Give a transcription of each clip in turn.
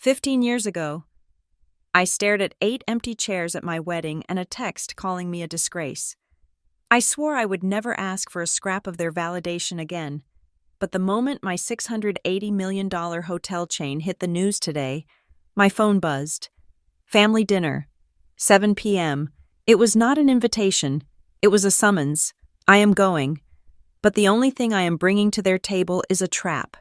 15 years ago, I stared at 8 empty chairs at my wedding and a text calling me a disgrace. I swore I would never ask for a scrap of their validation again, but the moment my $680 million hotel chain hit the news today, my phone buzzed. Family dinner, 7 p.m. It was not an invitation, it was a summons. I am going, but the only thing I am bringing to their table is a trap.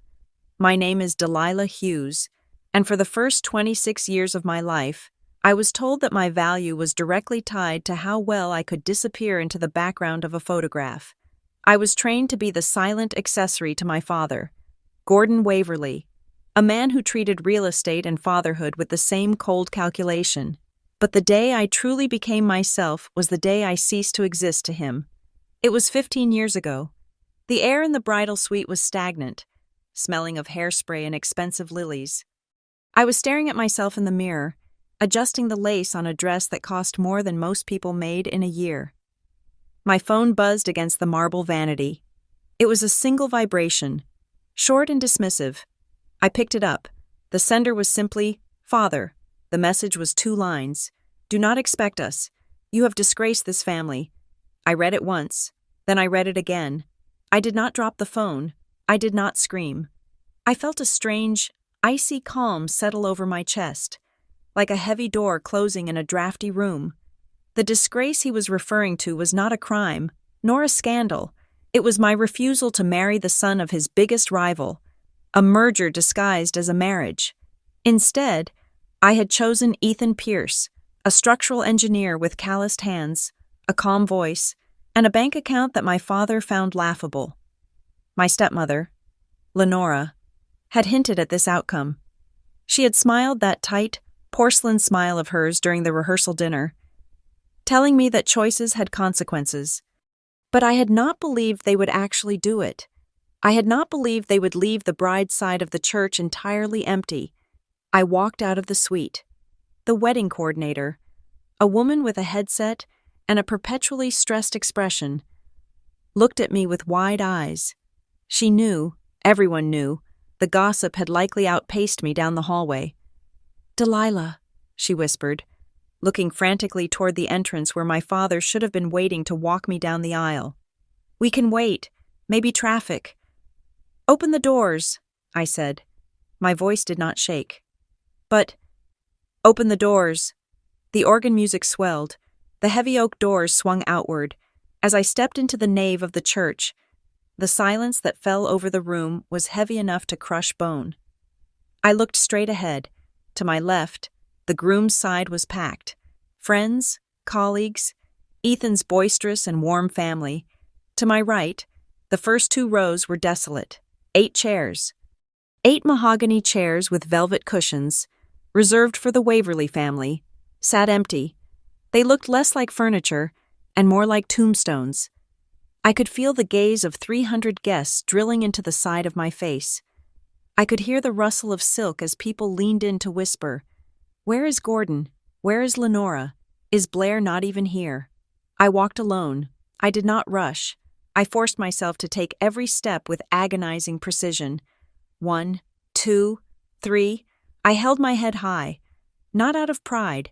My name is Delilah Hughes, and for the first 26 years of my life, I was told that my value was directly tied to how well I could disappear into the background of a photograph. I was trained to be the silent accessory to my father, Gordon Waverly, a man who treated real estate and fatherhood with the same cold calculation. But the day I truly became myself was the day I ceased to exist to him. It was 15 years ago. The air in the bridal suite was stagnant, smelling of hairspray and expensive lilies. I was staring at myself in the mirror, adjusting the lace on a dress that cost more than most people made in a year. My phone buzzed against the marble vanity. It was a single vibration, short and dismissive. I picked it up. The sender was simply, "Father." The message was 2 lines. "Do not expect us. You have disgraced this family." I read it once, then I read it again. I did not drop the phone. I did not scream. I felt a strange, icy calm settle over my chest, like a heavy door closing in a drafty room. The disgrace he was referring to was not a crime, nor a scandal. It was my refusal to marry the son of his biggest rival, a merger disguised as a marriage. Instead, I had chosen Ethan Pierce, a structural engineer with calloused hands, a calm voice, and a bank account that my father found laughable. My stepmother, Lenora, had hinted at this outcome. She had smiled that tight, porcelain smile of hers during the rehearsal dinner, telling me that choices had consequences. But I had not believed they would actually do it. I had not believed they would leave the bride's side of the church entirely empty. I walked out of the suite. The wedding coordinator, a woman with a headset and a perpetually stressed expression, looked at me with wide eyes. She knew, everyone knew, the gossip had likely outpaced me down the hallway. "Delilah," she whispered, looking frantically toward the entrance where my father should have been waiting to walk me down the aisle. "We can wait. Maybe traffic." "Open the doors," I said. My voice did not shake. "But—" "Open the doors." The organ music swelled. The heavy oak doors swung outward. As I stepped into the nave of the church, the silence that fell over the room was heavy enough to crush bone. I looked straight ahead. To my left, the groom's side was packed. Friends, colleagues, Ethan's boisterous and warm family. To my right, the first 2 rows were desolate. 8 chairs. 8 mahogany chairs with velvet cushions, reserved for the Waverly family, sat empty. They looked less like furniture and more like tombstones. I could feel the gaze of 300 guests drilling into the side of my face. I could hear the rustle of silk as people leaned in to whisper, "Where is Gordon? Where is Lenora? Is Blair not even here?" I walked alone. I did not rush. I forced myself to take every step with agonizing precision. 1, 2, 3. I held my head high, not out of pride,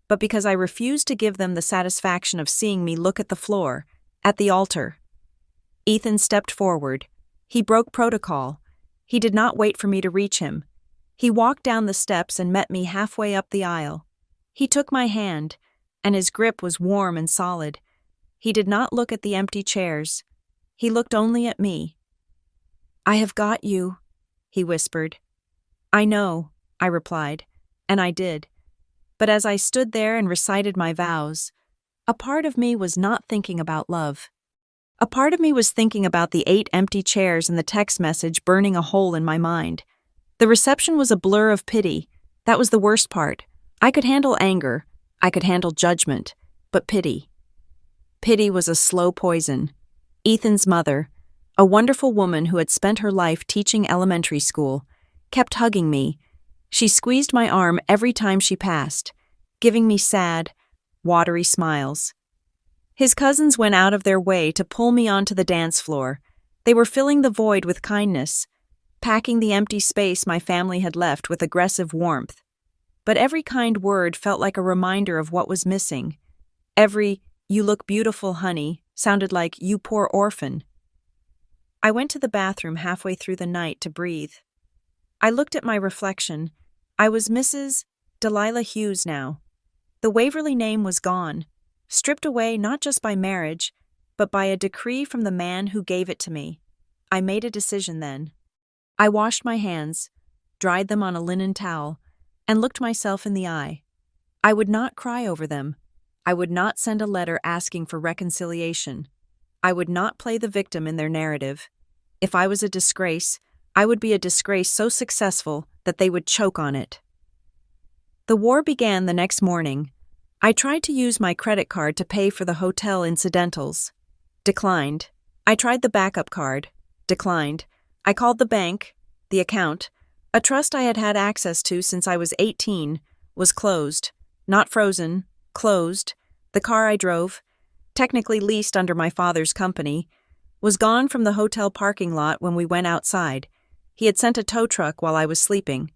but because I refused to give them the satisfaction of seeing me look at the floor, at the altar. Ethan stepped forward. He broke protocol. He did not wait for me to reach him. He walked down the steps and met me halfway up the aisle. He took my hand, and his grip was warm and solid. He did not look at the empty chairs. He looked only at me. "I have got you," he whispered. "I know," I replied, and I did. But as I stood there and recited my vows, a part of me was not thinking about love. A part of me was thinking about the 8 empty chairs and the text message burning a hole in my mind. The reception was a blur of pity. That was the worst part. I could handle anger. I could handle judgment. But pity. Pity was a slow poison. Ethan's mother, a wonderful woman who had spent her life teaching elementary school, kept hugging me. She squeezed my arm every time she passed, giving me sad, watery smiles. His cousins went out of their way to pull me onto the dance floor. They were filling the void with kindness, packing the empty space my family had left with aggressive warmth. But every kind word felt like a reminder of what was missing. Every, "You look beautiful, honey," sounded like, "You poor orphan." I went to the bathroom halfway through the night to breathe. I looked at my reflection. I was Mrs. Delilah Hughes now. The Waverly name was gone, stripped away not just by marriage, but by a decree from the man who gave it to me. I made a decision then. I washed my hands, dried them on a linen towel, and looked myself in the eye. I would not cry over them. I would not send a letter asking for reconciliation. I would not play the victim in their narrative. If I was a disgrace, I would be a disgrace so successful that they would choke on it. The war began the next morning. I tried to use my credit card to pay for the hotel incidentals. Declined. I tried the backup card. Declined. I called the bank. The account, a trust I had had access to since I was 18, was closed. Not frozen. Closed. The car I drove, technically leased under my father's company, was gone from the hotel parking lot when we went outside. He had sent a tow truck while I was sleeping.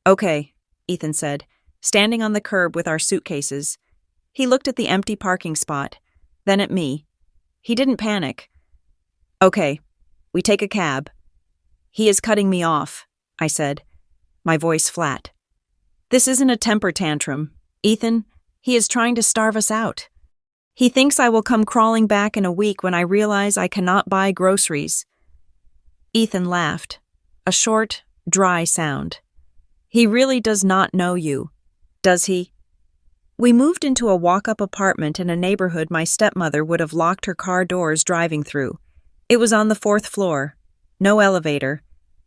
"Okay," Ethan said, standing on the curb with our suitcases. He looked at the empty parking spot, then at me. He didn't panic. "Okay, we take a cab." "He is cutting me off," I said, my voice flat. "This isn't a temper tantrum, Ethan. He is trying to starve us out. He thinks I will come crawling back in a week when I realize I cannot buy groceries." Ethan laughed, a short, dry sound. "He really does not know you, does he?" We moved into a walk-up apartment in a neighborhood my stepmother would have locked her car doors driving through. It was on the 4th floor. No elevator.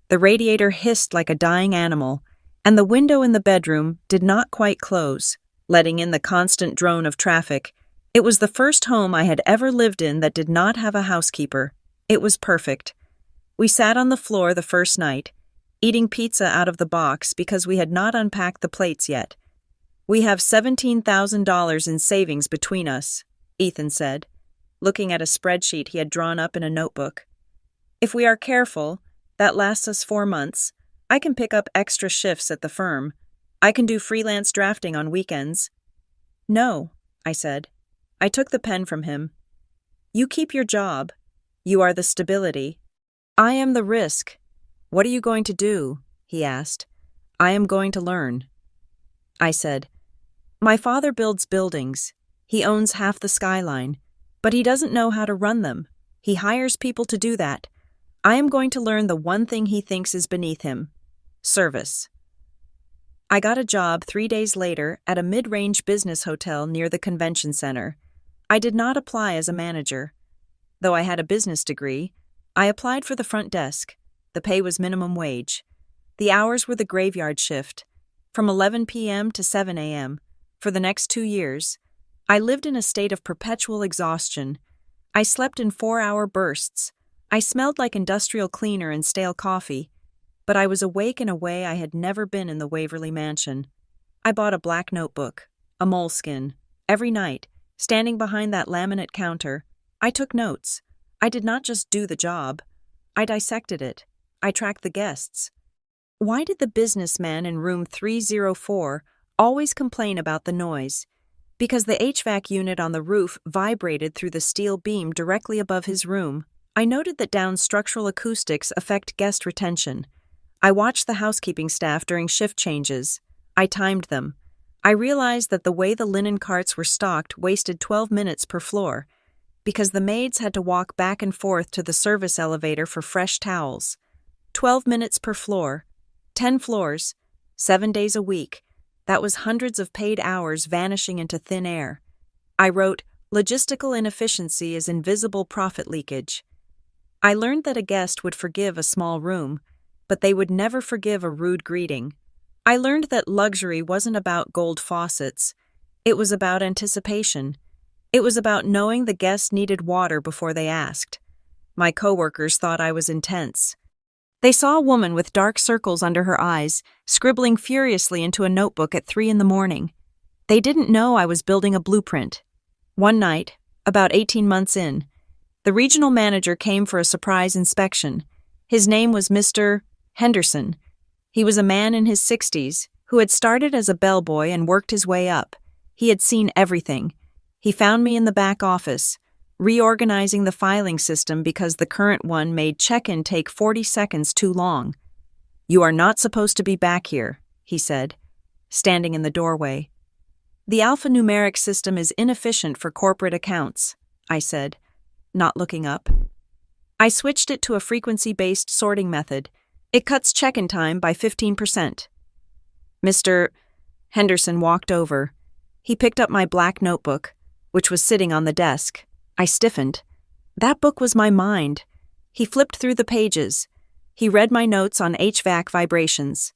The radiator hissed like a dying animal, and the window in the bedroom did not quite close, letting in the constant drone of traffic. It was the first home I had ever lived in that did not have a housekeeper. It was perfect. We sat on the floor the first night, eating pizza out of the box because we had not unpacked the plates yet. "We have $17,000 in savings between us," Ethan said, looking at a spreadsheet he had drawn up in a notebook. "If we are careful, that lasts us 4 months. I can pick up extra shifts at the firm. I can do freelance drafting on weekends." "No," I said. I took the pen from him. "You keep your job. You are the stability. I am the risk." "What are you going to do?" he asked. "I am going to learn." I said, "My father builds buildings. He owns half the skyline, but he doesn't know how to run them. He hires people to do that. I am going to learn the one thing he thinks is beneath him: service." I got a job 3 days later at a mid-range business hotel near the convention center. I did not apply as a manager. Though I had a business degree, I applied for the front desk. The pay was minimum wage. The hours were the graveyard shift, from 11 p.m. to 7 a.m. For the next 2 years, I lived in a state of perpetual exhaustion. I slept in 4-hour bursts. I smelled like industrial cleaner and stale coffee, but I was awake in a way I had never been in the Waverly mansion. I bought a black notebook, a moleskin. Every night, standing behind that laminate counter, I took notes. I did not just do the job. I dissected it. I tracked the guests. Why did the businessman in room 304 always complain about the noise? Because the HVAC unit on the roof vibrated through the steel beam directly above his room. I noted that down structural acoustics affect guest retention. I watched the housekeeping staff during shift changes. I timed them. I realized that the way the linen carts were stocked wasted 12 minutes per floor, because the maids had to walk back and forth to the service elevator for fresh towels. 12 minutes per floor. 10 floors. 7 days a week. That was hundreds of paid hours vanishing into thin air. I wrote, "Logistical inefficiency is invisible profit leakage." I learned that a guest would forgive a small room, but they would never forgive a rude greeting. I learned that luxury wasn't about gold faucets. It was about anticipation. It was about knowing the guest needed water before they asked. My coworkers thought I was intense. They saw a woman with dark circles under her eyes, scribbling furiously into a notebook at 3 a.m. They didn't know I was building a blueprint. One night, about 18 months in, the regional manager came for a surprise inspection. His name was Mr. Henderson. He was a man in his 60s who had started as a bellboy and worked his way up. He had seen everything. He found me in the back office, reorganizing the filing system because the current one made check-in take 40 seconds too long. "You are not supposed to be back here," he said, standing in the doorway. "The alphanumeric system is inefficient for corporate accounts," I said, not looking up. "I switched it to a frequency-based sorting method. It cuts check-in time by 15%. Mr. Henderson walked over. He picked up my black notebook, which was sitting on the desk. I stiffened. That book was my mind. He flipped through the pages. He read my notes on HVAC vibrations.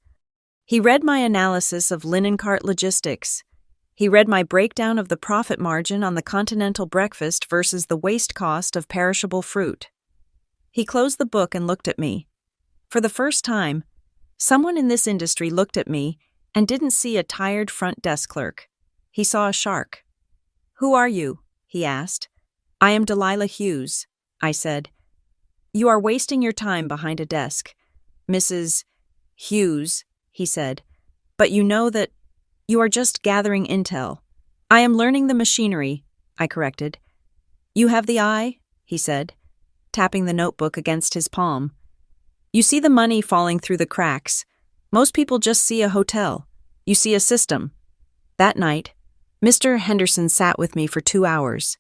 He read my analysis of linen cart logistics. He read my breakdown of the profit margin on the continental breakfast versus the waste cost of perishable fruit. He closed the book and looked at me. For the first time, someone in this industry looked at me and didn't see a tired front desk clerk. He saw a shark. "Who are you?" he asked. "I am Delilah Hughes," I said. "You are wasting your time behind a desk, Mrs. Hughes," he said. "But you know that you are just gathering intel." "I am learning the machinery," I corrected. "You have the eye," he said, tapping the notebook against his palm. "You see the money falling through the cracks. Most people just see a hotel. You see a system." That night, Mr. Henderson sat with me for 2 hours.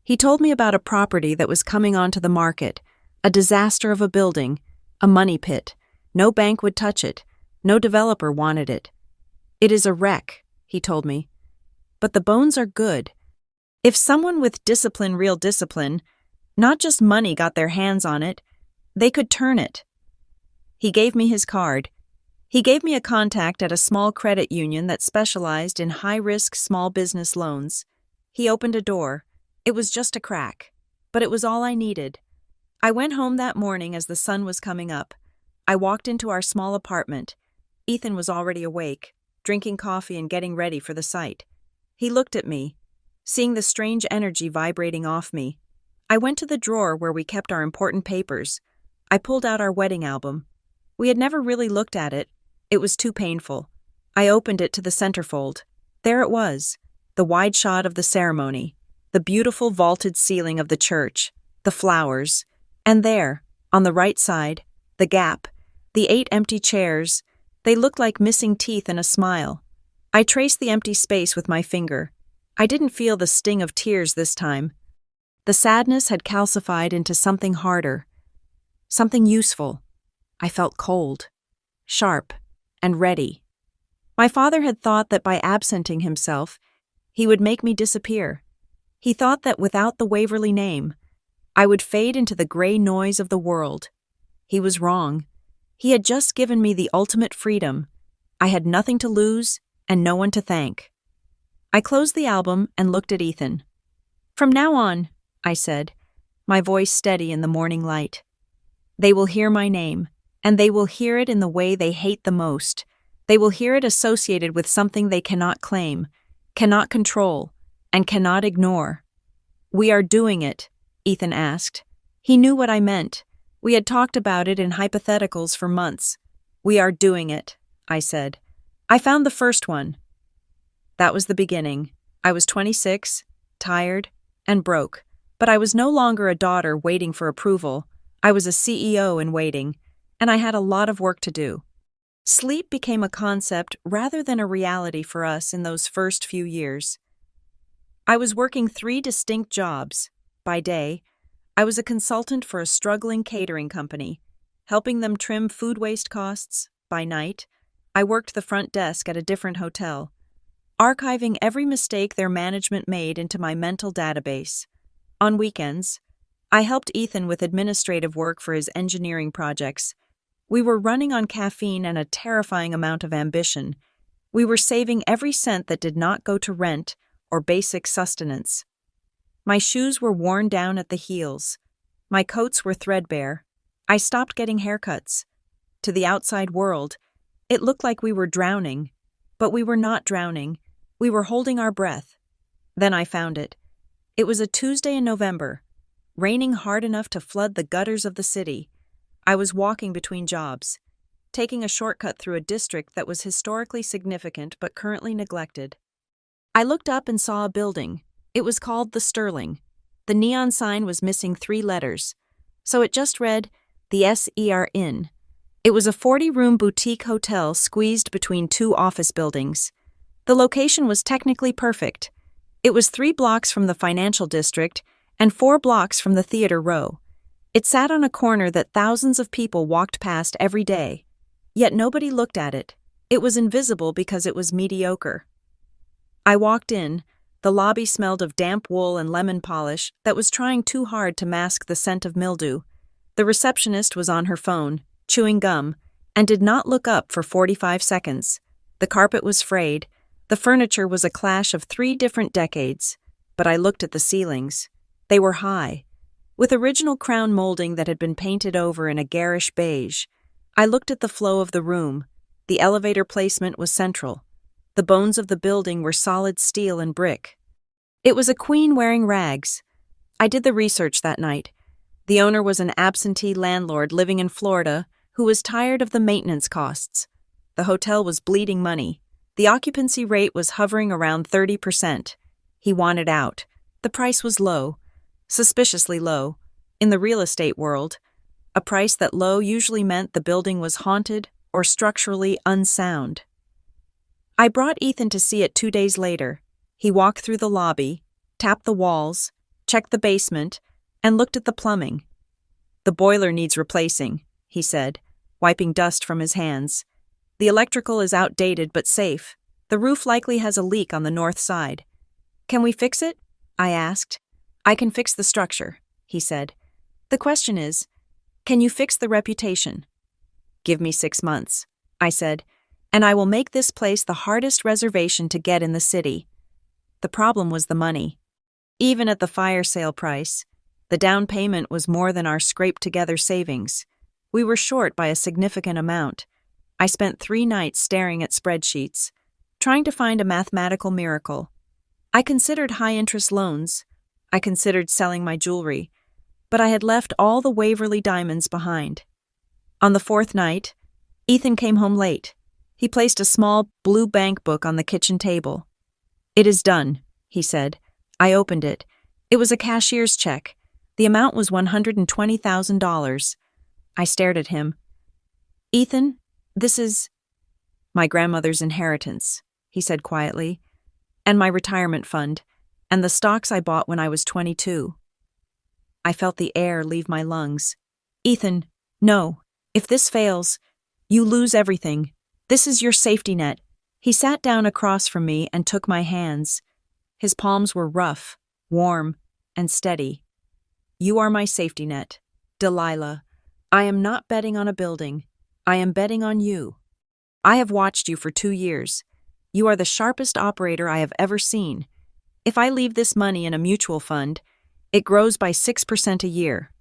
He told me about a property that was coming onto the market, a disaster of a building, a money pit. No bank would touch it. No developer wanted it. "It is a wreck," he told me. "But the bones are good. If someone with discipline, real discipline, not just money, got their hands on it, they could turn it." He gave me his card. He gave me a contact at a small credit union that specialized in high-risk small business loans. He opened a door. It was just a crack, but it was all I needed. I went home that morning as the sun was coming up. I walked into our small apartment. Ethan was already awake, drinking coffee and getting ready for the site. He looked at me, seeing the strange energy vibrating off me. I went to the drawer where we kept our important papers. I pulled out our wedding album. We had never really looked at it. It was too painful. I opened it to the centerfold. There it was, the wide shot of the ceremony, the beautiful vaulted ceiling of the church, the flowers, and there, on the right side, the gap, the 8 empty chairs. They looked like missing teeth in a smile. I traced the empty space with my finger. I didn't feel the sting of tears this time. The sadness had calcified into something harder, something useful. I felt cold, sharp, and ready. My father had thought that by absenting himself, he would make me disappear. He thought that without the Waverly name, I would fade into the gray noise of the world. He was wrong. He had just given me the ultimate freedom. I had nothing to lose and no one to thank. I closed the album and looked at Ethan. "From now on," I said, my voice steady in the morning light, "they will hear my name. And they will hear it in the way they hate the most. They will hear it associated with something they cannot claim, cannot control, and cannot ignore." "We are doing it?" Ethan asked. He knew what I meant. We had talked about it in hypotheticals for months. "We are doing it," I said. "I found the first one." That was the beginning. I was 26, tired, and broke. But I was no longer a daughter waiting for approval. I was a CEO in waiting. And I had a lot of work to do. Sleep became a concept rather than a reality for us in those first few years. I was working 3 distinct jobs. By day, I was a consultant for a struggling catering company, helping them trim food waste costs. By night, I worked the front desk at a different hotel, archiving every mistake their management made into my mental database. On weekends, I helped Ethan with administrative work for his engineering projects. We were running on caffeine and a terrifying amount of ambition. We were saving every cent that did not go to rent or basic sustenance. My shoes were worn down at the heels. My coats were threadbare. I stopped getting haircuts. To the outside world, it looked like we were drowning. But we were not drowning. We were holding our breath. Then I found it. It was a Tuesday in November, raining hard enough to flood the gutters of the city. I was walking between jobs. taking a shortcut through a district that was historically significant but currently neglected. I looked up and saw a building. It was called the Sterling. The neon sign was missing 3 letters, so it just read, the SER Inn. It was a 40-room boutique hotel squeezed between 2 office buildings. The location was technically perfect. It was 3 blocks from the financial district and 4 blocks from the theater row. It sat on a corner that thousands of people walked past every day. Yet nobody looked at it. It was invisible because it was mediocre. I walked in. The lobby smelled of damp wool and lemon polish that was trying too hard to mask the scent of mildew. The receptionist was on her phone, chewing gum, and did not look up for 45 seconds. The carpet was frayed. The furniture was a clash of 3 different decades. But I looked at the ceilings. They were high, with original crown molding that had been painted over in a garish beige. I looked at the flow of the room. The elevator placement was central. The bones of the building were solid steel and brick. It was a queen wearing rags. I did the research that night. The owner was an absentee landlord living in Florida who was tired of the maintenance costs. The hotel was bleeding money. The occupancy rate was hovering around 30%. He wanted out. The price was low, suspiciously low. In the real estate world, a price that low usually meant the building was haunted or structurally unsound. I brought Ethan to see it 2 days later. He walked through the lobby, tapped the walls, checked the basement, and looked at the plumbing. The boiler needs replacing, he said, wiping dust from his hands. The electrical is outdated but safe. The roof likely has a leak on the north side. Can we fix it? I asked. I can fix the structure, he said. The question is, can you fix the reputation? Give me 6 months, I said, and I will make this place the hardest reservation to get in the city. The problem was the money. Even at the fire sale price, the down payment was more than our scraped-together savings. We were short by a significant amount. I spent 3 nights staring at spreadsheets, trying to find a mathematical miracle. I considered high-interest loans. I considered selling my jewelry, but I had left all the Waverly diamonds behind. On the 4th night, Ethan came home late. He placed a small blue bank book on the kitchen table. It is done, he said. I opened it. It was a cashier's check. The amount was $120,000. I stared at him. Ethan, this is my grandmother's inheritance, he said quietly, and my retirement fund, and the stocks I bought when I was 22. I felt the air leave my lungs. Ethan, no. If this fails, you lose everything. This is your safety net. He sat down across from me and took my hands. His palms were rough, warm, and steady. You are my safety net, Delilah. I am not betting on a building. I am betting on you. I have watched you for 2 years. You are the sharpest operator I have ever seen. If I leave this money in a mutual fund, it grows by 6% a year.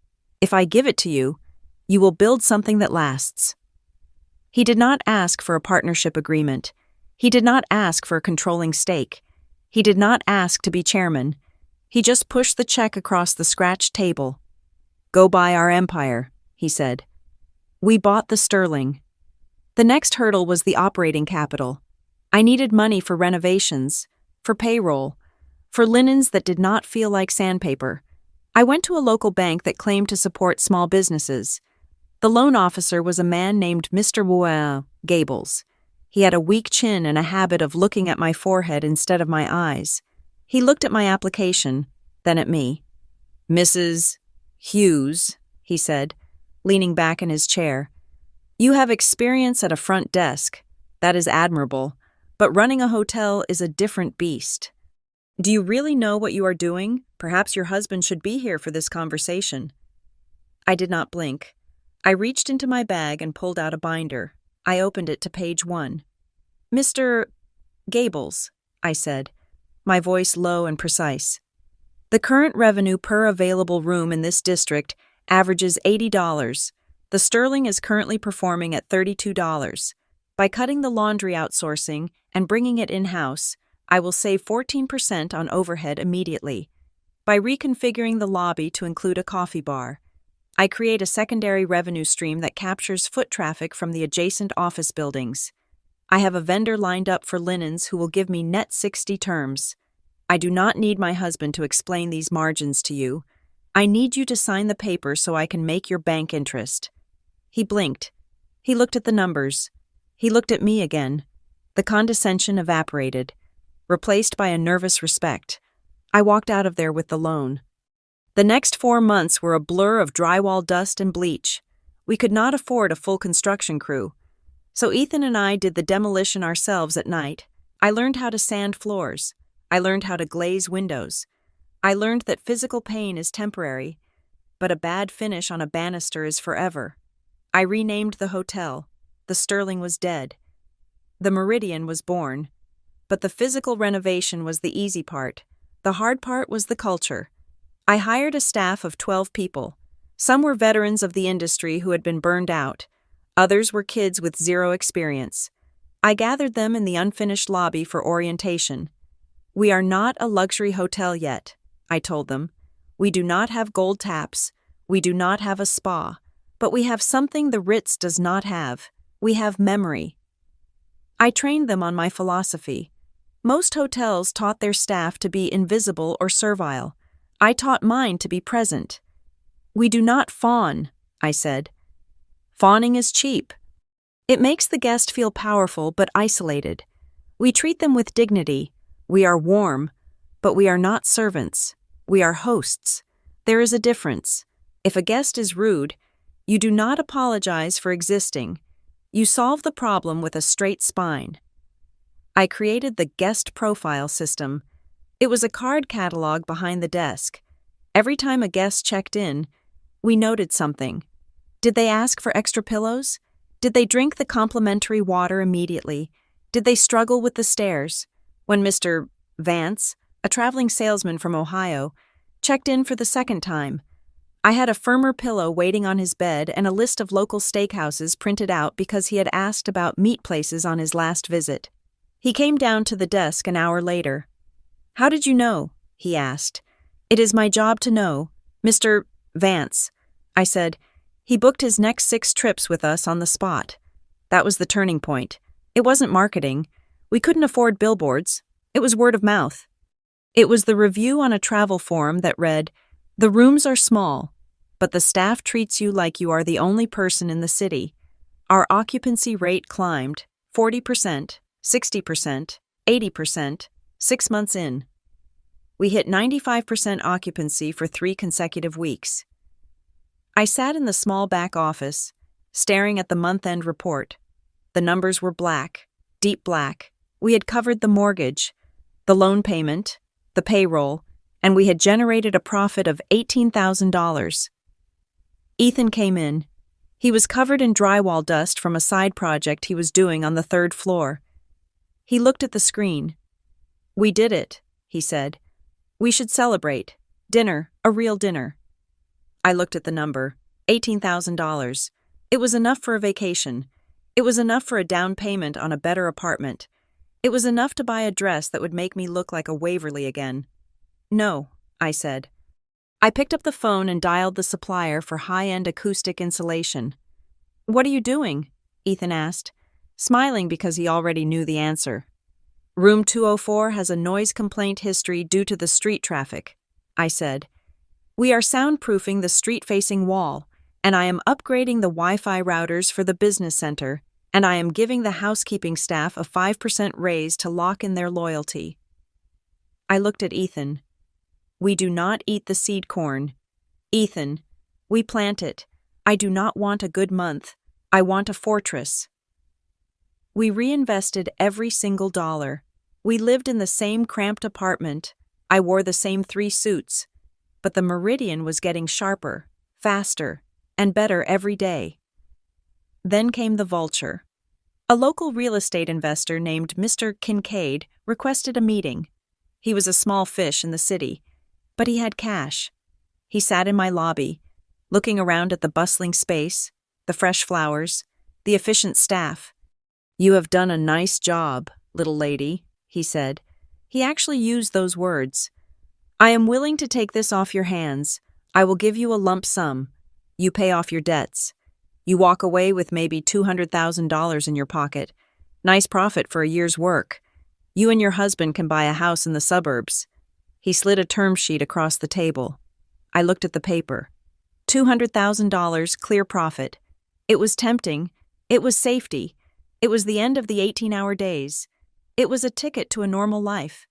If I give it to you, you will build something that lasts. He did not ask for a partnership agreement. He did not ask for a controlling stake. He did not ask to be chairman. He just pushed the check across the scratched table. Go buy our empire, he said. We bought the Sterling. The next hurdle was the operating capital. I needed money for renovations, for payroll, for linens that did not feel like sandpaper. I went to a local bank that claimed to support small businesses. The loan officer was a man named Mr. Gables. He had a weak chin and a habit of looking at my forehead instead of my eyes. He looked at my application, then at me. Mrs. Hughes, he said, leaning back in his chair. You have experience at a front desk. That is admirable. But running a hotel is a different beast. Do you really know what you are doing? Perhaps your husband should be here for this conversation. I did not blink. I reached into my bag and pulled out a binder. I opened it to page 1. Mr. Gables, I said, my voice low and precise. The current revenue per available room in this district averages $80. The Sterling is currently performing at $32. By cutting the laundry outsourcing and bringing it in-house, I will save 14% on overhead immediately. By reconfiguring the lobby to include a coffee bar, I create a secondary revenue stream that captures foot traffic from the adjacent office buildings. I have a vendor lined up for linens who will give me net 60 terms. I do not need my husband to explain these margins to you. I need you to sign the paper so I can make your bank interest. He blinked. He looked at the numbers. He looked at me again. The condescension evaporated, replaced by a nervous respect. I walked out of there with the loan. The next 4 months were a blur of drywall dust and bleach. We could not afford a full construction crew. So Ethan and I did the demolition ourselves at night. I learned how to sand floors. I learned how to glaze windows. I learned that physical pain is temporary, but a bad finish on a banister is forever. I renamed the hotel. The Sterling was dead. The Meridian was born. But the physical renovation was the easy part. The hard part was the culture. I hired a staff of 12 people. Some were veterans of the industry who had been burned out. Others were kids with zero experience. I gathered them in the unfinished lobby for orientation. We are not a luxury hotel yet, I told them. We do not have gold taps. We do not have a spa. But we have something the Ritz does not have. We have memory. I trained them on my philosophy. Most hotels taught their staff to be invisible or servile. I taught mine to be present. We do not fawn, I said. Fawning is cheap. It makes the guest feel powerful but isolated. We treat them with dignity. We are warm, but we are not servants. We are hosts. There is a difference. If a guest is rude, you do not apologize for existing. You solve the problem with a straight spine. I created the guest profile system. It was a card catalog behind the desk. Every time a guest checked in, we noted something. Did they ask for extra pillows? Did they drink the complimentary water immediately? Did they struggle with the stairs? When Mr. Vance, a traveling salesman from Ohio, checked in for the second time, I had a firmer pillow waiting on his bed and a list of local steakhouses printed out because he had asked about meat places on his last visit. He came down to the desk an hour later. "How did you know?" he asked. "It is my job to know. Mr. Vance," I said. He booked his next 6 trips with us on the spot. That was the turning point. It wasn't marketing. We couldn't afford billboards. It was word of mouth. It was the review on a travel forum that read, "The rooms are small, but the staff treats you like you are the only person in the city." Our occupancy rate climbed 40%, 60%, 80%, 6 months in. We hit 95% occupancy for 3 consecutive weeks. I sat in the small back office, staring at the month-end report. The numbers were black, deep black. We had covered the mortgage, the loan payment, the payroll, and we had generated a profit of $18,000. Ethan came in. He was covered in drywall dust from a side project he was doing on the 3rd floor. He looked at the screen. "We did it," he said. "We should celebrate. Dinner, a real dinner." I looked at the number, $18,000. It was enough for a vacation. It was enough for a down payment on a better apartment. It was enough to buy a dress that would make me look like a Waverly again. "No," I said. I picked up the phone and dialed the supplier for high-end acoustic insulation. "What are you doing?" Ethan asked, smiling because he already knew the answer. "Room 204 has a noise complaint history due to the street traffic," I said. "We are soundproofing the street-facing wall, and I am upgrading the Wi-Fi routers for the business center, and I am giving the housekeeping staff a 5% raise to lock in their loyalty." I looked at Ethan. "We do not eat the seed corn. Ethan, we plant it. I do not want a good month. I want a fortress." We reinvested every single dollar. We lived in the same cramped apartment. I wore the same 3 suits. But the Meridian was getting sharper, faster, and better every day. Then came the vulture. A local real estate investor named Mr. Kincaid requested a meeting. He was a small fish in the city, but he had cash. He sat in my lobby, looking around at the bustling space, the fresh flowers, the efficient staff. "You have done a nice job, little lady," he said. He actually used those words. "I am willing to take this off your hands. I will give you a lump sum. You pay off your debts. You walk away with maybe $200,000 in your pocket. Nice profit for a year's work. You and your husband can buy a house in the suburbs. He slid a term sheet across the table. I looked at the paper. $200,000 clear profit. It was tempting. It was safety. It was the end of the 18-hour days. It was a ticket to a normal life.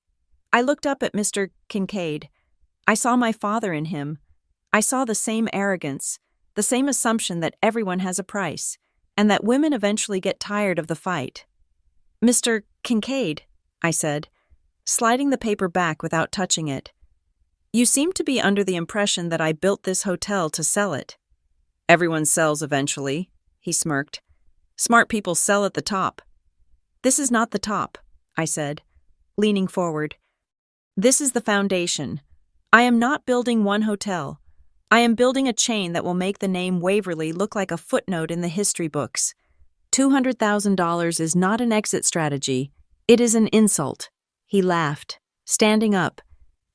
I looked up at Mr. Kincaid. I saw my father in him. I saw the same arrogance, the same assumption that everyone has a price, and that women eventually get tired of the fight. "Mr. Kincaid," I said, sliding the paper back without touching it. "You seem to be under the impression that I built this hotel to sell it." "Everyone sells eventually," he smirked. "Smart people sell at the top." "This is not the top," I said, leaning forward. "This is the foundation. I am not building one hotel. I am building a chain that will make the name Waverly look like a footnote in the history books. $200,000 is not an exit strategy. It is an insult." He laughed, standing up.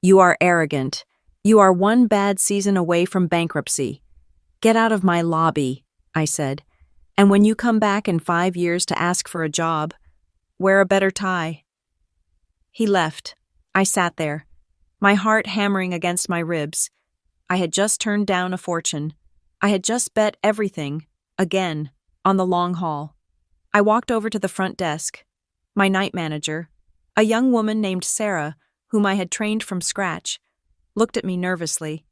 "You are arrogant. You are one bad season away from bankruptcy. Get out of my lobby," I said. "And when you come back in 5 years to ask for a job, wear a better tie." He left. I sat there, my heart hammering against my ribs. I had just turned down a fortune. I had just bet everything, again, on the long haul. I walked over to the front desk. My night manager, a young woman named Sarah, whom I had trained from scratch, looked at me nervously.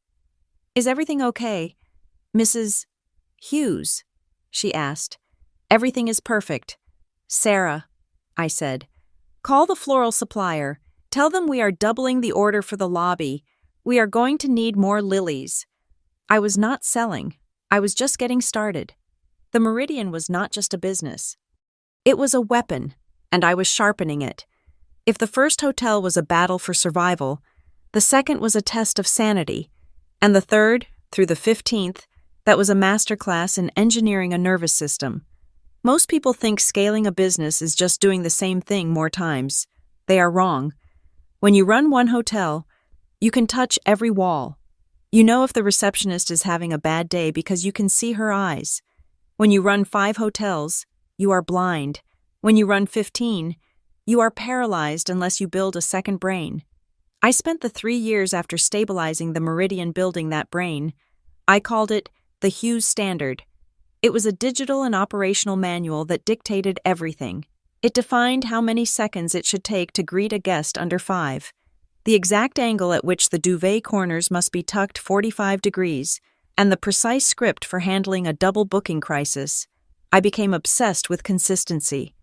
"Is everything okay, Mrs. Hughes?" she asked. "Everything is perfect." "Sarah," I said, "call the floral supplier. Tell them we are doubling the order for the lobby. We are going to need more lilies." I was not selling. I was just getting started. The Meridian was not just a business. It was a weapon, and I was sharpening it. If the first hotel was a battle for survival, the second was a test of sanity, and the third, through the 15th, that was a masterclass in engineering a nervous system. Most people think scaling a business is just doing the same thing more times. They are wrong. When you run one hotel, you can touch every wall. You know if the receptionist is having a bad day because you can see her eyes. When you run 5 hotels, you are blind. When you run 15, you are paralyzed unless you build a second brain. I spent the 3 years after stabilizing the Meridian building that brain. I called it the Hughes Standard. It was a digital and operational manual that dictated everything. It defined how many seconds it should take to greet a guest under 5, the exact angle at which the duvet corners must be tucked 45 degrees, and the precise script for handling a double booking crisis. I became obsessed with consistency.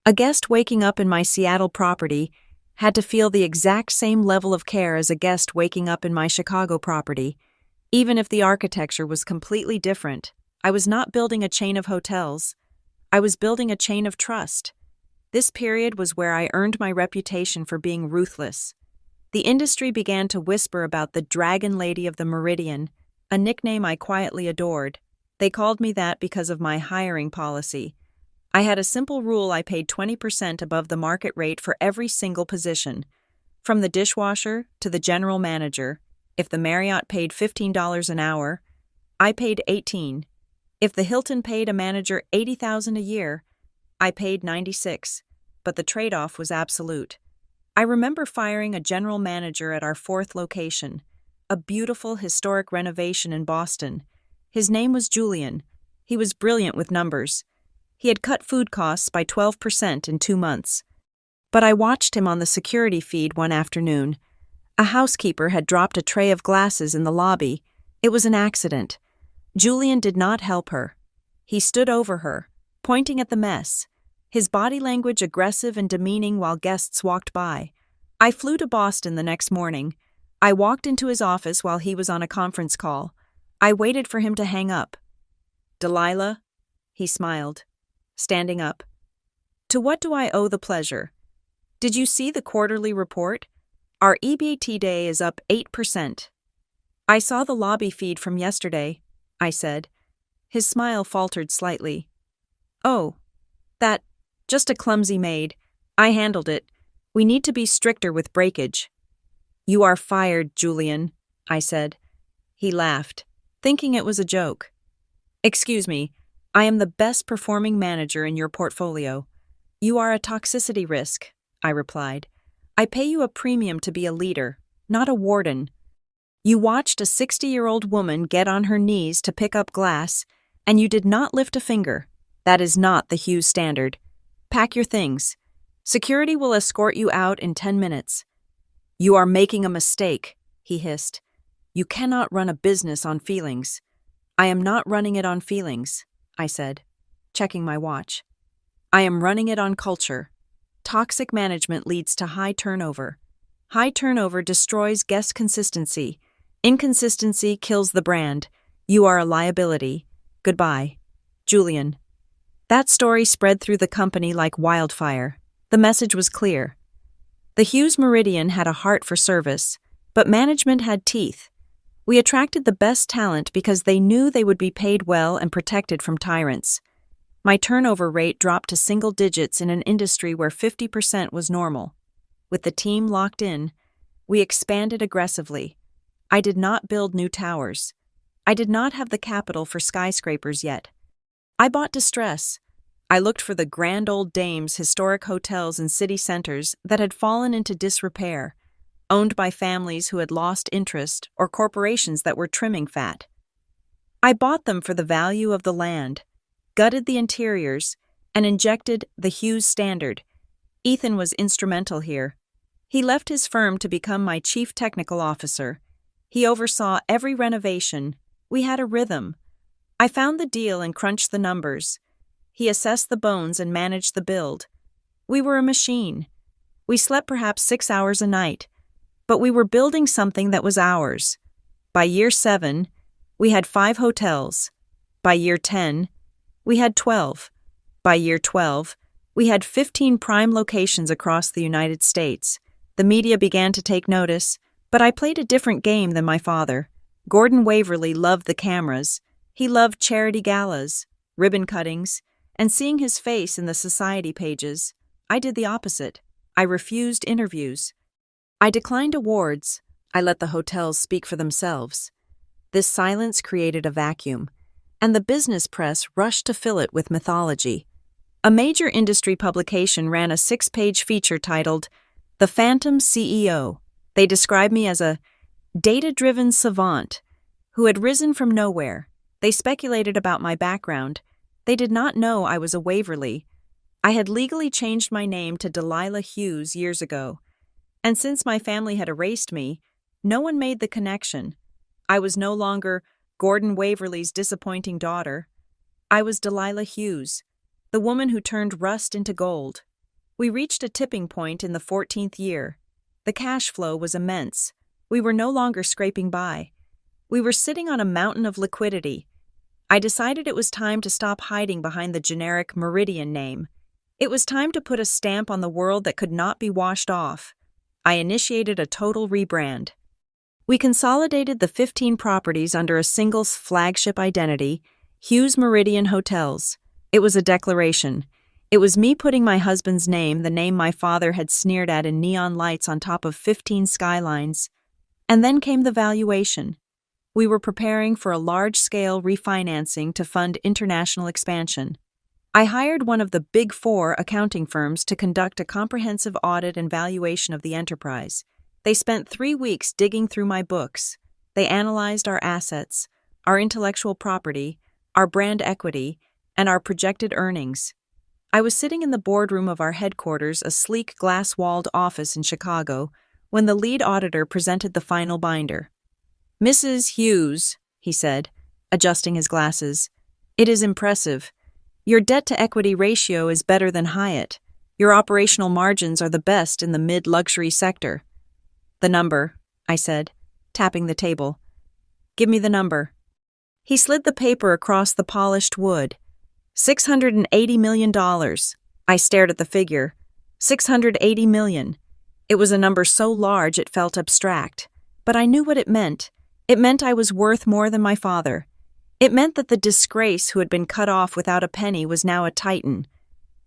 A guest waking up in my Seattle property had to feel the exact same level of care as a guest waking up in my Chicago property. Even if the architecture was completely different, I was not building a chain of hotels. I was building a chain of trust. This period was where I earned my reputation for being ruthless. The industry began to whisper about the Dragon Lady of the Meridian, a nickname I quietly adored. They called me that because of my hiring policy. I had a simple rule: I paid 20% above the market rate for every single position, from the dishwasher to the general manager. If the Marriott paid $15 an hour, I paid $18. If the Hilton paid a manager $80,000 a year, I paid $96, but the trade-off was absolute. I remember firing a general manager at our 4th location, a beautiful historic renovation in Boston. His name was Julian. He was brilliant with numbers. He had cut food costs by 12% in 2 months. But I watched him on the security feed one afternoon. A housekeeper had dropped a tray of glasses in the lobby. It was an accident. Julian did not help her. He stood over her, pointing at the mess, his body language aggressive and demeaning while guests walked by. I flew to Boston the next morning. I walked into his office while he was on a conference call. I waited for him to hang up. "Delilah?" He smiled, standing up. "To what do I owe the pleasure? Did you see the quarterly report? Our EBT day is up 8%. "I saw the lobby feed from yesterday," I said. His smile faltered slightly. "Oh, that, just a clumsy maid. I handled it. We need to be stricter with breakage." "You are fired, Julian," I said. He laughed, thinking it was a joke. Excuse me, I am the best performing manager in your portfolio. You are a toxicity risk, I replied. I pay you a premium to be a leader, not a warden. You watched a 60-year-old woman get on her knees to pick up glass, and you did not lift a finger. That is not the Hughes standard. Pack your things. Security will escort you out in 10 minutes. You are making a mistake, he hissed. You cannot run a business on feelings. I am not running it on feelings, I said, checking my watch. I am running it on culture. Toxic management leads to high turnover. High turnover destroys guest consistency. Inconsistency kills the brand. You are a liability. Goodbye. Julian. That story spread through the company like wildfire. The message was clear. The Hughes Meridian had a heart for service, but management had teeth. We attracted the best talent because they knew they would be paid well and protected from tyrants. My turnover rate dropped to single digits in an industry where 50% was normal. With the team locked in, we expanded aggressively. I did not build new towers. I did not have the capital for skyscrapers yet. I bought distress. I looked for the grand old dames historic hotels and city centers that had fallen into disrepair, owned by families who had lost interest or corporations that were trimming fat. I bought them for the value of the land, gutted the interiors, and injected the Hughes standard. Ethan was instrumental here. He left his firm to become my chief technical officer. He oversaw every renovation. We had a rhythm. I found the deal and crunched the numbers. He assessed the bones and managed the build. We were a machine. We slept perhaps 6 hours a night, but we were building something that was ours. By year 7, we had 5 hotels. By year 10, we had 12. By year 12, we had 15 prime locations across the United States. The media began to take notice, but I played a different game than my father. Gordon Waverly loved the cameras. He loved charity galas, ribbon cuttings, and seeing his face in the society pages. I did the opposite. I refused interviews. I declined awards. I let the hotels speak for themselves. This silence created a vacuum, and the business press rushed to fill it with mythology. A major industry publication ran a 6-page feature titled, "The Phantom CEO." They described me as a data-driven savant who had risen from nowhere. They speculated about my background. They did not know I was a Waverly. I had legally changed my name to Delilah Hughes years ago, and since my family had erased me, no one made the connection. I was no longer Gordon Waverly's disappointing daughter. I was Delilah Hughes, the woman who turned rust into gold. We reached a tipping point in the 14th year. The cash flow was immense. We were no longer scraping by. We were sitting on a mountain of liquidity. I decided it was time to stop hiding behind the generic Meridian name. It was time to put a stamp on the world that could not be washed off. I initiated a total rebrand. We consolidated the 15 properties under a single flagship identity, Hughes Meridian Hotels. It was a declaration. It was me putting my husband's name, the name my father had sneered at in neon lights on top of 15 skylines. And then came the valuation. We were preparing for a large-scale refinancing to fund international expansion. I hired one of the Big Four accounting firms to conduct a comprehensive audit and valuation of the enterprise. They spent 3 weeks digging through my books. They analyzed our assets, our intellectual property, our brand equity, and our projected earnings. I was sitting in the boardroom of our headquarters, a sleek glass-walled office in Chicago, when the lead auditor presented the final binder. "Mrs. Hughes," he said, adjusting his glasses, "it is impressive. Your debt-to-equity ratio is better than Hyatt. Your operational margins are the best in the mid-luxury sector." "The number," I said, tapping the table. "Give me the number." He slid the paper across the polished wood. $680 million. I stared at the figure. $680 million. It was a number so large it felt abstract. But I knew what it meant. It meant I was worth more than my father. It meant that the disgrace who had been cut off without a penny was now a titan.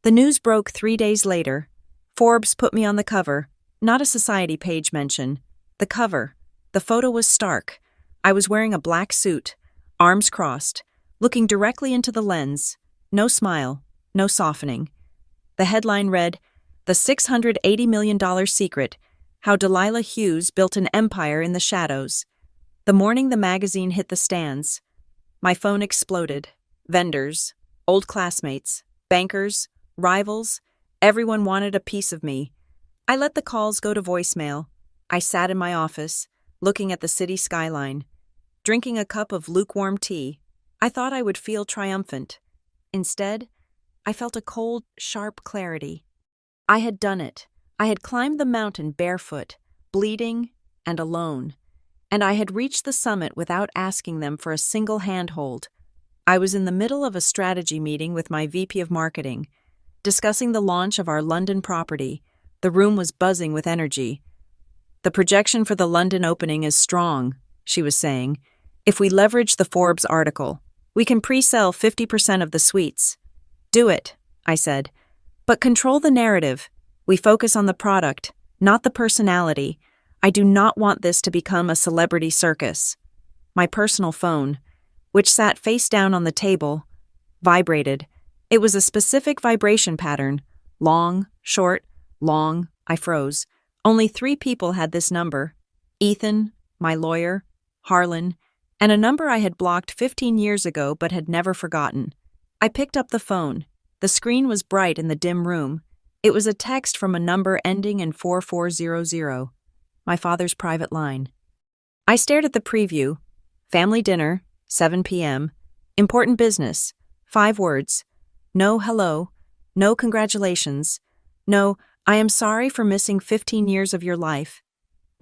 The news broke 3 days later. Forbes put me on the cover. Not a society page mention. The cover. The photo was stark. I was wearing a black suit, arms crossed, looking directly into the lens. No smile, no softening. The headline read, "The $680 million Secret, How Delilah Hughes Built an Empire in the Shadows." The morning the magazine hit the stands, my phone exploded. Vendors, old classmates, bankers, rivals, everyone wanted a piece of me. I let the calls go to voicemail. I sat in my office, looking at the city skyline, drinking a cup of lukewarm tea. I thought I would feel triumphant. Instead, I felt a cold, sharp clarity. I had done it. I had climbed the mountain barefoot, bleeding, and alone. And I had reached the summit without asking them for a single handhold. I was in the middle of a strategy meeting with my VP of marketing, discussing the launch of our London property. The room was buzzing with energy. "The projection for the London opening is strong," she was saying. "If we leverage the Forbes article, we can pre-sell 50% of the suites." "Do it," I said. "But control the narrative. We focus on the product, not the personality. I do not want this to become a celebrity circus." My personal phone, which sat face down on the table, vibrated. It was a specific vibration pattern. Long, short, long. I froze. Only 3 people had this number: Ethan, my lawyer, Harlan, and a number I had blocked 15 years ago but had never forgotten. I picked up the phone. The screen was bright in the dim room. It was a text from a number ending in 4400, my father's private line. I stared at the preview. Family dinner, 7 p.m. Important business, 5 words. No hello, no congratulations. No, I am sorry for missing 15 years of your life.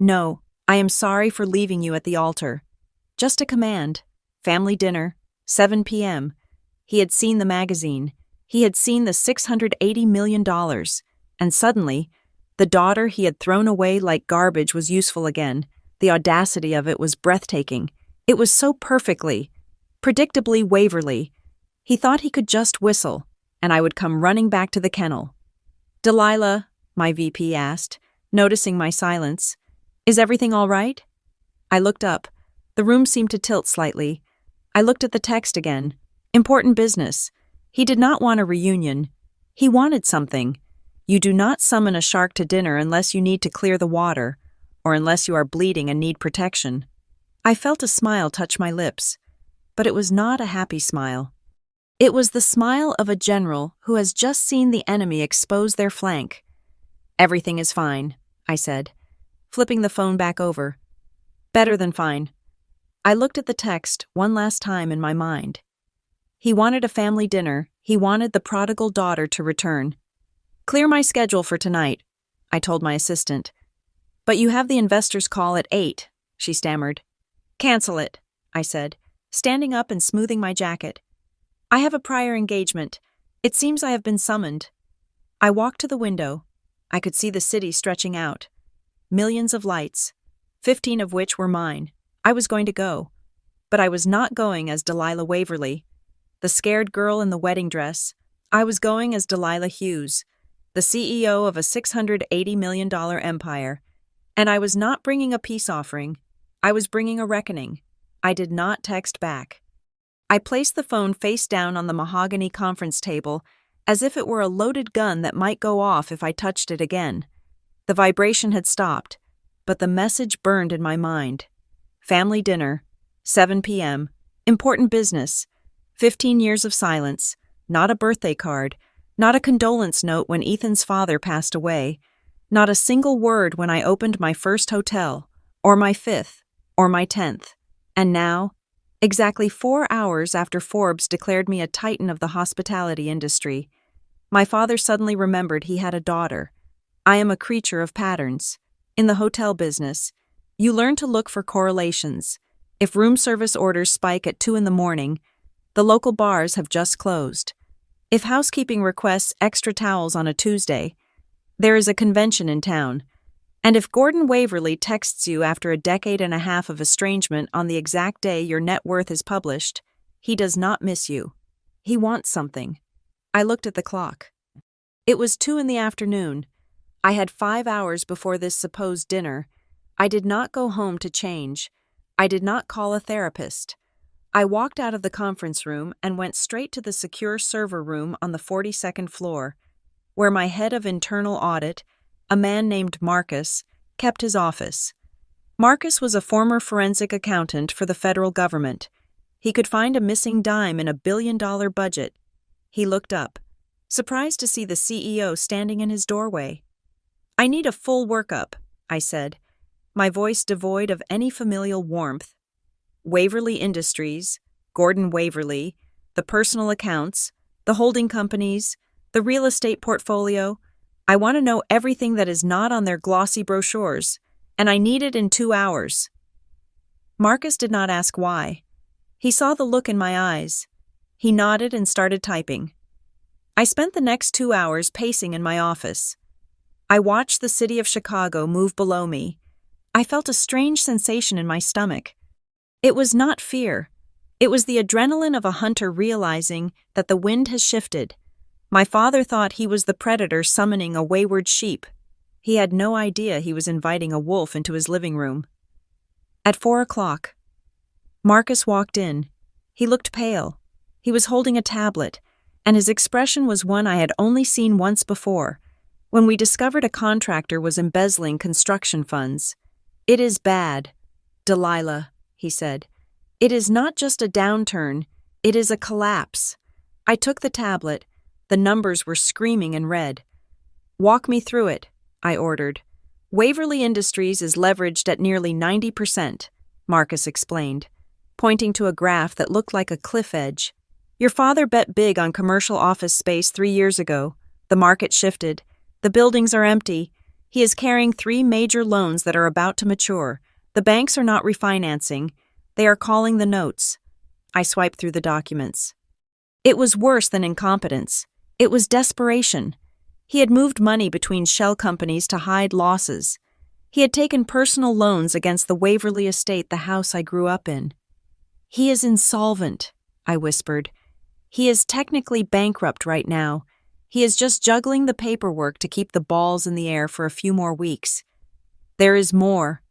No, I am sorry for leaving you at the altar. Just a command. Family dinner, 7 p.m. He had seen the magazine. He had seen the $680 million. And suddenly, the daughter he had thrown away like garbage was useful again. The audacity of it was breathtaking. It was so perfectly, predictably Waverly. He thought he could just whistle, and I would come running back to the kennel. "Delilah," my VP asked, noticing my silence, "is everything all right?" I looked up. The room seemed to tilt slightly. I looked at the text again. Important business. He did not want a reunion. He wanted something. You do not summon a shark to dinner unless you need to clear the water, or unless you are bleeding and need protection. I felt a smile touch my lips, but it was not a happy smile. It was the smile of a general who has just seen the enemy expose their flank. "Everything is fine," I said, flipping the phone back over. "Better than fine." I looked at the text one last time in my mind. He wanted a family dinner. He wanted the prodigal daughter to return. "Clear my schedule for tonight," I told my assistant. "But you have the investors' call at 8, she stammered. "Cancel it," I said, standing up and smoothing my jacket. "I have a prior engagement. It seems I have been summoned." I walked to the window. I could see the city stretching out. Millions of lights, 15 of which were mine. I was going to go. But I was not going as Delilah Waverly, the scared girl in the wedding dress. I was going as Delilah Hughes, the CEO of a $680 million empire. And I was not bringing a peace offering. I was bringing a reckoning. I did not text back. I placed the phone face down on the mahogany conference table, as if it were a loaded gun that might go off if I touched it again. The vibration had stopped, but the message burned in my mind. Family dinner, 7 p.m., important business, 15 years of silence, not a birthday card, not a condolence note when Ethan's father passed away, not a single word when I opened my first hotel, or my 5th, or my 10th. And now, exactly 4 hours after Forbes declared me a titan of the hospitality industry, my father suddenly remembered he had a daughter. I am a creature of patterns. In the hotel business, you learn to look for correlations. If room service orders spike at 2 a.m, the local bars have just closed. If housekeeping requests extra towels on a Tuesday, there is a convention in town. And if Gordon Waverly texts you after a decade and a half of estrangement on the exact day your net worth is published, he does not miss you. He wants something. I looked at the clock. It was 2 p.m. I had 5 hours before this supposed dinner. I did not go home to change. I did not call a therapist. I walked out of the conference room and went straight to the secure server room on the 42nd floor, where my head of internal audit, a man named Marcus, kept his office. Marcus was a former forensic accountant for the federal government. He could find a missing dime in a billion-dollar budget. He looked up, surprised to see the CEO standing in his doorway. "I need a full workup," I said, my voice devoid of any familial warmth. "Waverly Industries, Gordon Waverly, the personal accounts, the holding companies, the real estate portfolio. I want to know everything that is not on their glossy brochures, and I need it in 2 hours." Marcus did not ask why. He saw the look in my eyes. He nodded and started typing. I spent the next 2 hours pacing in my office. I watched the city of Chicago move below me. I felt a strange sensation in my stomach. It was not fear. It was the adrenaline of a hunter realizing that the wind has shifted. My father thought he was the predator summoning a wayward sheep. He had no idea he was inviting a wolf into his living room. At 4 o'clock, Marcus walked in. He looked pale. He was holding a tablet, and his expression was one I had only seen once before, when we discovered a contractor was embezzling construction funds. "It is bad, Delilah," he said. "It is not just a downturn, it is a collapse." I took the tablet. The numbers were screaming in red. "Walk me through it," I ordered. "Waverly Industries is leveraged at nearly 90%, Marcus explained, pointing to a graph that looked like a cliff edge. "Your father bet big on commercial office space 3 years ago. The market shifted. The buildings are empty. He is carrying 3 major loans that are about to mature. The banks are not refinancing. They are calling the notes." I swiped through the documents. It was worse than incompetence. It was desperation. He had moved money between shell companies to hide losses. He had taken personal loans against the Waverly estate, the house I grew up in. "He is insolvent," I whispered. "He is technically bankrupt right now. He is just juggling the paperwork to keep the balls in the air for a few more weeks." "There is more,"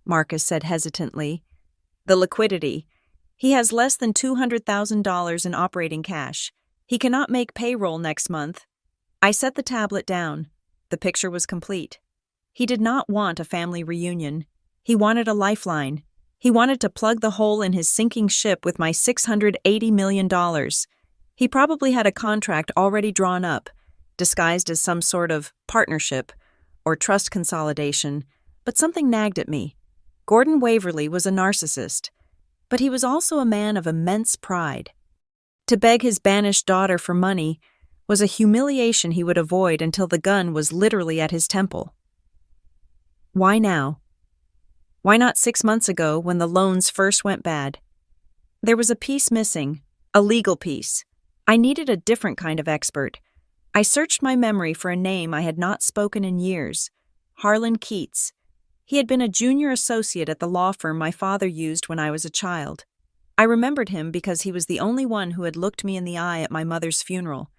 Marcus said hesitantly. "The liquidity. He has less than $200,000 in operating cash. He cannot make payroll next month." I set the tablet down. The picture was complete. He did not want a family reunion. He wanted a lifeline. He wanted to plug the hole in his sinking ship with my $680 million. He probably had a contract already drawn up, disguised as some sort of partnership or trust consolidation, but something nagged at me. Gordon Waverly was a narcissist, but he was also a man of immense pride. To beg his banished daughter for money was a humiliation he would avoid until the gun was literally at his temple. Why now? Why not 6 months ago when the loans first went bad? There was a piece missing, a legal piece. I needed a different kind of expert. I searched my memory for a name I had not spoken in years. Harlan Keats. He had been a junior associate at the law firm my father used when I was a child. I remembered him because he was the only one who had looked me in the eye at my mother's funeral.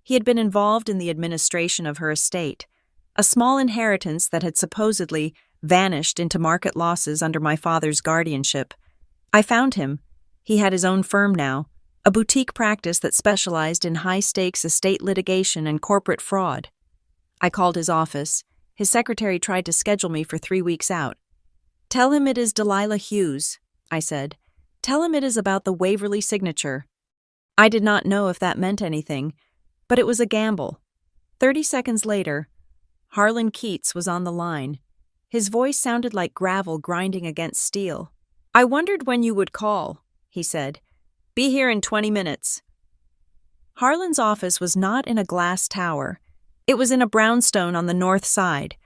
He had been involved in the administration of her estate, a small inheritance that had supposedly vanished into market losses under my father's guardianship. I found him. He had his own firm now, a boutique practice that specialized in high-stakes estate litigation and corporate fraud. I called his office. His secretary tried to schedule me for 3 weeks out. "Tell him it is Delilah Hughes," I said. "Tell him it is about the Waverly signature." I did not know if that meant anything, but it was a gamble. 30 seconds later, Harlan Keats was on the line. His voice sounded like gravel grinding against steel. "I wondered when you would call," he said. "Be here in 20 minutes. Harlan's office was not in a glass tower. It was in a brownstone on the north side,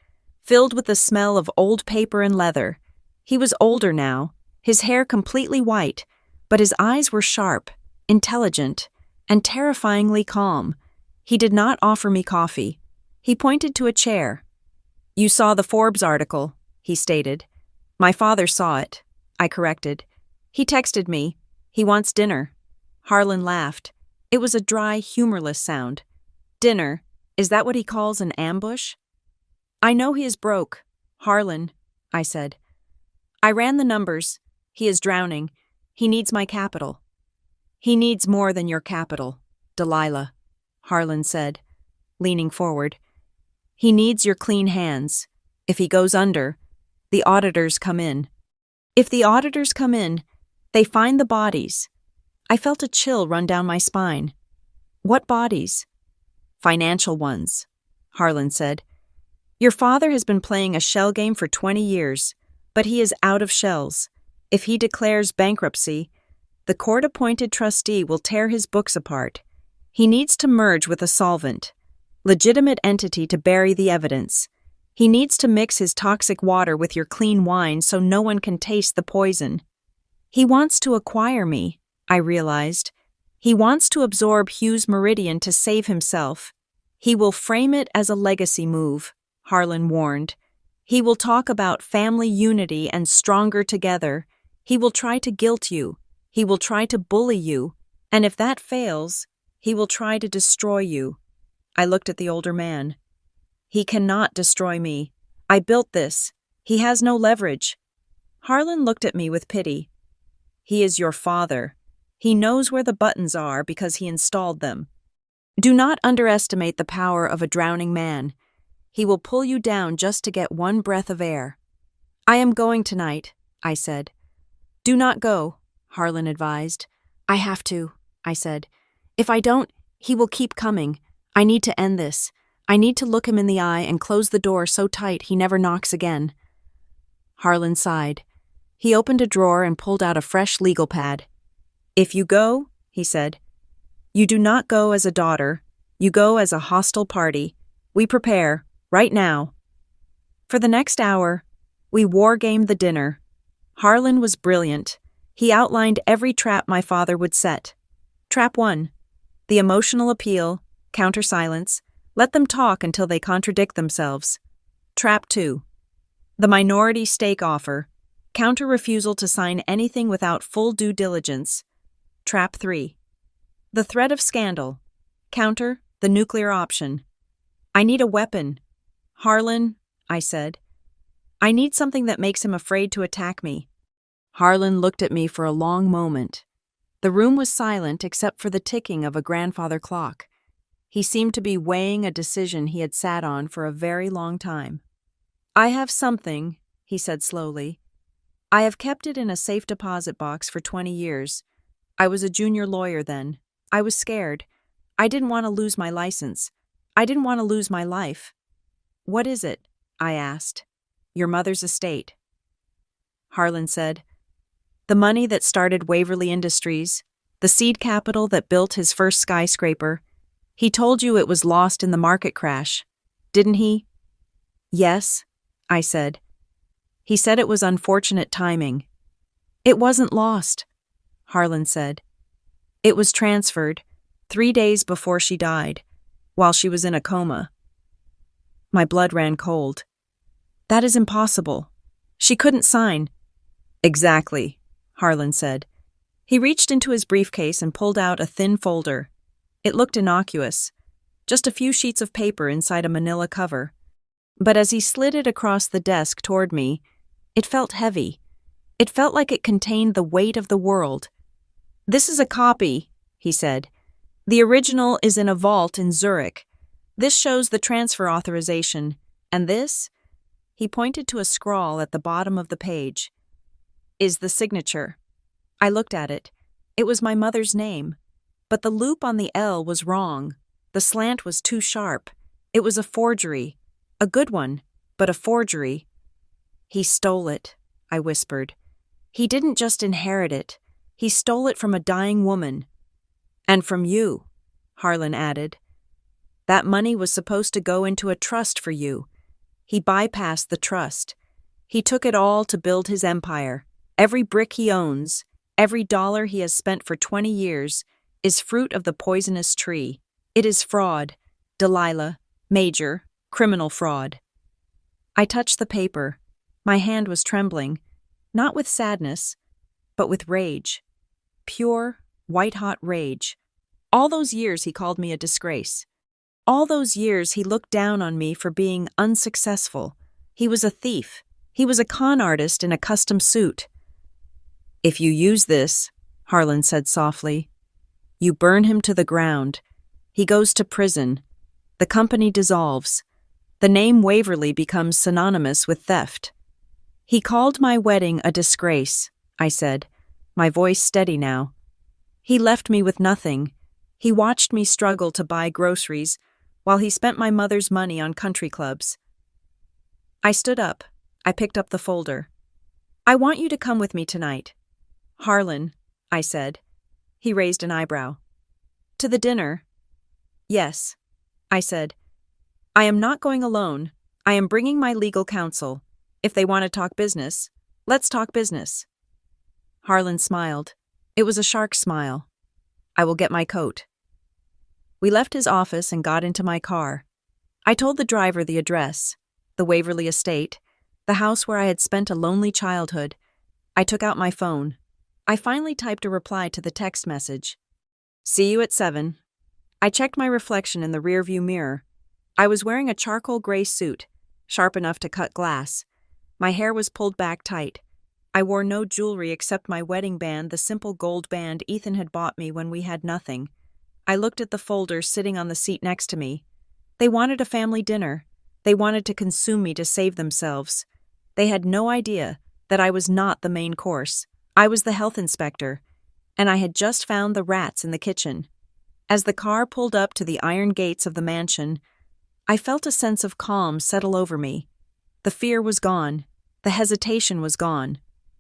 filled with the smell of old paper and leather. He was older now, his hair completely white, but his eyes were sharp, intelligent, and terrifyingly calm. He did not offer me coffee. He pointed to a chair. "You saw the Forbes article," he stated. "My father saw it," I corrected. "He texted me. He wants dinner." Harlan laughed. It was a dry, humorless sound. "Dinner? Is that what he calls an ambush?" "I know he is broke, Harlan," I said. I ran the numbers. He is drowning. He needs my capital. He needs more than your capital, Delilah, Harlan said, leaning forward. He needs your clean hands. If he goes under, the auditors come in. If the auditors come in, they find the bodies. I felt a chill run down my spine. What bodies? Financial ones, Harlan said. Your father has been playing a shell game for 20 years, but he is out of shells. If he declares bankruptcy, the court-appointed trustee will tear his books apart. He needs to merge with a solvent, legitimate entity to bury the evidence. He needs to mix his toxic water with your clean wine so no one can taste the poison. He wants to acquire me, I realized. He wants to absorb Hugh's Meridian to save himself. He will frame it as a legacy move, Harlan warned. He will talk about family unity and stronger together. He will try to guilt you. He will try to bully you. And if that fails, he will try to destroy you. I looked at the older man. He cannot destroy me. I built this. He has no leverage. Harlan looked at me with pity. He is your father. He knows where the buttons are because he installed them. Do not underestimate the power of a drowning man. He will pull you down just to get one breath of air. I am going tonight, I said. Do not go, Harlan advised. I have to, I said. If I don't, he will keep coming. I need to end this. I need to look him in the eye and close the door so tight he never knocks again. Harlan sighed. He opened a drawer and pulled out a fresh legal pad. If you go, he said, you do not go as a daughter. You go as a hostile party. We prepare, right now. For the next hour, we war-gamed the dinner. Harlan was brilliant. He outlined every trap my father would set. Trap 1. The emotional appeal, counter-silence. Let them talk until they contradict themselves. Trap 2. The minority stake offer. Counter-refusal to sign anything without full due diligence. Trap 3. The threat of scandal. Counter, the nuclear option. I need a weapon. Harlan, I said. I need something that makes him afraid to attack me. Harlan looked at me for a long moment. The room was silent except for the ticking of a grandfather clock. He seemed to be weighing a decision he had sat on for a very long time. I have something, he said slowly. I have kept it in a safe deposit box for 20 years. I was a junior lawyer then. I was scared. I didn't want to lose my license. I didn't want to lose my life. What is it? I asked. Your mother's estate. Harlan said, the money that started Waverly Industries, the seed capital that built his first skyscraper. He told you it was lost in the market crash, didn't he? Yes, I said. He said it was unfortunate timing. It wasn't lost, Harlan said. It was transferred 3 days before she died, while she was in a coma. My blood ran cold. That is impossible. She couldn't sign. Exactly, Harlan said. He reached into his briefcase and pulled out a thin folder. It looked innocuous, just a few sheets of paper inside a manila cover. But as he slid it across the desk toward me, it felt heavy. It felt like it contained the weight of the world. This is a copy, he said. The original is in a vault in Zurich. This shows the transfer authorization. And this, he pointed to a scrawl at the bottom of the page, is the signature. I looked at it. It was my mother's name. But the loop on the L was wrong. The slant was too sharp. It was a forgery. A good one, but a forgery. He stole it, I whispered. He didn't just inherit it. He stole it from a dying woman. And from you, Harlan added. That money was supposed to go into a trust for you. He bypassed the trust. He took it all to build his empire. Every brick he owns, every dollar he has spent for 20 years, is fruit of the poisonous tree. It is fraud, Delilah, major, criminal fraud. I touched the paper. My hand was trembling, not with sadness, but with rage. Pure, white-hot rage. All those years he called me a disgrace. All those years he looked down on me for being unsuccessful. He was a thief. He was a con artist in a custom suit. If you use this, Harlan said softly, you burn him to the ground. He goes to prison. The company dissolves. The name Waverly becomes synonymous with theft. He called my wedding a disgrace, I said, my voice steady now. He left me with nothing. He watched me struggle to buy groceries while he spent my mother's money on country clubs. I stood up. I picked up the folder. I want you to come with me tonight. Harlan, I said. He raised an eyebrow. To the dinner? Yes, I said. I am not going alone. I am bringing my legal counsel. If they want to talk business, let's talk business. Harlan smiled. It was a shark smile. I will get my coat. We left his office and got into my car. I told the driver the address, the Waverly estate, the house where I had spent a lonely childhood. I took out my phone. I finally typed a reply to the text message. See you at 7. I checked my reflection in the rearview mirror. I was wearing a charcoal gray suit, sharp enough to cut glass. My hair was pulled back tight. I wore no jewelry except my wedding band, the simple gold band Ethan had bought me when we had nothing. I looked at the folder sitting on the seat next to me. They wanted a family dinner. They wanted to consume me to save themselves. They had no idea that I was not the main course. I was the health inspector, and I had just found the rats in the kitchen. As the car pulled up to the iron gates of the mansion, I felt a sense of calm settle over me. The fear was gone. The hesitation was gone.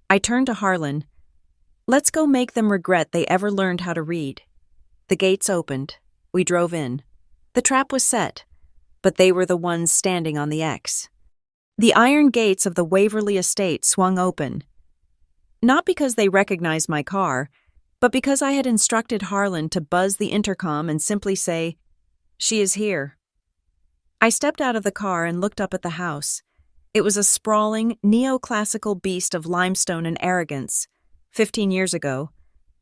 I turned to Harlan. Let's go make them regret they ever learned how to read. The gates opened. We drove in. The trap was set, but they were the ones standing on the X. The iron gates of the Waverly estate swung open. Not because they recognized my car, but because I had instructed Harlan to buzz the intercom and simply say, "She is here." I stepped out of the car and looked up at the house. It was a sprawling, neoclassical beast of limestone and arrogance. 15 years ago,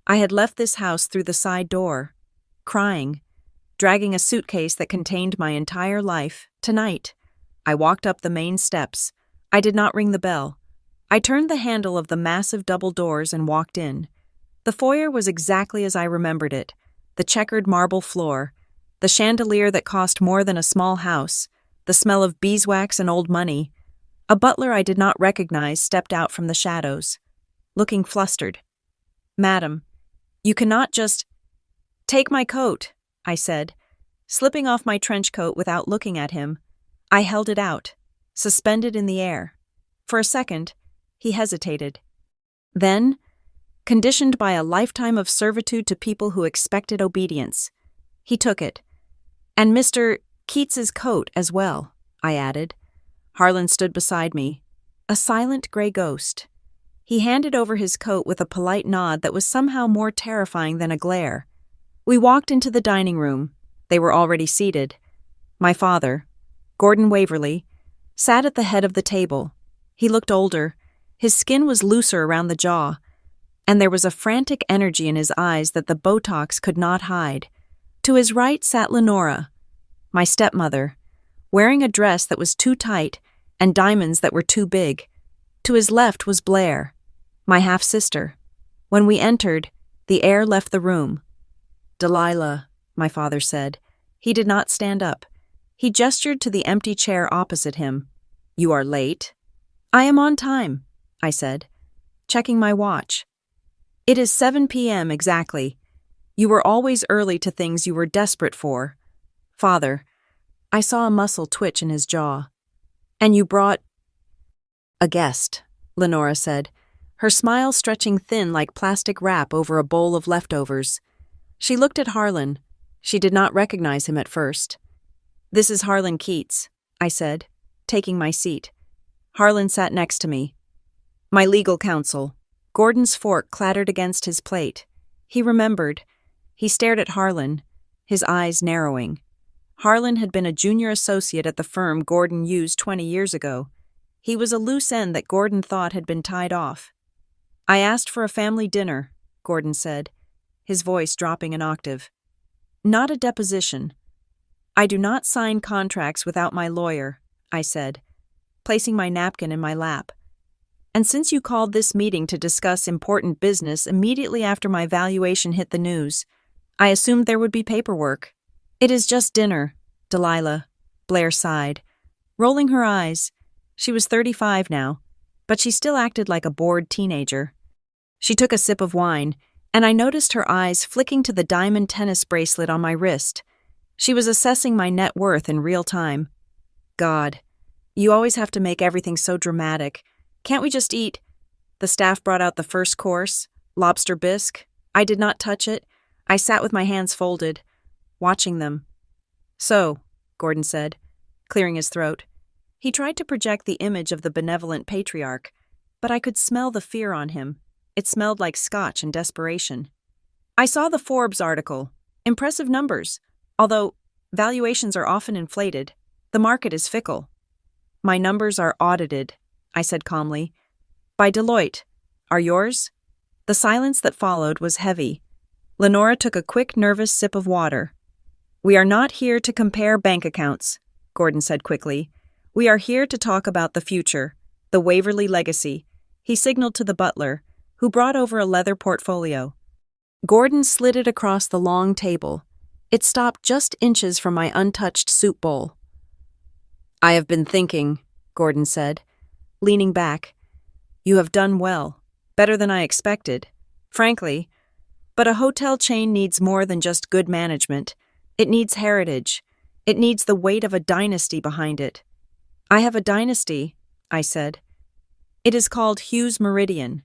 I had left this house through the side door, crying, dragging a suitcase that contained my entire life. Tonight, I walked up the main steps. I did not ring the bell. I turned the handle of the massive double doors and walked in. The foyer was exactly as I remembered it, the checkered marble floor, the chandelier that cost more than a small house, the smell of beeswax and old money. A butler I did not recognize stepped out from the shadows, looking flustered. "Madam, you cannot just—" "Take my coat," I said, slipping off my trench coat without looking at him. I held it out, suspended in the air. For a second, he hesitated. Then, conditioned by a lifetime of servitude to people who expected obedience, he took it. "And Mr. Keats's coat as well," I added. Harlan stood beside me, a silent gray ghost. He handed over his coat with a polite nod that was somehow more terrifying than a glare. We walked into the dining room. They were already seated. My father, Gordon Waverly, sat at the head of the table. He looked older. His skin was looser around the jaw, and there was a frantic energy in his eyes that the Botox could not hide. To his right sat Lenora, my stepmother, wearing a dress that was too tight and diamonds that were too big. To his left was Blair, my half-sister. When we entered, the air left the room. "Delilah," my father said. He did not stand up. He gestured to the empty chair opposite him. "You are late." "I am on time," I said, checking my watch. "It is 7 p.m. exactly. You were always early to things you were desperate for." "Father," I saw a muscle twitch in his jaw. "And you brought—" "A guest," Lenora said, her smile stretching thin like plastic wrap over a bowl of leftovers. She looked at Harlan. She did not recognize him at first. "This is Harlan Keats," I said, taking my seat. Harlan sat next to me. "My legal counsel." Gordon's fork clattered against his plate. He remembered. He stared at Harlan, his eyes narrowing. Harlan had been a junior associate at the firm Gordon used 20 years ago. He was a loose end that Gordon thought had been tied off. "I asked for a family dinner," Gordon said, his voice dropping an octave. "Not a deposition." "I do not sign contracts without my lawyer," I said, placing my napkin in my lap. And since you called this meeting to discuss important business immediately after my valuation hit the news, I assumed there would be paperwork. It is just dinner, Delilah, Blair sighed, rolling her eyes. She was 35 now, but she still acted like a bored teenager. She took a sip of wine, and I noticed her eyes flicking to the diamond tennis bracelet on my wrist. She was assessing my net worth in real time. God, you always have to make everything so dramatic. Can't we just eat? The staff brought out the first course, lobster bisque. I did not touch it. I sat with my hands folded, watching them. So, Gordon said, clearing his throat. He tried to project the image of the benevolent patriarch, but I could smell the fear on him. It smelled like scotch and desperation. I saw the Forbes article. Impressive numbers. Although valuations are often inflated, the market is fickle. My numbers are audited, I said calmly. By Deloitte. Are yours? The silence that followed was heavy. Lenora took a quick, nervous sip of water. We are not here to compare bank accounts, Gordon said quickly. We are here to talk about the future, the Waverly legacy. He signaled to the butler, who brought over a leather portfolio. Gordon slid it across the long table. It stopped just inches from my untouched soup bowl. I have been thinking, Gordon said, leaning back. You have done well, better than I expected, frankly. But a hotel chain needs more than just good management. It needs heritage. It needs the weight of a dynasty behind it. I have a dynasty, I said. It is called Hughes Meridian.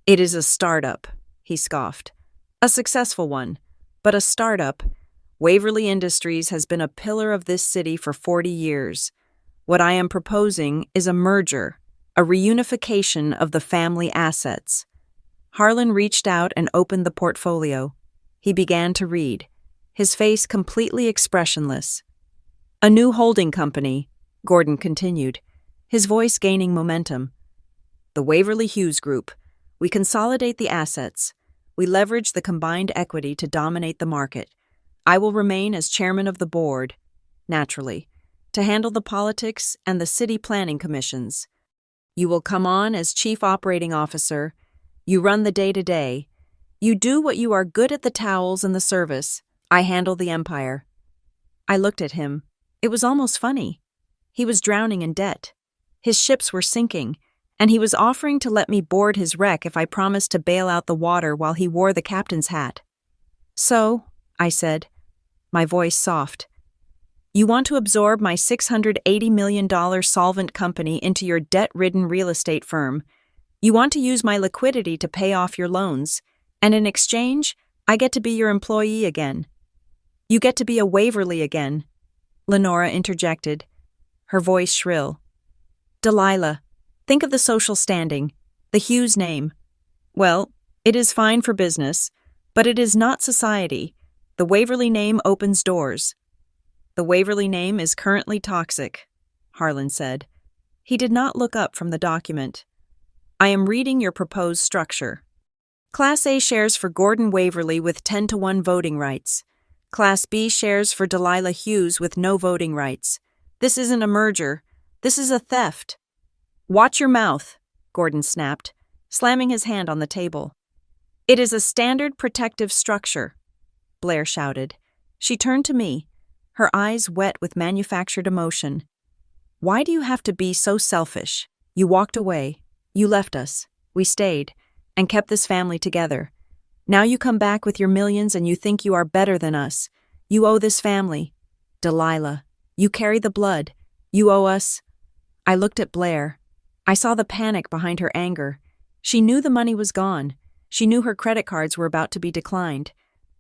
It is a startup, he scoffed. A successful one, but a startup. Waverly Industries has been a pillar of this city for 40 years. What I am proposing is a merger, a reunification of the family assets. Harlan reached out and opened the portfolio. He began to read, his face completely expressionless. A new holding company, Gordon continued, his voice gaining momentum. The Waverly Hughes Group. We consolidate the assets. We leverage the combined equity to dominate the market. I will remain as chairman of the board, naturally, to handle the politics and the city planning commissions. You will come on as chief operating officer. You run the day-to-day. You do what you are good at, the towels and the service. I handle the empire. I looked at him. It was almost funny. He was drowning in debt. His ships were sinking, and he was offering to let me board his wreck if I promised to bail out the water while he wore the captain's hat. So, I said, my voice soft, you want to absorb my $680 million solvent company into your debt-ridden real estate firm. You want to use my liquidity to pay off your loans, and in exchange, I get to be your employee again. You get to be a Waverly again, Lenora interjected, her voice shrill. Delilah, think of the social standing, the Hughes name. Well, it is fine for business, but it is not society. The Waverly name opens doors. The Waverly name is currently toxic, Harlan said. He did not look up from the document. I am reading your proposed structure. Class A shares for Gordon Waverly with 10-to-1 voting rights. Class B shares for Delilah Hughes with no voting rights. This isn't a merger. This is a theft. Watch your mouth, Gordon snapped, slamming his hand on the table. It is a standard protective structure, Blair shouted. She turned to me, her eyes wet with manufactured emotion. Why do you have to be so selfish? You walked away. You left us. We stayed, and kept this family together. Now you come back with your millions and you think you are better than us. You owe this family. Delilah, you carry the blood. You owe us. I looked at Blair. I saw the panic behind her anger. She knew the money was gone. She knew her credit cards were about to be declined.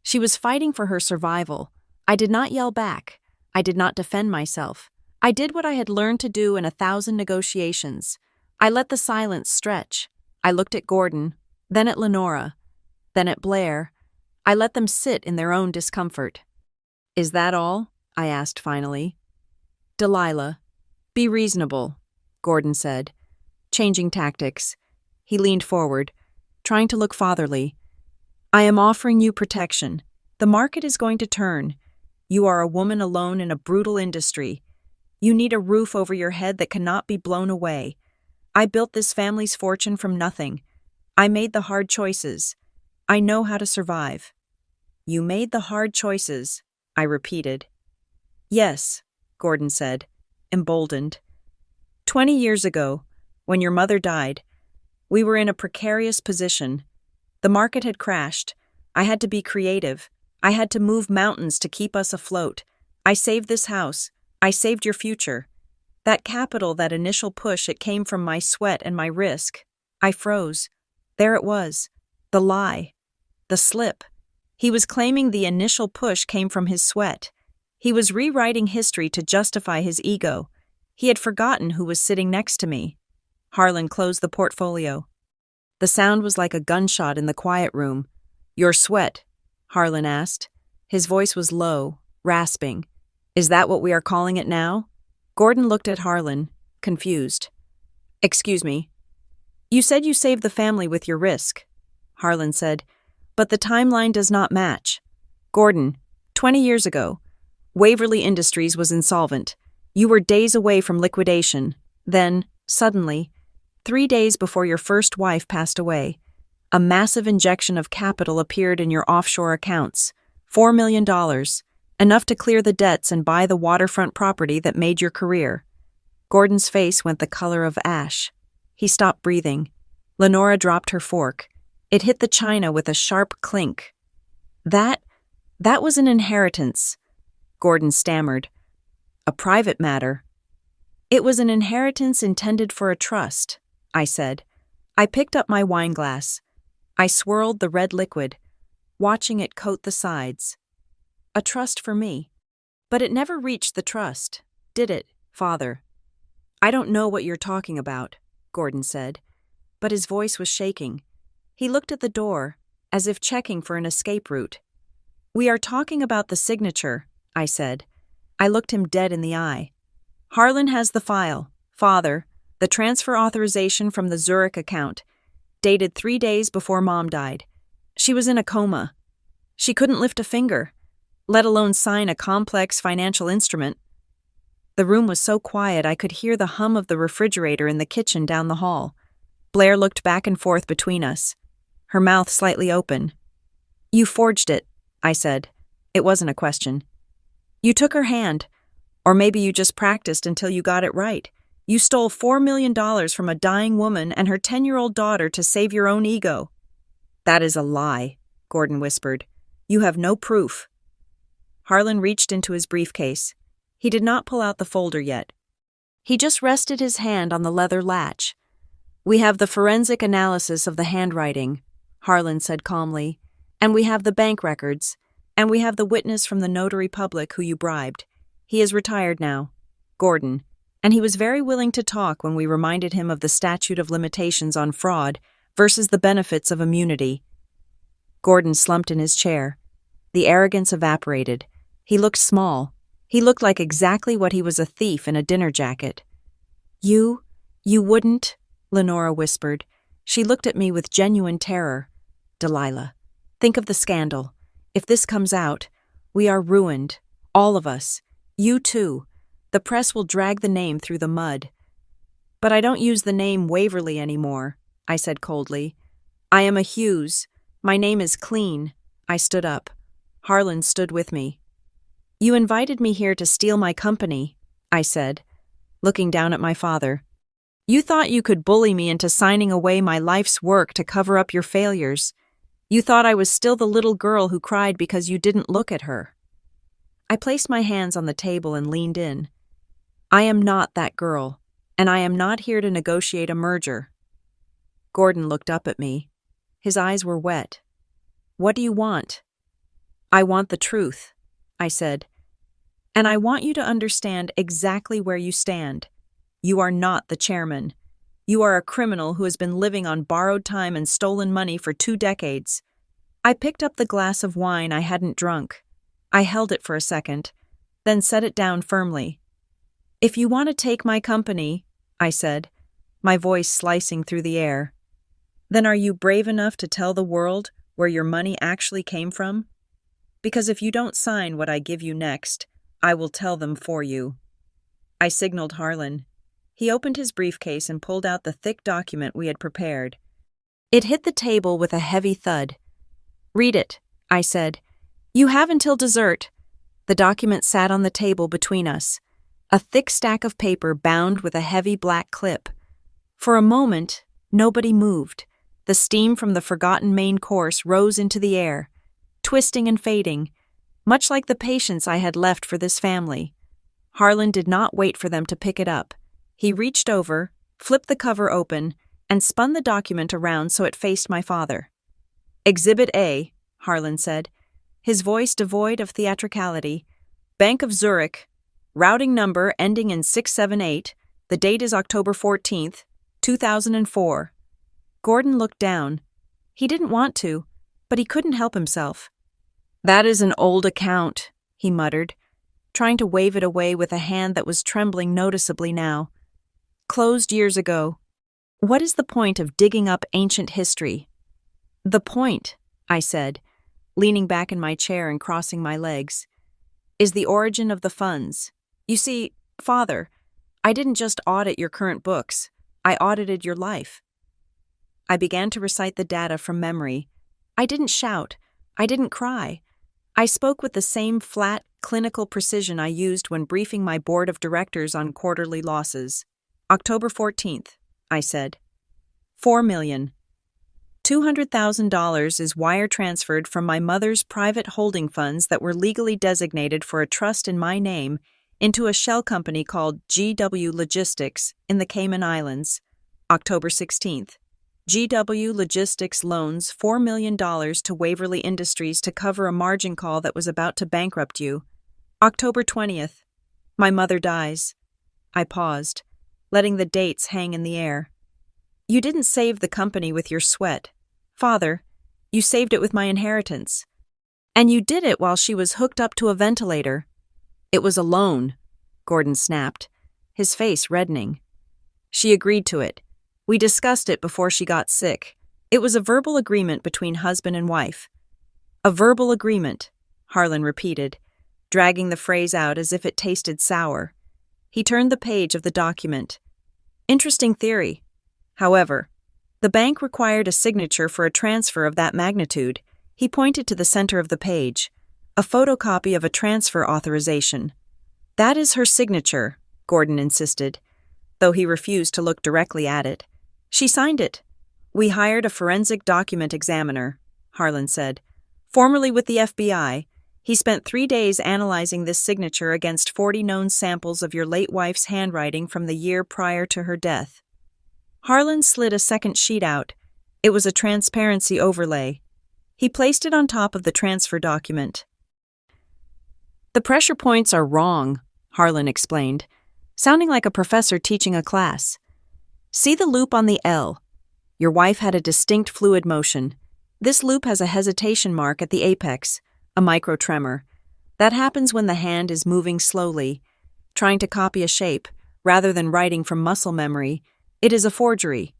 She was fighting for her survival. I did not yell back. I did not defend myself. I did what I had learned to do in 1,000 negotiations. I let the silence stretch. I looked at Gordon, then at Lenora, then at Blair. I let them sit in their own discomfort. Is that all? I asked finally. Delilah, be reasonable, Gordon said, changing tactics. He leaned forward, trying to look fatherly. I am offering you protection. The market is going to turn. You are a woman alone in a brutal industry. You need a roof over your head that cannot be blown away. I built this family's fortune from nothing. I made the hard choices. I know how to survive." "You made the hard choices," I repeated. "Yes," Gordon said, emboldened. 20 years ago, when your mother died, we were in a precarious position. The market had crashed. I had to be creative. I had to move mountains to keep us afloat. I saved this house. I saved your future. That capital, that initial push, it came from my sweat and my risk. I froze. There it was. The lie. The slip. He was claiming the initial push came from his sweat. He was rewriting history to justify his ego. He had forgotten who was sitting next to me. Harlan closed the portfolio. The sound was like a gunshot in the quiet room. "Your sweat?" Harlan asked. His voice was low, rasping. "Is that what we are calling it now?" Gordon looked at Harlan, confused. "Excuse me. You said you saved the family with your risk," Harlan said, "but the timeline does not match. Gordon, 20 years ago, Waverly Industries was insolvent. You were days away from liquidation. Then, suddenly, 3 days before your first wife passed away, a massive injection of capital appeared in your offshore accounts. $4 million, enough to clear the debts and buy the waterfront property that made your career." Gordon's face went the color of ash. He stopped breathing. Lenora dropped her fork. It hit the china with a sharp clink. That was an inheritance," Gordon stammered. "A private matter." "It was an inheritance intended for a trust," I said. I picked up my wine glass. I swirled the red liquid, watching it coat the sides. "A trust for me. But it never reached the trust, did it, Father?" "I don't know what you're talking about," Gordon said, but his voice was shaking. He looked at the door, as if checking for an escape route. "We are talking about the signature," I said. I looked him dead in the eye. "Harlan has the file, Father, the transfer authorization from the Zurich account, dated 3 days before Mom died. She was in a coma. She couldn't lift a finger, let alone sign a complex financial instrument." The room was so quiet I could hear the hum of the refrigerator in the kitchen down the hall. Blair looked back and forth between us, her mouth slightly open. "You forged it," I said. It wasn't a question. "You took her hand, or maybe you just practiced until you got it right. You stole $4 million from a dying woman and her 10-year-old daughter to save your own ego." "That is a lie," Gordon whispered. "You have no proof." Harlan reached into his briefcase. He did not pull out the folder yet. He just rested his hand on the leather latch. "We have the forensic analysis of the handwriting," Harlan said calmly, "and we have the bank records, and we have the witness from the notary public who you bribed. He is retired now, Gordon, and he was very willing to talk when we reminded him of the statute of limitations on fraud versus the benefits of immunity." Gordon slumped in his chair. The arrogance evaporated. He looked small. He looked like exactly what he was, a thief in a dinner jacket. You wouldn't," Lenora whispered. She looked at me with genuine terror. "Delilah, think of the scandal. If this comes out, we are ruined. All of us. You too. The press will drag the name through the mud." "But I don't use the name Waverly anymore," I said coldly. "I am a Hughes. My name is clean." I stood up. Harlan stood with me. "You invited me here to steal my company," I said, looking down at my father. "You thought you could bully me into signing away my life's work to cover up your failures. You thought I was still the little girl who cried because you didn't look at her." I placed my hands on the table and leaned in. "I am not that girl, and I am not here to negotiate a merger." Gordon looked up at me. His eyes were wet. "What do you want?" "I want the truth," I said. "And I want you to understand exactly where you stand. You are not the chairman. You are a criminal who has been living on borrowed time and stolen money for 2 decades." I picked up the glass of wine I hadn't drunk. I held it for a second, then set it down firmly. "If you want to take my company," I said, my voice slicing through the air, "then are you brave enough to tell the world where your money actually came from? Because if you don't sign what I give you next, I will tell them for you." I signaled Harlan. He opened his briefcase and pulled out the thick document we had prepared. It hit the table with a heavy thud. "Read it," I said. "You have until dessert." The document sat on the table between us, a thick stack of paper bound with a heavy black clip. For a moment, nobody moved. The steam from the forgotten main course rose into the air, twisting and fading, much like the patience I had left for this family. Harlan did not wait for them to pick it up. He reached over, flipped the cover open, and spun the document around so it faced my father. "Exhibit A," Harlan said, his voice devoid of theatricality. "Bank of Zurich, routing number ending in 678, the date is October 14th, 2004. Gordon looked down. He didn't want to, but he couldn't help himself. "That is an old account," he muttered, trying to wave it away with a hand that was trembling noticeably now. "Closed years ago. What is the point of digging up ancient history?" "The point," I said, leaning back in my chair and crossing my legs, "is the origin of the funds. You see, Father, I didn't just audit your current books, I audited your life." I began to recite the data from memory. I didn't shout. I didn't cry. I spoke with the same flat, clinical precision I used when briefing my board of directors on quarterly losses. "October 14th, I said. $4 million. $200,000 is wire transferred from my mother's private holding funds that were legally designated for a trust in my name into a shell company called GW Logistics in the Cayman Islands. October 16th. GW Logistics loans $4 million to Waverly Industries to cover a margin call that was about to bankrupt you. October 20th. My mother dies." I paused, letting the dates hang in the air. "You didn't save the company with your sweat. Father, you saved it with my inheritance. And you did it while she was hooked up to a ventilator." "It was a loan," Gordon snapped, his face reddening. "She agreed to it. We discussed it before she got sick. It was a verbal agreement between husband and wife." "A verbal agreement," Harlan repeated, dragging the phrase out as if it tasted sour. He turned the page of the document. "Interesting theory. However, the bank required a signature for a transfer of that magnitude." He pointed to the center of the page, a photocopy of a transfer authorization. "That is her signature," Gordon insisted, though he refused to look directly at it. "She signed it." "We hired a forensic document examiner," Harlan said, "formerly with the FBI. He spent 3 days analyzing this signature against 40 known samples of your late wife's handwriting from the year prior to her death." Harlan slid a second sheet out. It was a transparency overlay. He placed it on top of the transfer document. "The pressure points are wrong," Harlan explained, sounding like a professor teaching a class. "See the loop on the L. Your wife had a distinct fluid motion. This loop has a hesitation mark at the apex, a microtremor. That happens when the hand is moving slowly, trying to copy a shape, rather than writing from muscle memory. It is a forgery,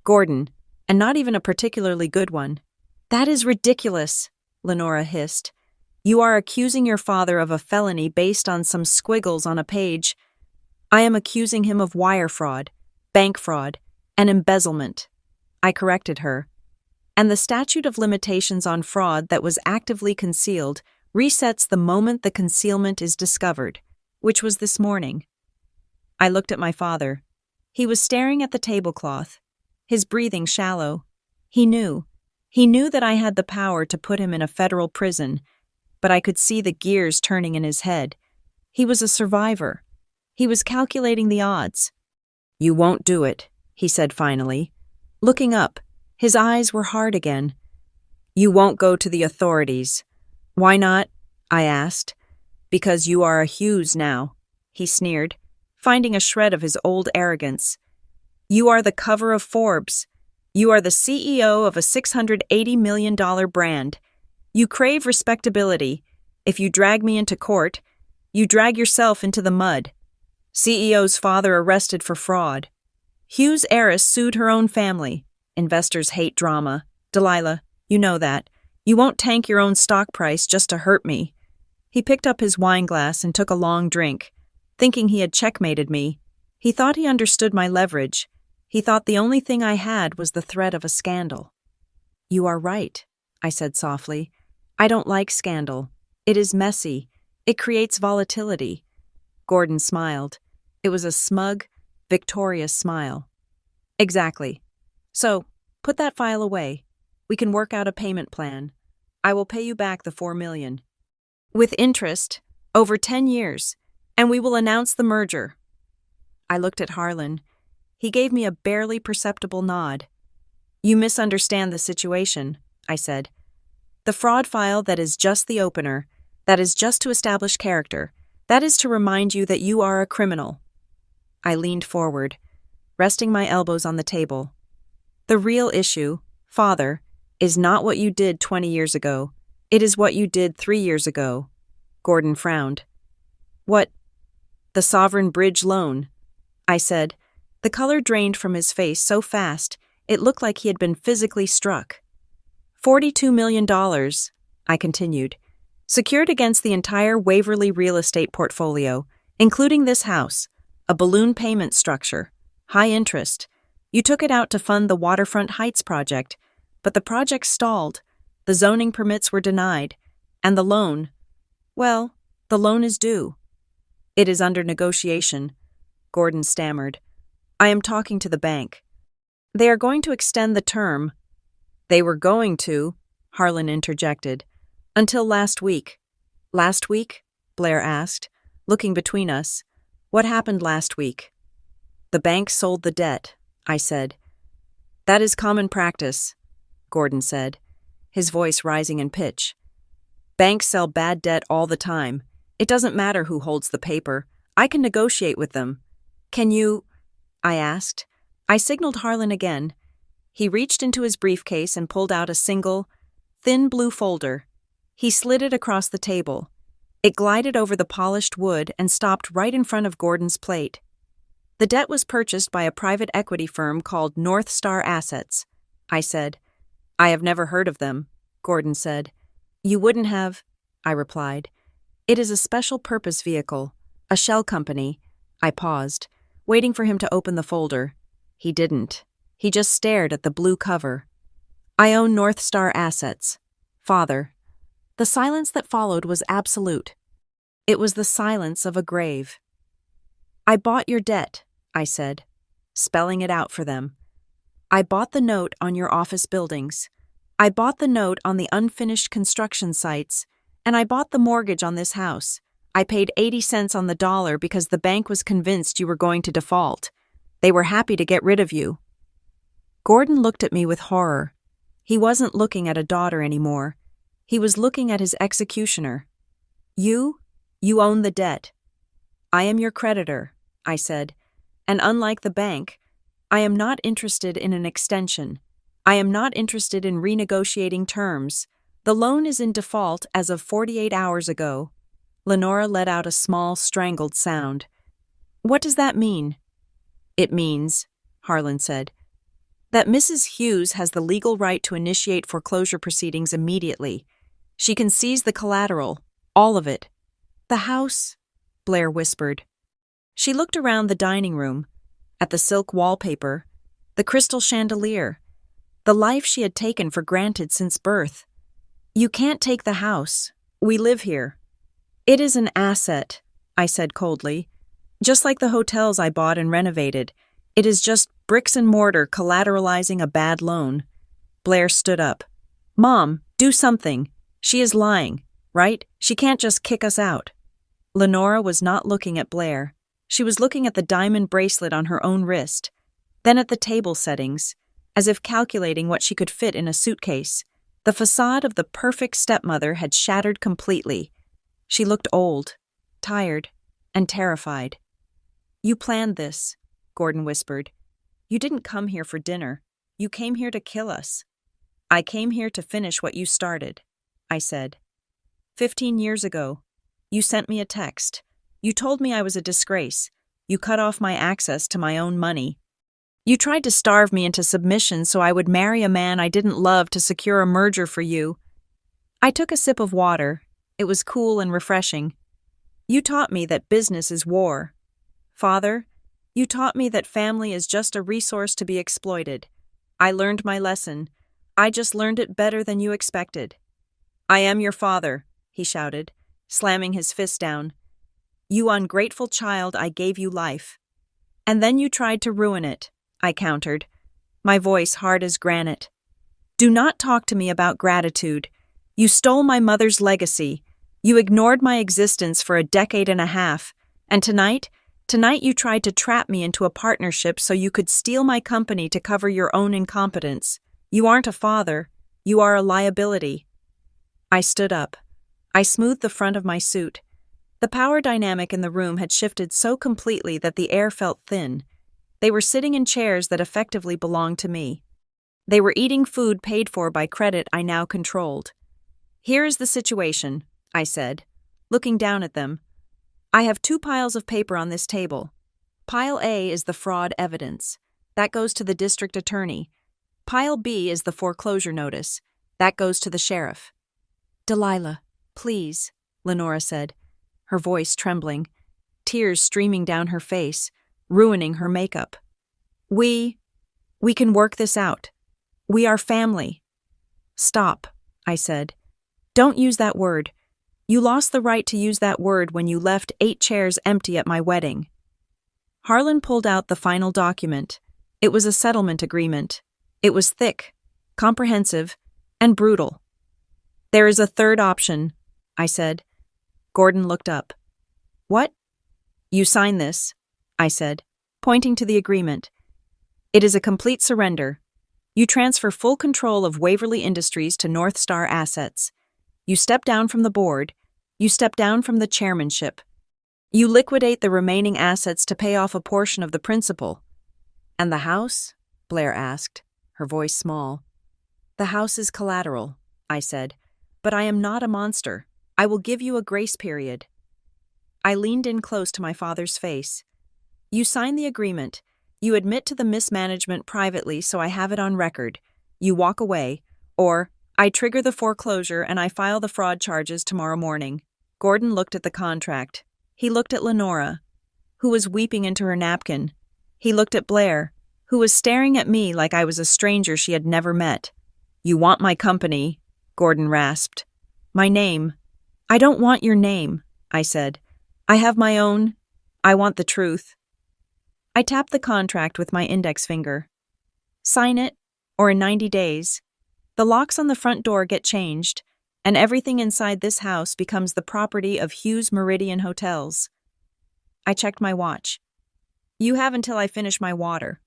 Gordon, and not even a particularly good one." "That is ridiculous," Lenora hissed. "You are accusing your father of a felony based on some squiggles on a page." "I am accusing him of wire fraud, bank fraud, and embezzlement," I corrected her. "And the statute of limitations on fraud that was actively concealed resets the moment the concealment is discovered, which was this morning." I looked at my father. He was staring at the tablecloth, his breathing shallow. He knew that I had the power to put him in a federal prison, but I could see the gears turning in his head. He was a survivor. He was calculating the odds. "You won't do it," he said finally. Looking up, his eyes were hard again. "You won't go to the authorities." "Why not?" I asked. "Because you are a Hughes now," he sneered, finding a shred of his old arrogance. "You are the cover of Forbes. You are the CEO of a $680 million brand. You crave respectability. If you drag me into court, you drag yourself into the mud. CEO's father arrested for fraud. Hughes' heiress sued her own family. Investors hate drama. Delilah, you know that. You won't tank your own stock price just to hurt me." He picked up his wine glass and took a long drink, thinking he had checkmated me. He thought he understood my leverage. He thought the only thing I had was the threat of a scandal. You are right, I said softly. I don't like scandal. It is messy. It creates volatility. Gordon smiled. It was a smug, victorious smile. Exactly. So, put that file away. We can work out a payment plan. I will pay you back the $4 million. With interest, over 10 years, and we will announce the merger. I looked at Harlan. He gave me a barely perceptible nod. You misunderstand the situation, I said. The fraud file, that is just the opener. That is just to establish character. That is to remind you that you are a criminal. I leaned forward, resting my elbows on the table. The real issue, Father, is not what you did 20 years ago. It is what you did 3 years ago. Gordon frowned. What? The Sovereign Bridge loan, I said. The color drained from his face so fast, it looked like he had been physically struck. $42 million, I continued, secured against the entire Waverly real estate portfolio, including this house, a balloon payment structure, high interest. You took it out to fund the Waterfront Heights project, but the project stalled, the zoning permits were denied, and the loan, well, the loan is due. It is under negotiation, Gordon stammered. I am talking to the bank. They are going to extend the term. They were going to, Harlan interjected, until last week. Last week? Blair asked, looking between us. What happened last week? The bank sold the debt, I said. That is common practice, Gordon said, his voice rising in pitch. Banks sell bad debt all the time. It doesn't matter who holds the paper. I can negotiate with them. Can you? I asked. I signaled Harlan again. He reached into his briefcase and pulled out a single, thin blue folder. He slid it across the table. It glided over the polished wood and stopped right in front of Gordon's plate. The debt was purchased by a private equity firm called North Star Assets, I said. I have never heard of them, Gordon said. You wouldn't have, I replied. It is a special purpose vehicle, a shell company. I paused, waiting for him to open the folder. He didn't. He just stared at the blue cover. I own North Star Assets. Father. The silence that followed was absolute. It was the silence of a grave. I bought your debt, I said, spelling it out for them. I bought the note on your office buildings. I bought the note on the unfinished construction sites, and I bought the mortgage on this house. I paid 80 cents on the dollar because the bank was convinced you were going to default. They were happy to get rid of you. Gordon looked at me with horror. He wasn't looking at a daughter anymore. He was looking at his executioner. You own the debt. I am your creditor, I said, and unlike the bank, I am not interested in an extension. I am not interested in renegotiating terms. The loan is in default as of 48 hours ago. Lenora let out a small, strangled sound. What does that mean? It means, Harlan said, that Mrs. Hughes has the legal right to initiate foreclosure proceedings immediately. She can seize the collateral, all of it. The house, Blair whispered. She looked around the dining room, at the silk wallpaper, the crystal chandelier, the life she had taken for granted since birth. You can't take the house. We live here. It is an asset, I said coldly. Just like the hotels I bought and renovated. It is just bricks and mortar collateralizing a bad loan. Blair stood up. Mom, do something. She is lying, right? She can't just kick us out. Lenora was not looking at Blair. She was looking at the diamond bracelet on her own wrist, then at the table settings, as if calculating what she could fit in a suitcase. The facade of the perfect stepmother had shattered completely. She looked old, tired, and terrified. You planned this, Gordon whispered. You didn't come here for dinner. You came here to kill us. I came here to finish what you started, I said. 15 years ago, you sent me a text. You told me I was a disgrace. You cut off my access to my own money. You tried to starve me into submission so I would marry a man I didn't love to secure a merger for you. I took a sip of water. It was cool and refreshing. You taught me that business is war. Father, You taught me that family is just a resource to be exploited. I learned my lesson. I just learned it better than you expected. I am your father, he shouted, slamming his fist down. You ungrateful child, I gave you life. And then you tried to ruin it, I countered, my voice hard as granite. Do not talk to me about gratitude. You stole my mother's legacy. You ignored my existence for a decade and a half. And tonight you tried to trap me into a partnership so you could steal my company to cover your own incompetence. You aren't a father. You are a liability. I stood up. I smoothed the front of my suit. The power dynamic in the room had shifted so completely that the air felt thin. They were sitting in chairs that effectively belonged to me. They were eating food paid for by credit I now controlled. Here is the situation, I said, looking down at them. I have 2 piles of paper on this table. Pile A is the fraud evidence. That goes to the district attorney. Pile B is the foreclosure notice. That goes to the sheriff. Delilah, please, Lenora said, her voice trembling, tears streaming down her face, ruining her makeup. We can work this out. We are family. Stop, I said. Don't use that word. You lost the right to use that word when you left 8 chairs empty at my wedding. Harlan pulled out the final document. It was a settlement agreement. It was thick, comprehensive, and brutal. There is a third option, I said. Gordon looked up. What? You sign this, I said, pointing to the agreement. It is a complete surrender. You transfer full control of Waverly Industries to North Star Assets. You step down from the board. You step down from the chairmanship. You liquidate the remaining assets to pay off a portion of the principal. And the house? Blair asked, her voice small. The house is collateral, I said, but I am not a monster. I will give you a grace period. I leaned in close to my father's face. You sign the agreement. You admit to the mismanagement privately so I have it on record. You walk away, or I trigger the foreclosure and I file the fraud charges tomorrow morning. Gordon looked at the contract. He looked at Lenora, who was weeping into her napkin. He looked at Blair, who was staring at me like I was a stranger she had never met. You want my company, Gordon rasped. My name. I don't want your name, I said. I have my own. I want the truth. I tapped the contract with my index finger. Sign it, or in 90 days. The locks on the front door get changed, and everything inside this house becomes the property of Hughes Meridian Hotels. I checked my watch. You have until I finish my water.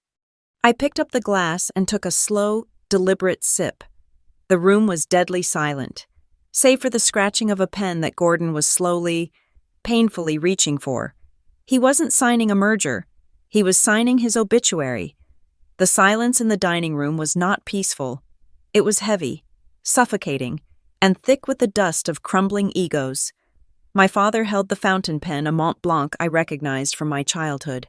I picked up the glass and took a slow, deliberate sip. The room was deadly silent, save for the scratching of a pen that Gordon was slowly, painfully reaching for. He wasn't signing a merger. He was signing his obituary. The silence in the dining room was not peaceful. It was heavy, suffocating, and thick with the dust of crumbling egos. My father held the fountain pen, a Mont Blanc I recognized from my childhood,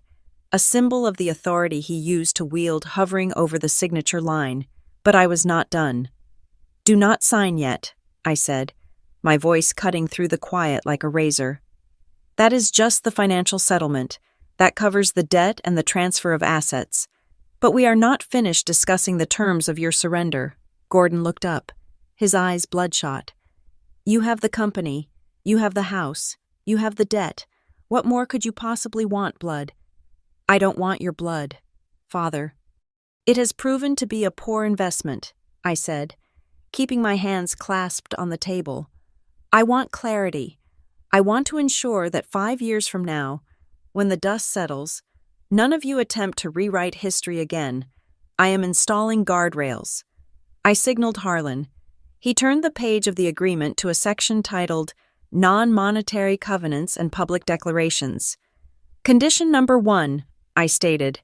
a symbol of the authority he used to wield hovering over the signature line, but I was not done. Do not sign yet, I said, my voice cutting through the quiet like a razor. That is just the financial settlement. That covers the debt and the transfer of assets. But we are not finished discussing the terms of your surrender. Gordon looked up, his eyes bloodshot. You have the company. You have the house. You have the debt. What more could you possibly want, Blood? I don't want your blood, Father. It has proven to be a poor investment, I said, keeping my hands clasped on the table. I want clarity. I want to ensure that 5 years from now, when the dust settles, none of you attempt to rewrite history again. I am installing guardrails. I signaled Harlan. He turned the page of the agreement to a section titled Non-Monetary Covenants and Public Declarations. Condition number 1, I stated.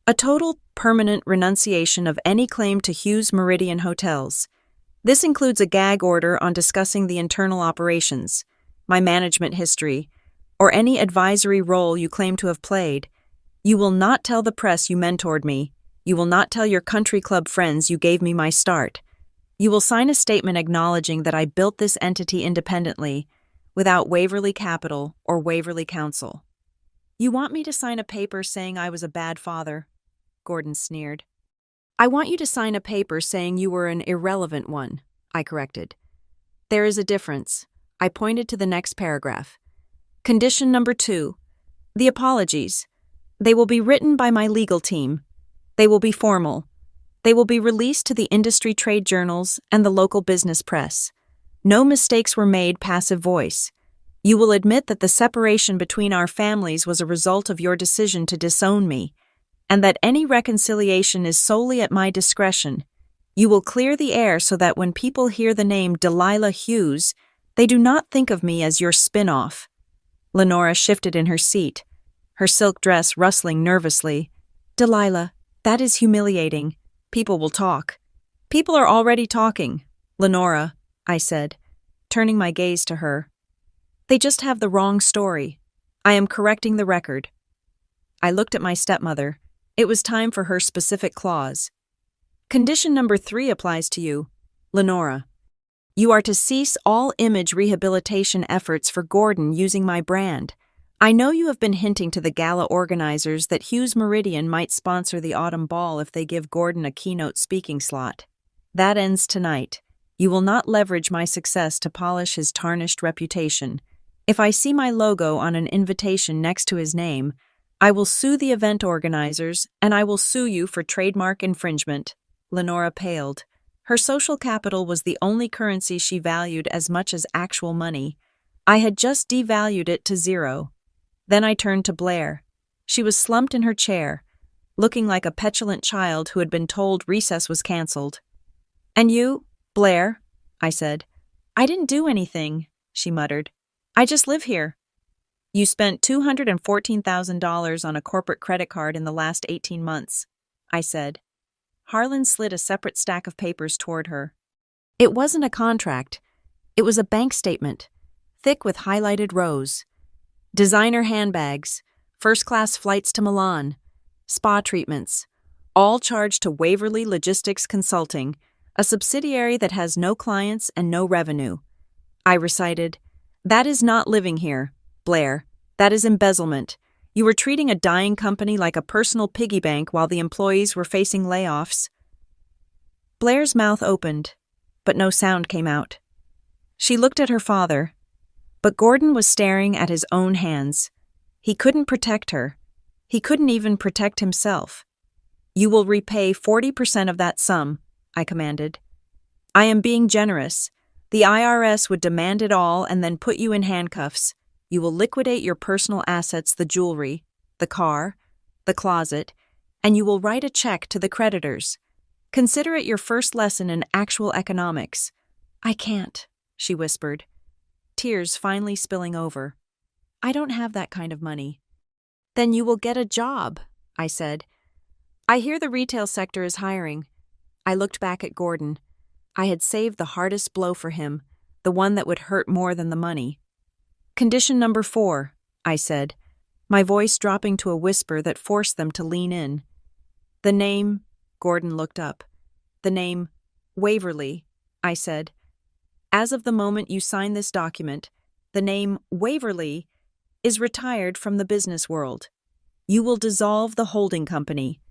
A total, permanent renunciation of any claim to Hughes Meridian Hotels. This includes a gag order on discussing the internal operations, my management history, or any advisory role you claim to have played. You will not tell the press you mentored me. You will not tell your country club friends you gave me my start. You will sign a statement acknowledging that I built this entity independently, without Waverly Capital or Waverly Council. You want me to sign a paper saying I was a bad father? Gordon sneered. I want you to sign a paper saying you were an irrelevant one, I corrected. There is a difference. I pointed to the next paragraph. Condition number 2. The apologies. They will be written by my legal team. They will be formal. They will be released to the industry trade journals and the local business press. No mistakes were made, passive voice. You will admit that the separation between our families was a result of your decision to disown me, and that any reconciliation is solely at my discretion. You will clear the air so that when people hear the name Delilah Hughes, they do not think of me as your spin-off. Lenora shifted in her seat, her silk dress rustling nervously. Delilah, that is humiliating. People will talk. People are already talking. Lenora, I said, turning my gaze to her. They just have the wrong story. I am correcting the record. I looked at my stepmother. It was time for her specific clause. Condition number 3 applies to you, Lenora. You are to cease all image rehabilitation efforts for Gordon using my brand. I know you have been hinting to the gala organizers that Hughes Meridian might sponsor the autumn ball if they give Gordon a keynote speaking slot. That ends tonight. You will not leverage my success to polish his tarnished reputation. If I see my logo on an invitation next to his name, I will sue the event organizers, and I will sue you for trademark infringement. Lenora paled. Her social capital was the only currency she valued as much as actual money. I had just devalued it to 0. Then I turned to Blair. She was slumped in her chair, looking like a petulant child who had been told recess was canceled. And you, Blair, I said. I didn't do anything, she muttered. I just live here. You spent $214,000 on a corporate credit card in the last 18 months, I said. Harlan slid a separate stack of papers toward her. It wasn't a contract. It was a bank statement, thick with highlighted rows. Designer handbags, first-class flights to Milan, spa treatments, all charged to Waverly Logistics Consulting, a subsidiary that has no clients and no revenue. I recited, That is not living here, Blair. That is embezzlement. You were treating a dying company like a personal piggy bank while the employees were facing layoffs. Blair's mouth opened, but no sound came out. She looked at her father, but Gordon was staring at his own hands. He couldn't protect her. He couldn't even protect himself. You will repay 40% of that sum, I commanded. I am being generous. The IRS would demand it all and then put you in handcuffs. You will liquidate your personal assets, the jewelry, the car, the closet, and you will write a check to the creditors. Consider it your first lesson in actual economics. I can't, she whispered, tears finally spilling over. I don't have that kind of money. Then you will get a job, I said. I hear the retail sector is hiring. I looked back at Gordon. I had saved the hardest blow for him, the one that would hurt more than the money. Condition number 4, I said, my voice dropping to a whisper that forced them to lean in. The name, Gordon looked up. The name, Waverly, I said. As of the moment you sign this document, the name Waverly is retired from the business world. You will dissolve the holding company.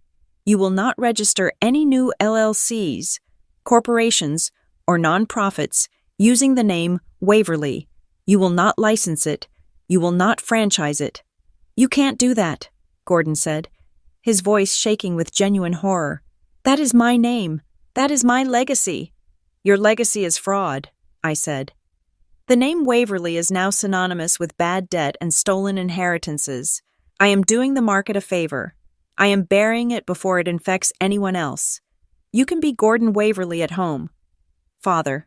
You will not register any new LLCs, corporations, or nonprofits using the name Waverly. You will not license it. You will not franchise it. You can't do that, Gordon said, his voice shaking with genuine horror. That is my name. That is my legacy. Your legacy is fraud, I said. The name Waverly is now synonymous with bad debt and stolen inheritances. I am doing the market a favor. I am burying it before it infects anyone else. You can be Gordon Waverly at home, Father.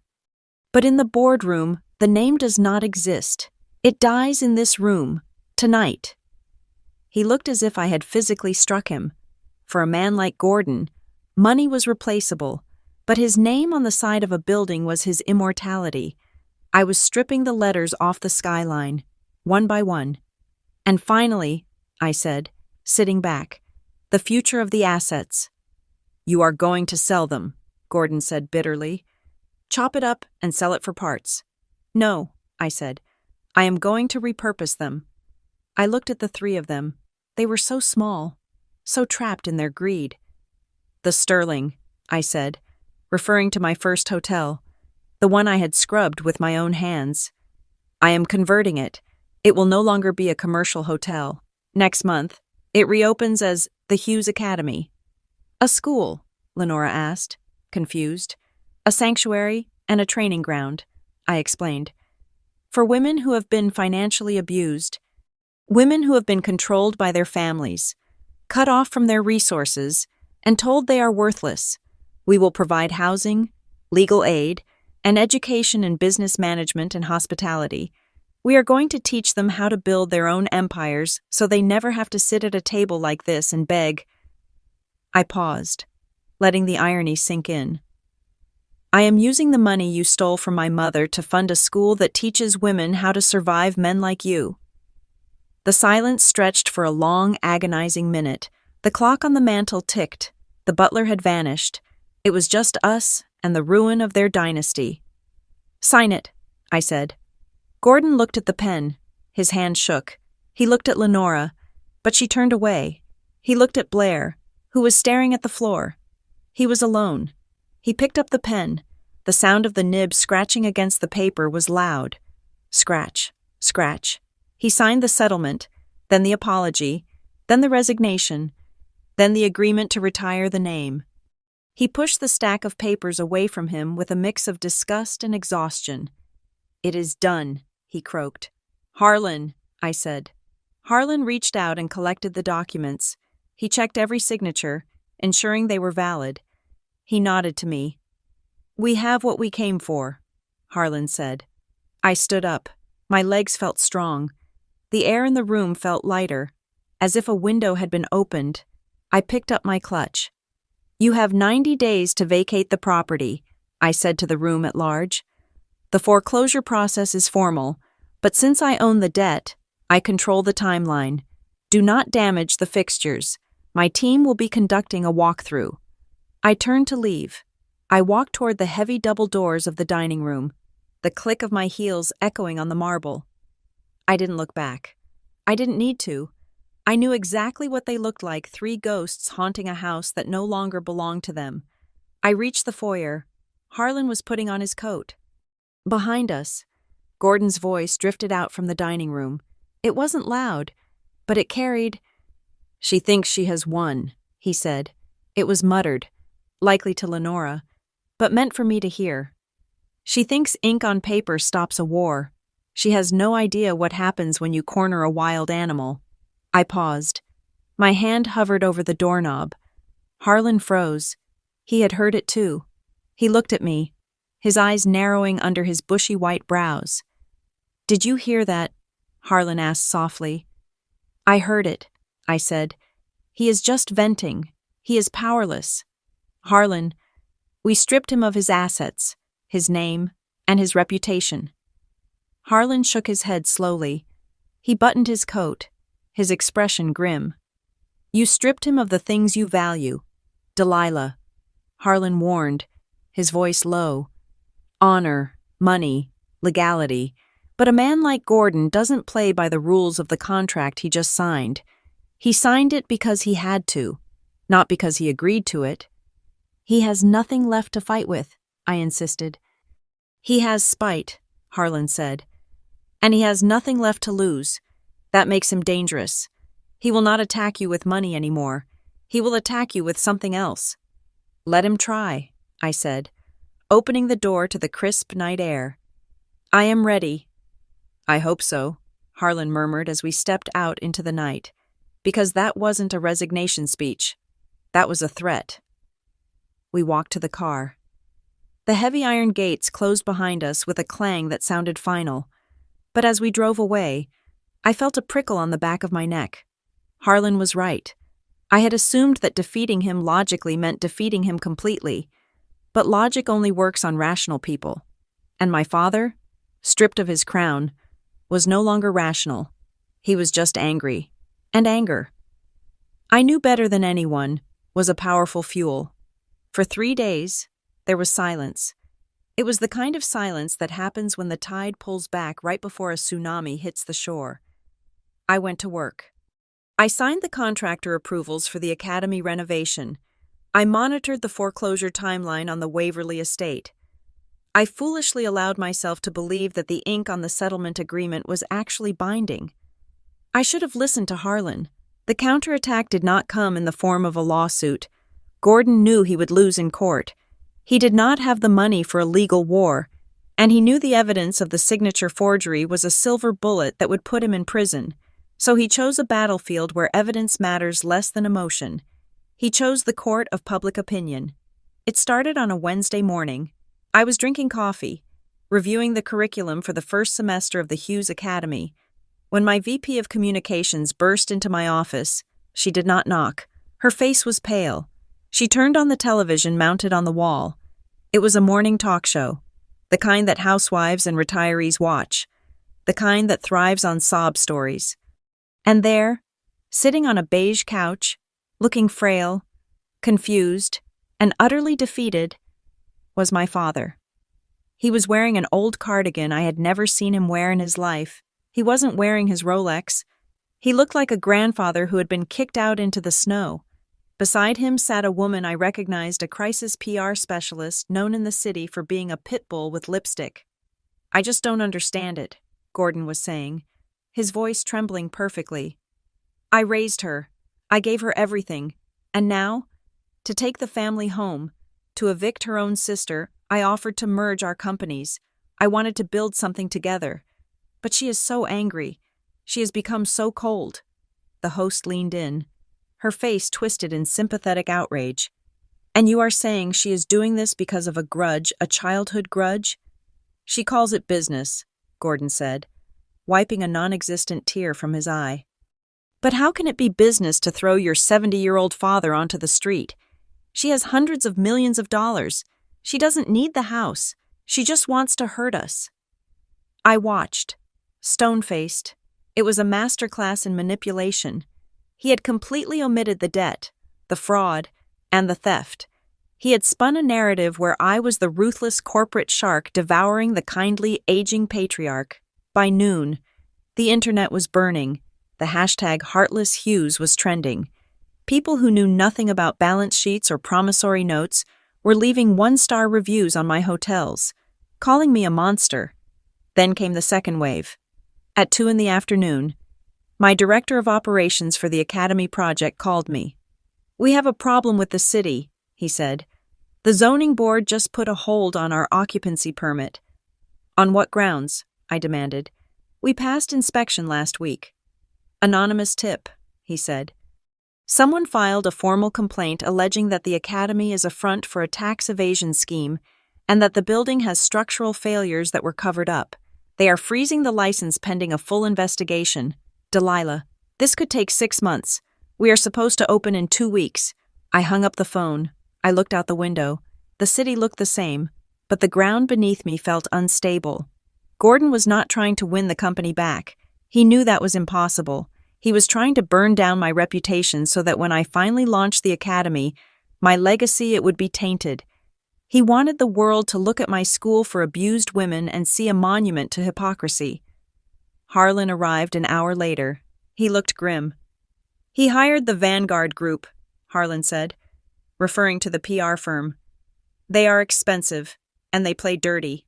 But in the boardroom, the name does not exist. It dies in this room, tonight. He looked as if I had physically struck him. For a man like Gordon, money was replaceable, but his name on the side of a building was his immortality. I was stripping the letters off the skyline, one by one. And finally, I said, sitting back, the future of the assets. You are going to sell them, Gordon said bitterly. Chop it up and sell it for parts. No, I said. I am going to repurpose them. I looked at the three of them. They were so small, so trapped in their greed. "The Sterling," I said, referring to my first hotel, the one I had scrubbed with my own hands. "I am converting it. It will no longer be a commercial hotel. Next month, it reopens as the Hughes Academy." "A school?" Lenora asked, confused. "A sanctuary and a training ground," I explained. "For women who have been financially abused, women who have been controlled by their families, cut off from their resources, and told they are worthless. We will provide housing, legal aid, and education in business management and hospitality. We are going to teach them how to build their own empires so they never have to sit at a table like this and beg." I paused, letting the irony sink in. "I am using the money you stole from my mother to fund a school that teaches women how to survive men like you." The silence stretched for a long, agonizing minute. The clock on the mantel ticked. The butler had vanished. It was just us and the ruin of their dynasty. "Sign it," I said. Gordon looked at the pen. His hand shook. He looked at Lenora, but she turned away. He looked at Blair, who was staring at the floor. He was alone. He picked up the pen. The sound of the nib scratching against the paper was loud. Scratch, scratch. He signed the settlement, then the apology, then the resignation, then the agreement to retire the name. He pushed the stack of papers away from him with a mix of disgust and exhaustion. "It is done," he croaked. "Harlan," I said. Harlan reached out and collected the documents. He checked every signature, ensuring they were valid. He nodded to me. "We have what we came for," Harlan said. I stood up. My legs felt strong. The air in the room felt lighter, as if a window had been opened. I picked up my clutch. "You have 90 days to vacate the property," I said to the room at large. "The foreclosure process is formal, but since I own the debt, I control the timeline. Do not damage the fixtures. My team will be conducting a walkthrough." I turned to leave. I walked toward the heavy double doors of the dining room, the click of my heels echoing on the marble. I didn't look back. I didn't need to. I knew exactly what they looked like, three ghosts haunting a house that no longer belonged to them. I reached the foyer. Harlan was putting on his coat. Behind us, Gordon's voice drifted out from the dining room. It wasn't loud, but it carried. "She thinks she has won," he said. It was muttered, likely to Lenora, but meant for me to hear. "She thinks ink on paper stops a war. She has no idea what happens when you corner a wild animal." I paused. My hand hovered over the doorknob. Harlan froze. He had heard it too. He looked at me, his eyes narrowing under his bushy white brows. "Did you hear that?" Harlan asked softly. "I heard it," I said. "He is just venting. He is powerless. Harlan, we stripped him of his assets, his name, and his reputation." Harlan shook his head slowly. He buttoned his coat, his expression grim. "You stripped him of the things you value. Delilah," Harlan warned, his voice low. "Honor, money, legality. But a man like Gordon doesn't play by the rules of the contract he just signed. He signed it because he had to, not because he agreed to it." "He has nothing left to fight with," I insisted. "He has spite," Harlan said. "And he has nothing left to lose. That makes him dangerous. He will not attack you with money anymore. He will attack you with something else." "Let him try," I said, opening the door to the crisp night air. "I am ready." "I hope so," Harlan murmured as we stepped out into the night, because that wasn't a resignation speech. That was a threat. We walked to the car. The heavy iron gates closed behind us with a clang that sounded final. But as we drove away, I felt a prickle on the back of my neck. Harlan was right. I had assumed that defeating him logically meant defeating him completely. But logic only works on rational people. And my father, stripped of his crown, was no longer rational. He was just angry. And anger, I knew better than anyone, was a powerful fuel. For 3 days, there was silence. It was the kind of silence that happens when the tide pulls back right before a tsunami hits the shore. I went to work. I signed the contractor approvals for the academy renovation. I monitored the foreclosure timeline on the Waverly estate. I foolishly allowed myself to believe that the ink on the settlement agreement was actually binding. I should have listened to Harlan. The counterattack did not come in the form of a lawsuit. Gordon knew he would lose in court. He did not have the money for a legal war, and he knew the evidence of the signature forgery was a silver bullet that would put him in prison. So he chose a battlefield where evidence matters less than emotion. He chose the court of public opinion. It started on a Wednesday morning. I was drinking coffee, reviewing the curriculum for the first semester of the Hughes Academy, when my VP of Communications burst into my office. She did not knock. Her face was pale. She turned on the television mounted on the wall. It was a morning talk show, the kind that housewives and retirees watch, the kind that thrives on sob stories. And there, sitting on a beige couch, looking frail, confused, and utterly defeated, was my father. He was wearing an old cardigan I had never seen him wear in his life. He wasn't wearing his Rolex. He looked like a grandfather who had been kicked out into the snow. Beside him sat a woman I recognized, a crisis PR specialist known in the city for being a pit bull with lipstick. "I just don't understand it," Gordon was saying, his voice trembling perfectly. "I raised her. I gave her everything. And now, to take the family home, to evict her own sister, I offered to merge our companies. I wanted to build something together. But she is so angry. She has become so cold." The host leaned in, her face twisted in sympathetic outrage. "And you are saying she is doing this because of a grudge, a childhood grudge?" "She calls it business," Gordon said, wiping a non-existent tear from his eye. "But how can it be business to throw your 70-year-old father onto the street? She has hundreds of millions of dollars. She doesn't need the house. She just wants to hurt us." I watched, stone-faced. It was a masterclass in manipulation. He had completely omitted the debt, the fraud, and the theft. He had spun a narrative where I was the ruthless corporate shark devouring the kindly, aging patriarch. By noon, the internet was burning. The hashtag Heartless Hughes was trending. People who knew nothing about balance sheets or promissory notes were leaving one-star reviews on my hotels, calling me a monster. Then came the second wave. At 2 p.m, my director of operations for the Academy project called me. "We have a problem with the city," he said. "The zoning board just put a hold on our occupancy permit." "On what grounds?" I demanded. "We passed inspection last week." "Anonymous tip," he said. "Someone filed a formal complaint alleging that the Academy is a front for a tax evasion scheme and that the building has structural failures that were covered up. They are freezing the license pending a full investigation. Delilah, this could take 6 months. We are supposed to open in 2 weeks. I hung up the phone. I looked out the window. The city looked the same, but the ground beneath me felt unstable. Gordon was not trying to win the company back. He knew that was impossible. He was trying to burn down my reputation so that when I finally launched the Academy, my legacy, it would be tainted. He wanted the world to look at my school for abused women and see a monument to hypocrisy. Harlan arrived an hour later. He looked grim. "He hired the Vanguard Group," Harlan said, referring to the PR firm. "They are expensive, and they play dirty."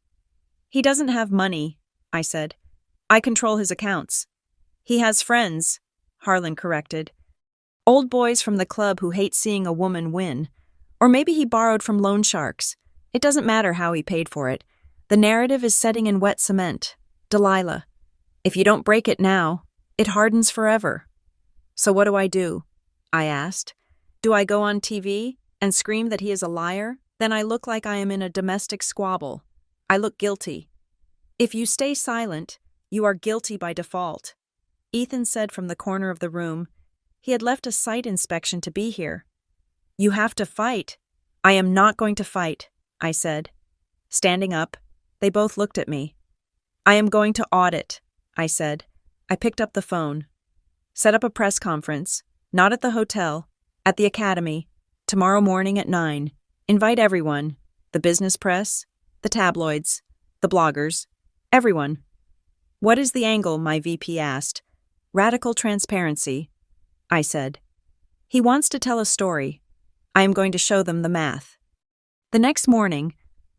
"He doesn't have money," I said. "I control his accounts." "He has friends," Harlan corrected. "Old boys from the club who hate seeing a woman win. Or maybe he borrowed from loan sharks. It doesn't matter how he paid for it. The narrative is setting in wet cement. Delilah, if you don't break it now, it hardens forever." "So what do?" I asked. "Do I go on TV and scream that he is a liar? Then I look like I am in a domestic squabble. I look guilty." "If you stay silent, you are guilty by default," Ethan said from the corner of the room. He had left a site inspection to be here. "You have to fight." "I am not going to fight," I said. Standing up, they both looked at me. "I am going to audit," I said. I picked up the phone. "Set up a press conference, not at the hotel, at the Academy, tomorrow morning at 9. Invite everyone, the business press, the tabloids, the bloggers, everyone." "What is the angle?" my VP asked. Radical transparency, I said. He wants to tell a story. I am going to show them the math. The next morning,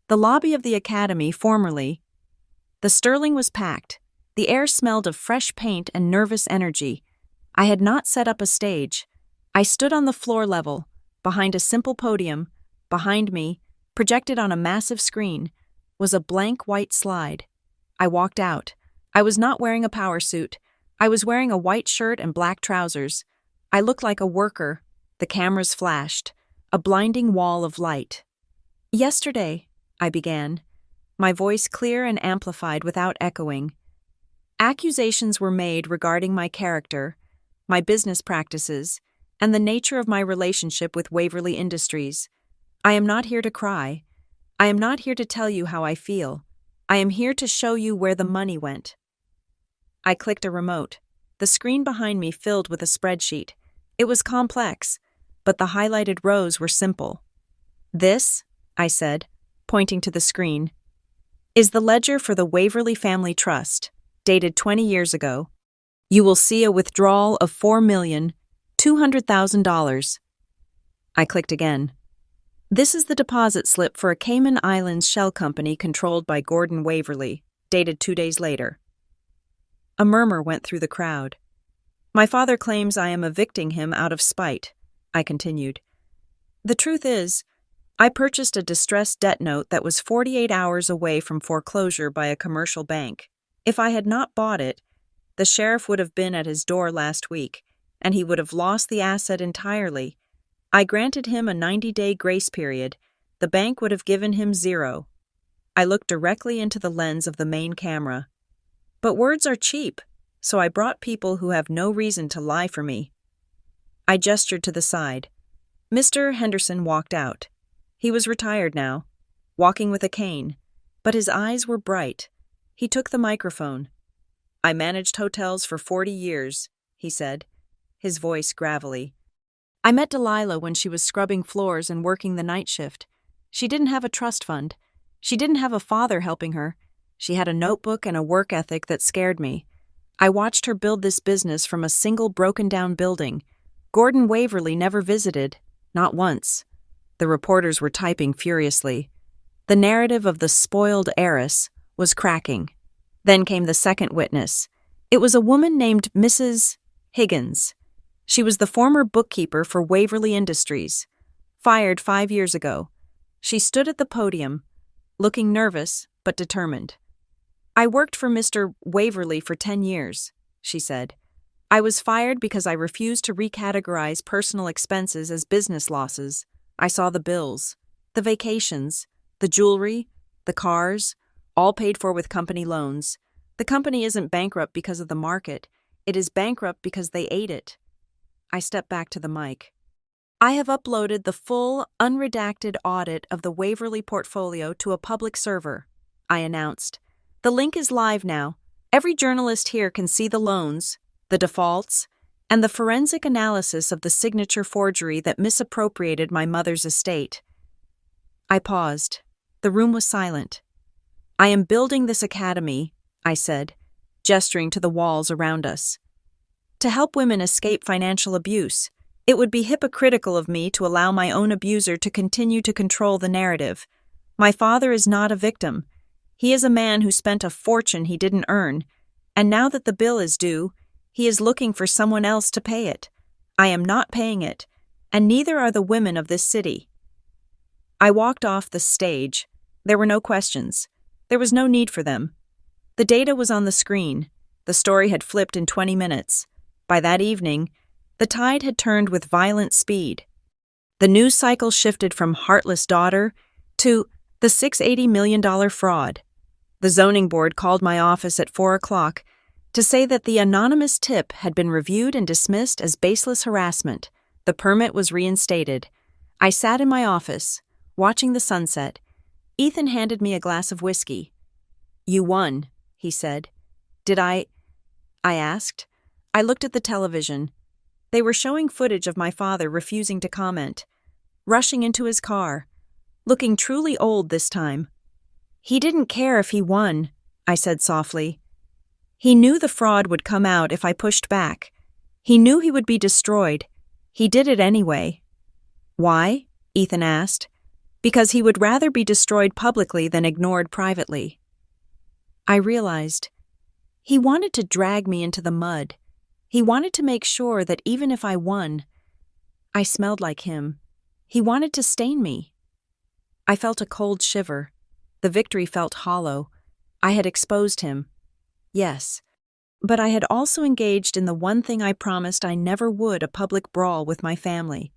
the lobby of the academy, the Sterling was packed. The air smelled of fresh paint and nervous energy. I had not set up a stage. I stood on the floor level, behind a simple podium. Behind me, projected on a massive screen, was a blank white slide. I walked out. I was not wearing a power suit. I was wearing a white shirt and black trousers. I looked like a worker. The cameras flashed, a blinding wall of light. Yesterday, I began, my voice clear and amplified without echoing. Accusations were made regarding my character, my business practices, and the nature of my relationship with Waverly Industries. I am not here to cry. I am not here to tell you how I feel. I am here to show you where the money went. I clicked a remote. The screen behind me filled with a spreadsheet. It was complex, but the highlighted rows were simple. This, I said, pointing to the screen, is the ledger for the Waverly Family Trust, dated 20 years ago. You will see a withdrawal of $4,200,000. I clicked again. This is the deposit slip for a Cayman Islands shell company controlled by Gordon Waverly, dated 2 days later. A murmur went through the crowd. My father claims I am evicting him out of spite, I continued. The truth is, I purchased a distressed debt note that was 48 hours away from foreclosure by a commercial bank. If I had not bought it, the sheriff would have been at his door last week, and he would have lost the asset entirely. I granted him a 90-day grace period. The bank would have given him $0. I looked directly into the lens of the main camera. But words are cheap, so I brought people who have no reason to lie for me. I gestured to the side. Mr. Henderson walked out. He was retired now, walking with a cane, but his eyes were bright. He took the microphone. I managed hotels for 40 years, he said, his voice gravelly. I met Delilah when she was scrubbing floors and working the night shift. She didn't have a trust fund. She didn't have a father helping her. She had a notebook and a work ethic that scared me. I watched her build this business from a single broken-down building. Gordon Waverly never visited, not once. The reporters were typing furiously. The narrative of the spoiled heiress was cracking. Then came the second witness. It was a woman named Mrs. Higgins. She was the former bookkeeper for Waverly Industries, fired 5 years ago. She stood at the podium, looking nervous but determined. I worked for Mr. Waverly for 10 years, she said. I was fired because I refused to recategorize personal expenses as business losses. I saw the bills, the vacations, the jewelry, the cars, all paid for with company loans. The company isn't bankrupt because of the market. It is bankrupt because they ate it. I stepped back to the mic. I have uploaded the full, unredacted audit of the Waverly portfolio to a public server, I announced. The link is live now. Every journalist here can see the loans, the defaults, and the forensic analysis of the signature forgery that misappropriated my mother's estate. I paused. The room was silent. I am building this academy, I said, gesturing to the walls around us, to help women escape financial abuse. It would be hypocritical of me to allow my own abuser to continue to control the narrative. My father is not a victim. He is a man who spent a fortune he didn't earn, and now that the bill is due, he is looking for someone else to pay it. I am not paying it, and neither are the women of this city. I walked off the stage. There were no questions. There was no need for them. The data was on the screen. The story had flipped in 20 minutes. By that evening, the tide had turned with violent speed. The news cycle shifted from heartless daughter to the $680 million fraud. The zoning board called my office at 4 o'clock to say that the anonymous tip had been reviewed and dismissed as baseless harassment. The permit was reinstated. I sat in my office, watching the sunset. Ethan handed me a glass of whiskey. You won, he said. Did I asked. I looked at the television. They were showing footage of my father refusing to comment, rushing into his car, looking truly old this time. He didn't care if he won, I said softly. He knew the fraud would come out if I pushed back. He knew he would be destroyed. He did it anyway. Why? Ethan asked. Because he would rather be destroyed publicly than ignored privately. I realized. He wanted to drag me into the mud. He wanted to make sure that even if I won, I smelled like him. He wanted to stain me. I felt a cold shiver. The victory felt hollow. I had exposed him. Yes. But I had also engaged in the one thing I promised I never would, a public brawl with my family.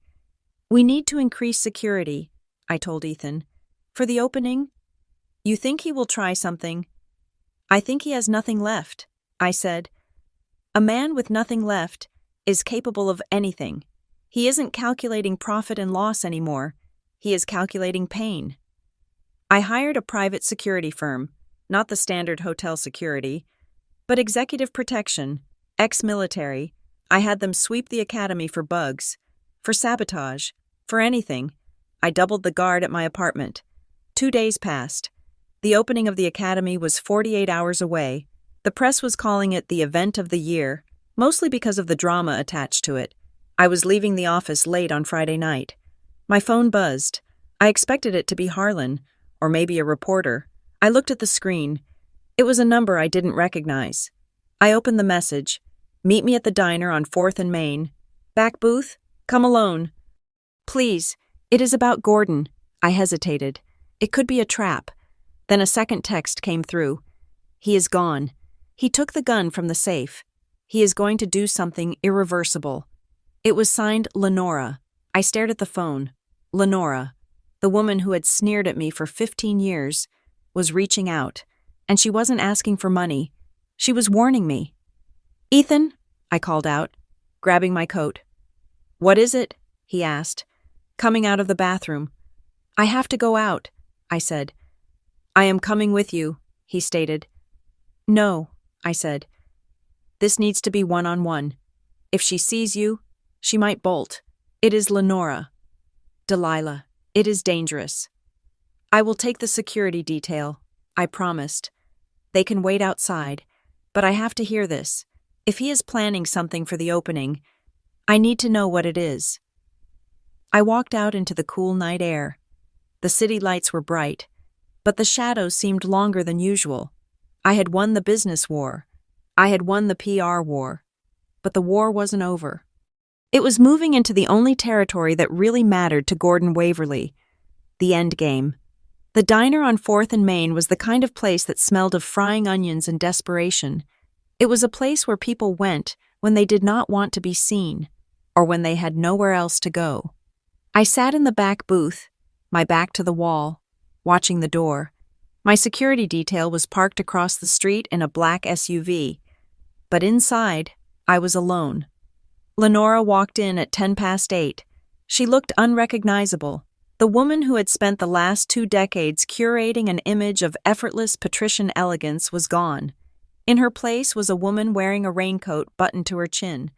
We need to increase security, I told Ethan. For the opening? You think he will try something? I think he has nothing left, I said. A man with nothing left is capable of anything. He isn't calculating profit and loss anymore. He is calculating pain. I hired a private security firm, not the standard hotel security, but executive protection, ex-military. I had them sweep the academy for bugs, for sabotage, for anything. I doubled the guard at my apartment. 2 days passed. The opening of the academy was 48 hours away. The press was calling it the event of the year, mostly because of the drama attached to it. I was leaving the office late on Friday night. My phone buzzed. I expected it to be Harlan, or maybe a reporter. I looked at the screen. It was a number I didn't recognize. I opened the message. Meet me at the diner on 4th and Main. Back booth? Come alone. Please, it is about Gordon. I hesitated. It could be a trap. Then a second text came through. He is gone. He took the gun from the safe. He is going to do something irreversible. It was signed Lenora. I stared at the phone. Lenora, the woman who had sneered at me for 15 years, was reaching out, and she wasn't asking for money. She was warning me. Ethan, I called out, grabbing my coat. What is it? He asked, coming out of the bathroom. I have to go out, I said. I am coming with you, he stated. No, I said. This needs to be one-on-one. If she sees you, she might bolt. It is Lenora. Delilah, it is dangerous. I will take the security detail, I promised. They can wait outside, but I have to hear this. If he is planning something for the opening, I need to know what it is. I walked out into the cool night air. The city lights were bright, but the shadows seemed longer than usual. I had won the business war. I had won the PR war. But the war wasn't over. It was moving into the only territory that really mattered to Gordon Waverly, the end game. The diner on 4th and Main was the kind of place that smelled of frying onions and desperation. It was a place where people went when they did not want to be seen, or when they had nowhere else to go. I sat in the back booth, my back to the wall, watching the door. My security detail was parked across the street in a black SUV. But inside, I was alone. Lenora walked in at 8:10. She looked unrecognizable. The woman who had spent the last 2 decades curating an image of effortless patrician elegance was gone. In her place was a woman wearing a raincoat buttoned to her chin,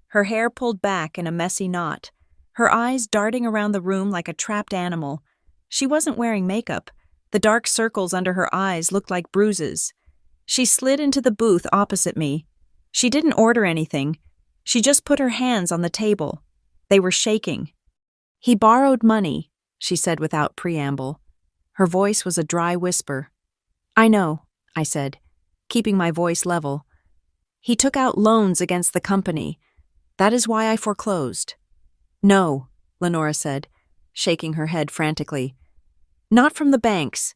her hair pulled back in a messy knot, her eyes darting around the room like a trapped animal. She wasn't wearing makeup. The dark circles under her eyes looked like bruises. She slid into the booth opposite me. She didn't order anything. She just put her hands on the table. They were shaking. He borrowed money, she said without preamble. Her voice was a dry whisper. I know, I said, keeping my voice level. He took out loans against the company. That is why I foreclosed. No, Lenora said, shaking her head frantically. Not from the banks.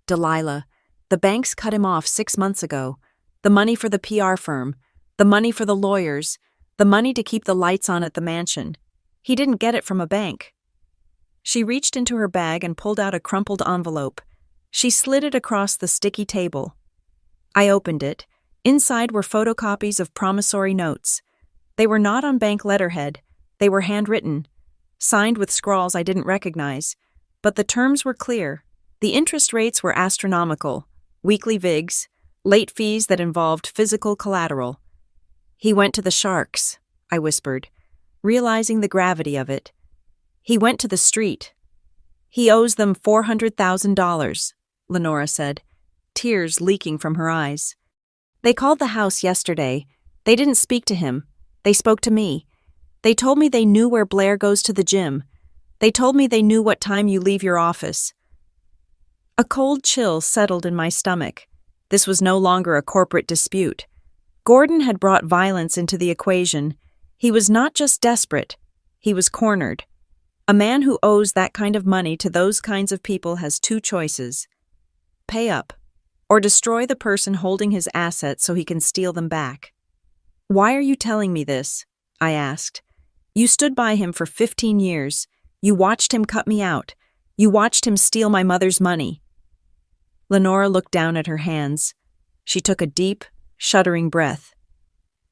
Delilah, the banks cut him off 6 months ago. The money for the PR firm, the money for the lawyers, the money to keep the lights on at the mansion. He didn't get it from a bank. She reached into her bag and pulled out a crumpled envelope. She slid it across the sticky table. I opened it. Inside were photocopies of promissory notes. They were not on bank letterhead. They were handwritten, signed with scrawls I didn't recognize. But the terms were clear. The interest rates were astronomical. Weekly VIGs, late fees that involved physical collateral. He went to the Sharks, I whispered, realizing the gravity of it. He went to the street. He owes them $400,000, Lenora said, tears leaking from her eyes. They called the house yesterday. They didn't speak to him. They spoke to me. They told me they knew where Blair goes to the gym. They told me they knew what time you leave your office. A cold chill settled in my stomach. This was no longer a corporate dispute. Gordon had brought violence into the equation. He was not just desperate. He was cornered. A man who owes that kind of money to those kinds of people has two choices: pay up, or destroy the person holding his assets so he can steal them back. "Why are you telling me this?" I asked. "You stood by him for 15 years. You watched him cut me out. You watched him steal my mother's money." Lenora looked down at her hands. She took a deep, shuddering breath.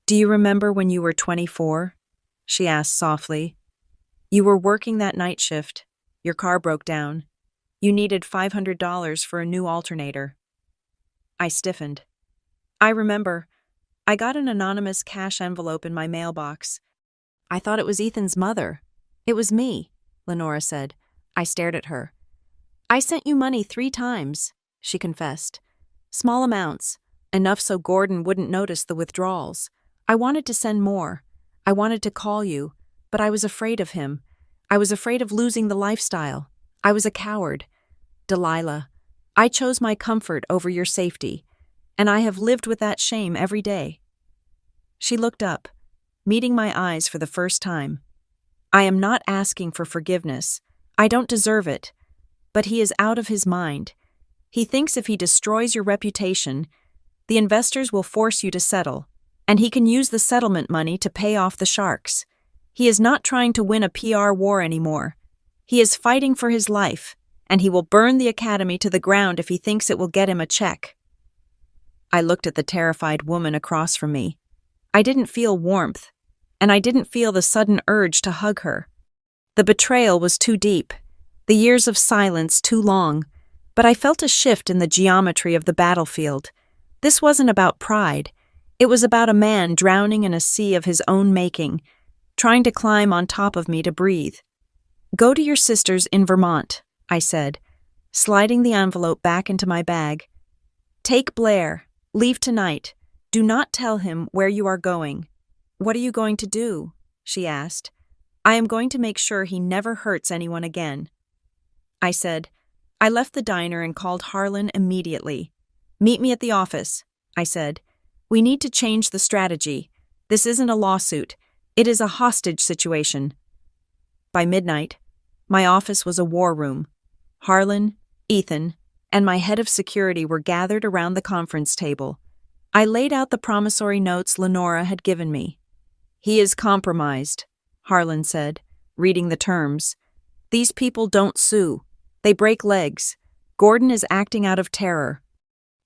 "Do you remember when you were 24? She asked softly. "You were working that night shift. Your car broke down. You needed $500 for a new alternator." I stiffened. "I remember. I got an anonymous cash envelope in my mailbox. I thought it was Ethan's mother." "It was me," Lenora said. I stared at her. "I sent you money 3 times, she confessed. "Small amounts, enough so Gordon wouldn't notice the withdrawals. I wanted to send more. I wanted to call you, but I was afraid of him. I was afraid of losing the lifestyle. I was a coward. Delilah, I chose my comfort over your safety, and I have lived with that shame every day." She looked up, meeting my eyes for the first time. "I am not asking for forgiveness. I don't deserve it. But he is out of his mind. He thinks if he destroys your reputation, the investors will force you to settle, and he can use the settlement money to pay off the sharks. He is not trying to win a PR war anymore. He is fighting for his life, and he will burn the academy to the ground if he thinks it will get him a check." I looked at the terrified woman across from me. I didn't feel warmth, and I didn't feel the sudden urge to hug her. The betrayal was too deep, the years of silence too long, but I felt a shift in the geometry of the battlefield. This wasn't about pride. It was about a man drowning in a sea of his own making, trying to climb on top of me to breathe. "Go to your sister's in Vermont," I said, sliding the envelope back into my bag. "Take Blair. Leave tonight. Do not tell him where you are going." "What are you going to do?" she asked. "I am going to make sure he never hurts anyone again." I said, "I left the diner and called Harlan immediately." "Meet me at the office," I said. "We need to change the strategy. This isn't a lawsuit. It is a hostage situation." By midnight, my office was a war room. Harlan, Ethan, and my head of security were gathered around the conference table. I laid out the promissory notes Lenora had given me. "He is compromised," Harlan said, reading the terms. "These people don't sue. They break legs. Gordon is acting out of terror."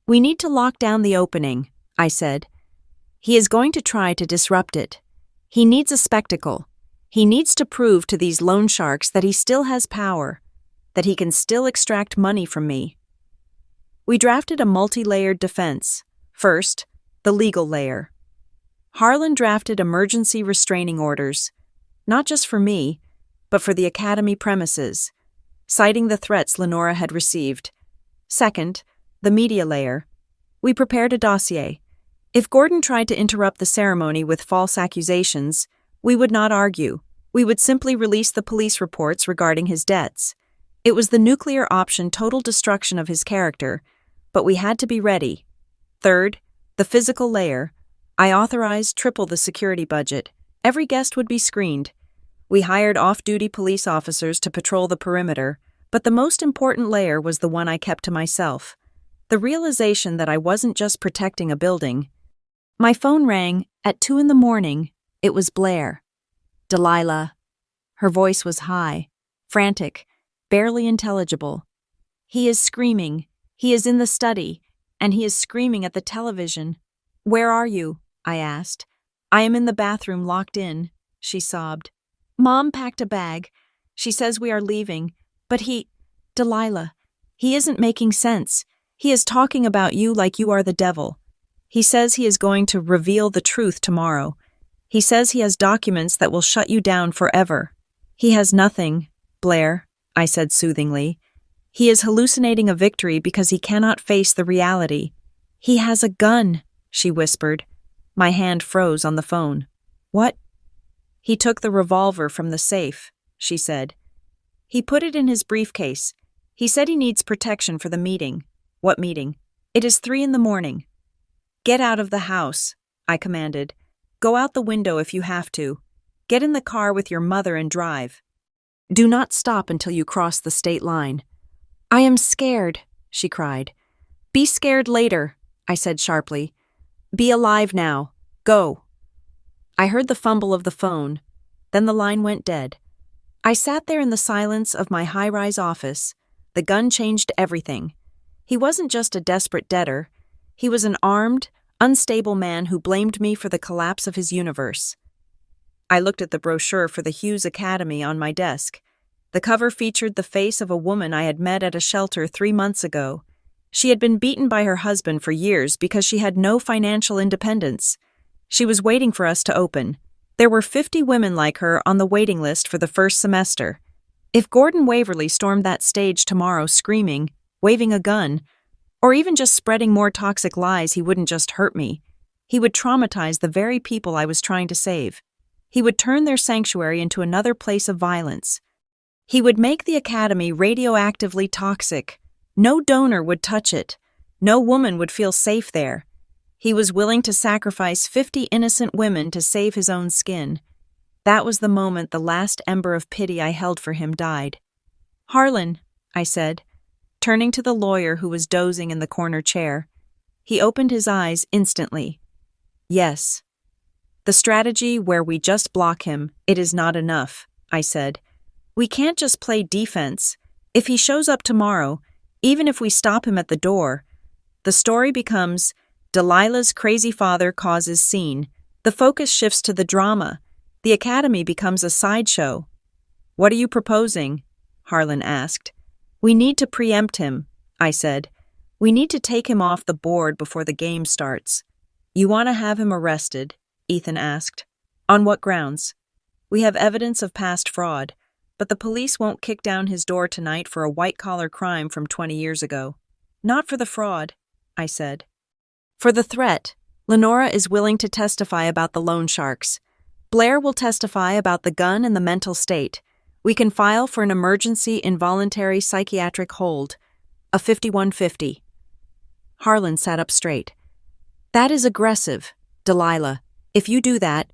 "We need to lock down the opening," I said. "He is going to try to disrupt it. He needs a spectacle. He needs to prove to these loan sharks that he still has power, that he can still extract money from me." We drafted a multi-layered defense. First, the legal layer. Harlan drafted emergency restraining orders, not just for me, but for the academy premises, citing the threats Lenora had received. Second, the media layer. We prepared a dossier. If Gordon tried to interrupt the ceremony with false accusations, we would not argue. We would simply release the police reports regarding his debts. It was the nuclear option, total destruction of his character, but we had to be ready. Third, the physical layer. I authorized triple the security budget. Every guest would be screened. We hired off-duty police officers to patrol the perimeter, but the most important layer was the one I kept to myself. The realization that I wasn't just protecting a building. My phone rang at 2 a.m. It was Blair. "Delilah." Her voice was high, frantic, barely intelligible. "He is screaming. He is in the study, and he is screaming at the television." "Where are you?" I asked. "I am in the bathroom locked in," she sobbed. "Mom packed a bag. She says we are leaving, but Delilah, he isn't making sense. He is talking about you like you are the devil. He says he is going to reveal the truth tomorrow. He says he has documents that will shut you down forever." "He has nothing, Blair," I said soothingly. "He is hallucinating a victory because he cannot face the reality. He has a gun," she whispered. My hand froze on the phone. What? He took the revolver from the safe, she said. He put it in his briefcase. He said he needs protection for the meeting. What meeting? It is 3 a.m. Get out of the house, I commanded. Go out the window if you have to. Get in the car with your mother and drive. Do not stop until you cross the state line. I am scared, she cried. Be scared later, I said sharply. Be alive now. Go. I heard the fumble of the phone. Then the line went dead. I sat there in the silence of my high-rise office. The gun changed everything. He wasn't just a desperate debtor. He was an armed, unstable man who blamed me for the collapse of his universe. I looked at the brochure for the Hughes Academy on my desk. The cover featured the face of a woman I had met at a shelter 3 months ago. She had been beaten by her husband for years because she had no financial independence. She was waiting for us to open. There were 50 women like her on the waiting list for the first semester. If Gordon Waverly stormed that stage tomorrow screaming, waving a gun, or even just spreading more toxic lies, he wouldn't just hurt me. He would traumatize the very people I was trying to save. He would turn their sanctuary into another place of violence. He would make the academy radioactively toxic. No donor would touch it. No woman would feel safe there. He was willing to sacrifice 50 innocent women to save his own skin. That was the moment the last ember of pity I held for him died. Harlan, I said, turning to the lawyer who was dozing in the corner chair. He opened his eyes instantly. Yes. The strategy where we just block him, it is not enough, I said. We can't just play defense. If he shows up tomorrow, even if we stop him at the door, the story becomes Delilah's crazy father causes scene. The focus shifts to the drama. The academy becomes a sideshow. What are you proposing? Harlan asked. We need to preempt him, I said. We need to take him off the board before the game starts. You want to have him arrested? Ethan asked. On what grounds? We have evidence of past fraud, but the police won't kick down his door tonight for a white-collar crime from 20 years ago. Not for the fraud, I said. For the threat, Lenora is willing to testify about the loan sharks. Blair will testify about the gun and the mental state. We can file for an emergency involuntary psychiatric hold, a 5150. Harlan sat up straight. That is aggressive, Delilah. If you do that,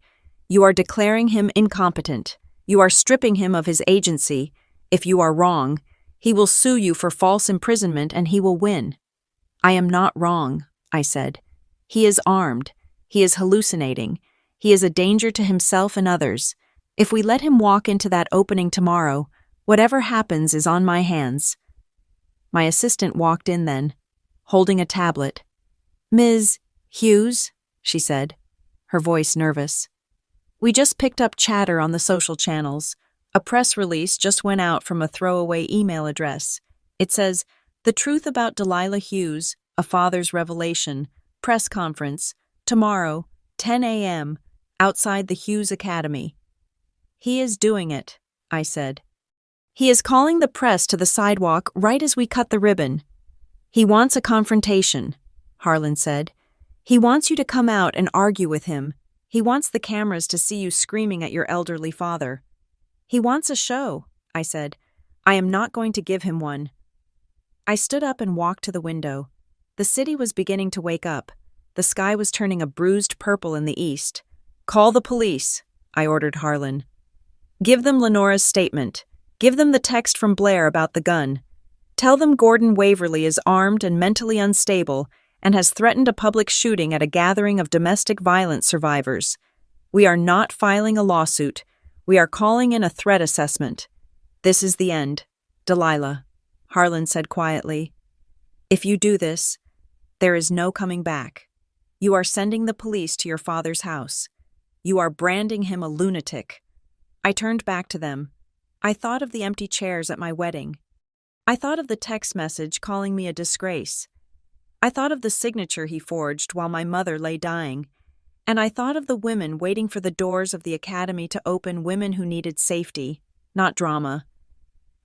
you are declaring him incompetent. You are stripping him of his agency. If you are wrong, he will sue you for false imprisonment and he will win. I am not wrong, I said. He is armed. He is hallucinating. He is a danger to himself and others. If we let him walk into that opening tomorrow, whatever happens is on my hands. My assistant walked in then, holding a tablet. Ms. Hughes, she said, her voice nervous. We just picked up chatter on the social channels. A press release just went out from a throwaway email address. It says, The Truth About Delilah Hughes, A Father's Revelation, Press Conference, tomorrow, 10 a.m., outside the Hughes Academy. He is doing it, I said. He is calling the press to the sidewalk right as we cut the ribbon. He wants a confrontation, Harlan said. He wants you to come out and argue with him. He wants the cameras to see you screaming at your elderly father. He wants a show, I said. I am not going to give him one. I stood up and walked to the window. The city was beginning to wake up. The sky was turning a bruised purple in the east. Call the police, I ordered Harlan. Give them Lenora's statement. Give them the text from Blair about the gun. Tell them Gordon Waverly is armed and mentally unstable and has threatened a public shooting at a gathering of domestic violence survivors. We are not filing a lawsuit. We are calling in a threat assessment. This is the end, Delilah, Harlan said quietly. If you do this, there is no coming back. You are sending the police to your father's house. You are branding him a lunatic. I turned back to them. I thought of the empty chairs at my wedding. I thought of the text message calling me a disgrace. I thought of the signature he forged while my mother lay dying. And I thought of the women waiting for the doors of the academy to open, women who needed safety, not drama.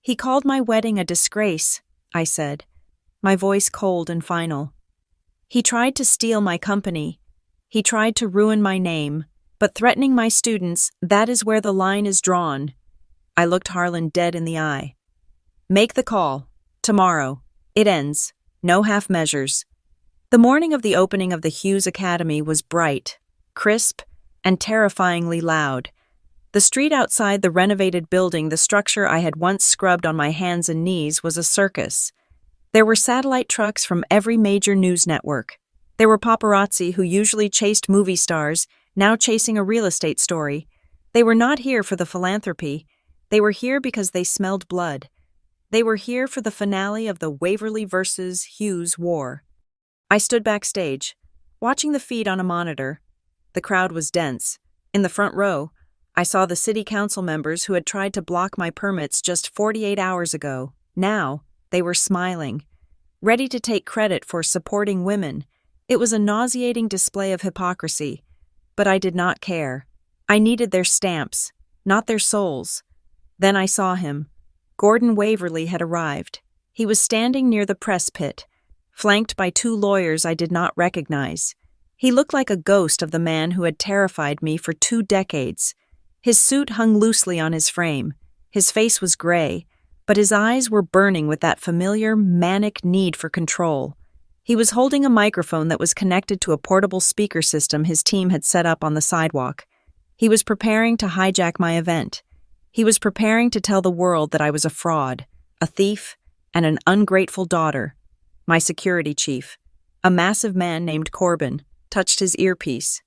He called my wedding a disgrace, I said, my voice cold and final. He tried to steal my company. He tried to ruin my name, but threatening my students, that is where the line is drawn. I looked Harlan dead in the eye. Make the call. Tomorrow. It ends. No half measures. The morning of the opening of the Hughes Academy was bright, crisp, and terrifyingly loud. The street outside the renovated building, the structure I had once scrubbed on my hands and knees, was a circus. There were satellite trucks from every major news network. There were paparazzi who usually chased movie stars, now chasing a real estate story. They were not here for the philanthropy. They were here because they smelled blood. They were here for the finale of the Waverly versus Hughes war. I stood backstage, watching the feed on a monitor. The crowd was dense. In the front row, I saw the city council members who had tried to block my permits just 48 hours ago. Now, they were smiling, ready to take credit for supporting women. It was a nauseating display of hypocrisy, but I did not care. I needed their stamps, not their souls. Then I saw him. Gordon Waverly had arrived. He was standing near the press pit, flanked by two lawyers I did not recognize. He looked like a ghost of the man who had terrified me for 2 decades. His suit hung loosely on his frame. His face was gray, but his eyes were burning with that familiar, manic need for control. He was holding a microphone that was connected to a portable speaker system his team had set up on the sidewalk. He was preparing to hijack my event. He was preparing to tell the world that I was a fraud, a thief, and an ungrateful daughter. My security chief, a massive man named Corbin, touched his earpiece.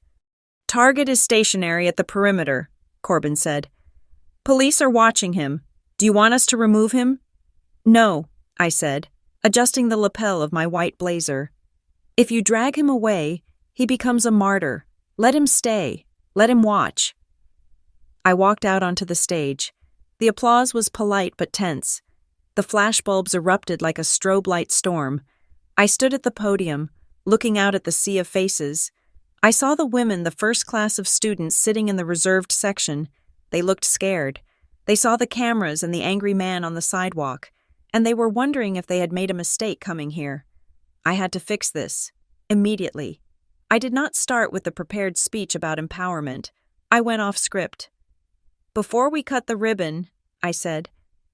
"Target is stationary at the perimeter," Corbin said. "Police are watching him. Do you want us to remove him?" "No," I said, adjusting the lapel of my white blazer. "If you drag him away, he becomes a martyr. Let him stay. Let him watch." I walked out onto the stage. The applause was polite but tense. The flashbulbs erupted like a strobe light storm. I stood at the podium, looking out at the sea of faces. I saw the women, the first class of students sitting in the reserved section. They looked scared. They saw the cameras and the angry man on the sidewalk, and they were wondering if they had made a mistake coming here. I had to fix this, immediately. I did not start with the prepared speech about empowerment. I went off script. "Before we cut the ribbon," I said,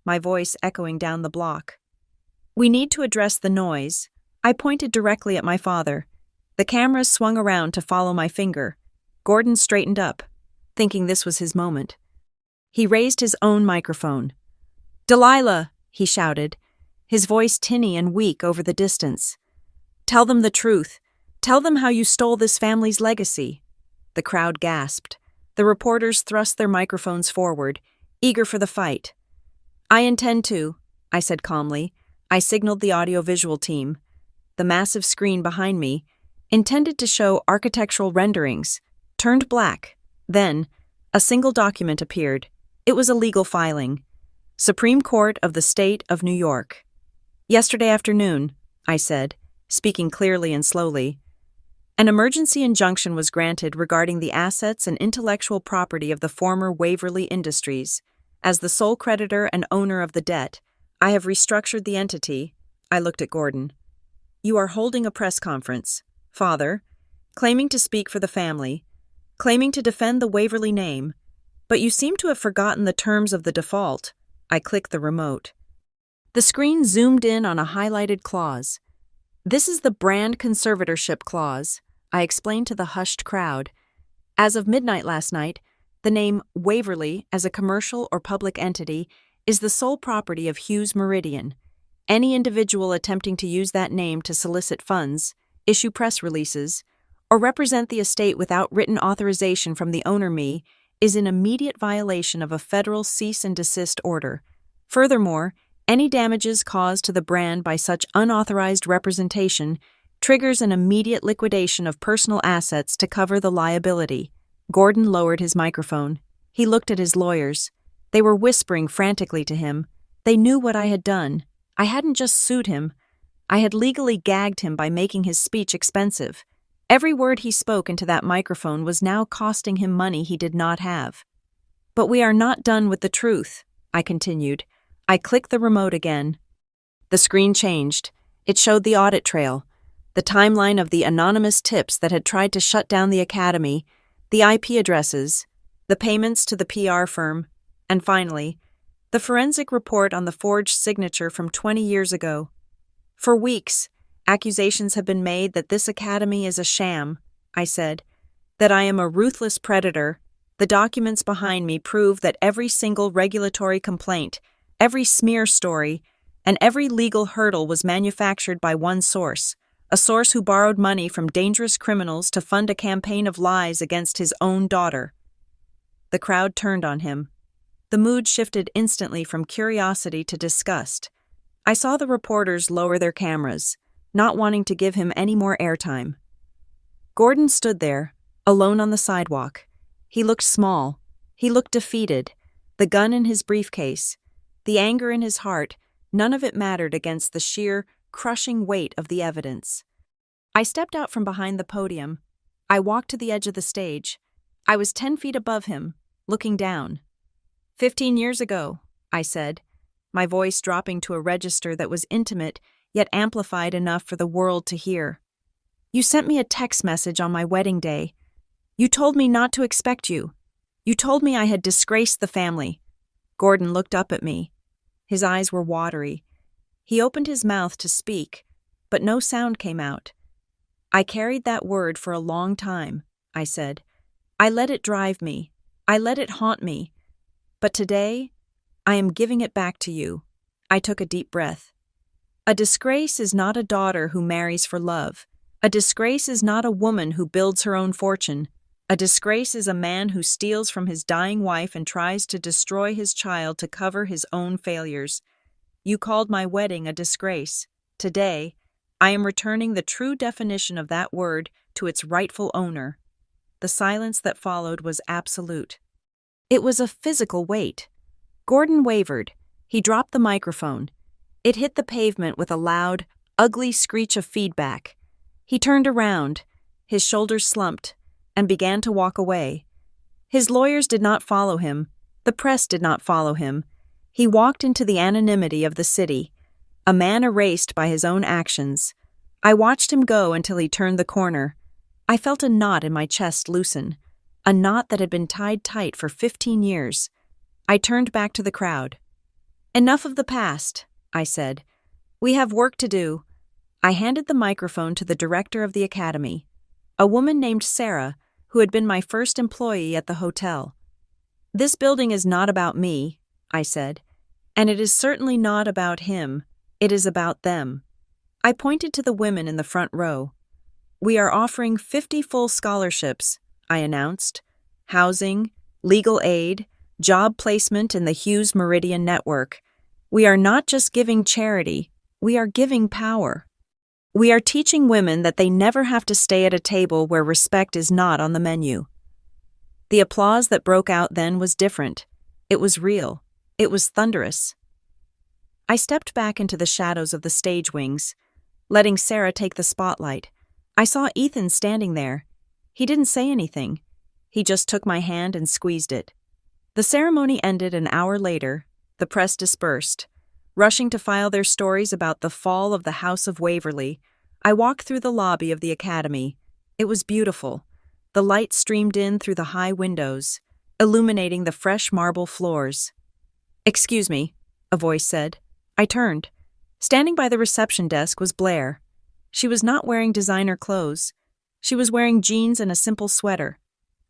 my voice echoing down the block, "we need to address the noise." I pointed directly at my father. The cameras swung around to follow my finger. Gordon straightened up, thinking this was his moment. He raised his own microphone. "Delilah," he shouted, his voice tinny and weak over the distance. "Tell them the truth. Tell them how you stole this family's legacy." The crowd gasped. The reporters thrust their microphones forward, eager for the fight. "I intend to," I said calmly. I signaled the audiovisual team. The massive screen behind me, intended to show architectural renderings, turned black. Then, a single document appeared. It was a legal filing. Supreme Court of the State of New York. "Yesterday afternoon," I said, speaking clearly and slowly, "an emergency injunction was granted regarding the assets and intellectual property of the former Waverly Industries. As the sole creditor and owner of the debt, I have restructured the entity." I looked at Gordon. "You are holding a press conference, Father, claiming to speak for the family, claiming to defend the Waverly name, but you seem to have forgotten the terms of the default." I clicked the remote. The screen zoomed in on a highlighted clause. "This is the brand conservatorship clause," I explained to the hushed crowd. "As of midnight last night, the name Waverly as a commercial or public entity is the sole property of Hughes Meridian. Any individual attempting to use that name to solicit funds, issue press releases, or represent the estate without written authorization from the owner me is in immediate violation of a federal cease and desist order. Furthermore, any damages caused to the brand by such unauthorized representation triggers an immediate liquidation of personal assets to cover the liability." Gordon lowered his microphone. He looked at his lawyers. They were whispering frantically to him. They knew what I had done. I hadn't just sued him. I had legally gagged him by making his speech expensive. Every word he spoke into that microphone was now costing him money he did not have. "But we are not done with the truth," I continued. I clicked the remote again. The screen changed. It showed the audit trail. the timeline of the anonymous tips that had tried to shut down the academy, the IP addresses, the payments to the PR firm, and finally, the forensic report on the forged signature from 20 years ago. For weeks, accusations have been made that this academy is a sham, I said, that I am a ruthless predator. The documents behind me prove that every single regulatory complaint, every smear story, and every legal hurdle was manufactured by one source, a source who borrowed money from dangerous criminals to fund a campaign of lies against his own daughter. The crowd turned on him. The mood shifted instantly from curiosity to disgust. I saw the reporters lower their cameras, not wanting to give him any more airtime. Gordon stood there, alone on the sidewalk. He looked small. He looked defeated. The gun in his briefcase, the anger in his heart, none of it mattered against the sheer, crushing weight of the evidence. I stepped out from behind the podium. I walked to the edge of the stage. I was 10 feet above him, looking down. 15 years ago, I said, my voice dropping to a register that was intimate yet amplified enough for the world to hear. You sent me a text message on my wedding day. You told me not to expect you. You told me I had disgraced the family. Gordon looked up at me. His eyes were watery. He opened his mouth to speak, but no sound came out. I carried that word for a long time, I said. I let it drive me. I let it haunt me. But today, I am giving it back to you. I took a deep breath. A disgrace is not a daughter who marries for love. A disgrace is not a woman who builds her own fortune. A disgrace is a man who steals from his dying wife and tries to destroy his child to cover his own failures. You called my wedding a disgrace. Today, I am returning the true definition of that word to its rightful owner. The silence that followed was absolute. It was a physical weight. Gordon wavered. He dropped the microphone. It hit the pavement with a loud, ugly screech of feedback. He turned around, his shoulders slumped, and began to walk away. His lawyers did not follow him. The press did not follow him. He walked into the anonymity of the city, a man erased by his own actions. I watched him go until he turned the corner. I felt a knot in my chest loosen, a knot that had been tied tight for 15 years. I turned back to the crowd. Enough of the past, I said. We have work to do. I handed the microphone to the director of the academy, a woman named Sarah, who had been my first employee at the hotel. This building is not about me, I said, and it is certainly not about him. It is about them. I pointed to the women in the front row. We are offering 50 full scholarships, I announced. Housing, legal aid, job placement in the Hughes Meridian Network. We are not just giving charity, we are giving power. We are teaching women that they never have to stay at a table where respect is not on the menu. The applause that broke out then was different. It was real. It was thunderous. I stepped back into the shadows of the stage wings, letting Sarah take the spotlight. I saw Ethan standing there. He didn't say anything. He just took my hand and squeezed it. The ceremony ended an hour later. The press dispersed, rushing to file their stories about the fall of the House of Waverly. I walked through the lobby of the academy. It was beautiful. The light streamed in through the high windows, illuminating the fresh marble floors. "Excuse me," a voice said. I turned. Standing by the reception desk was Blair. She was not wearing designer clothes. She was wearing jeans and a simple sweater.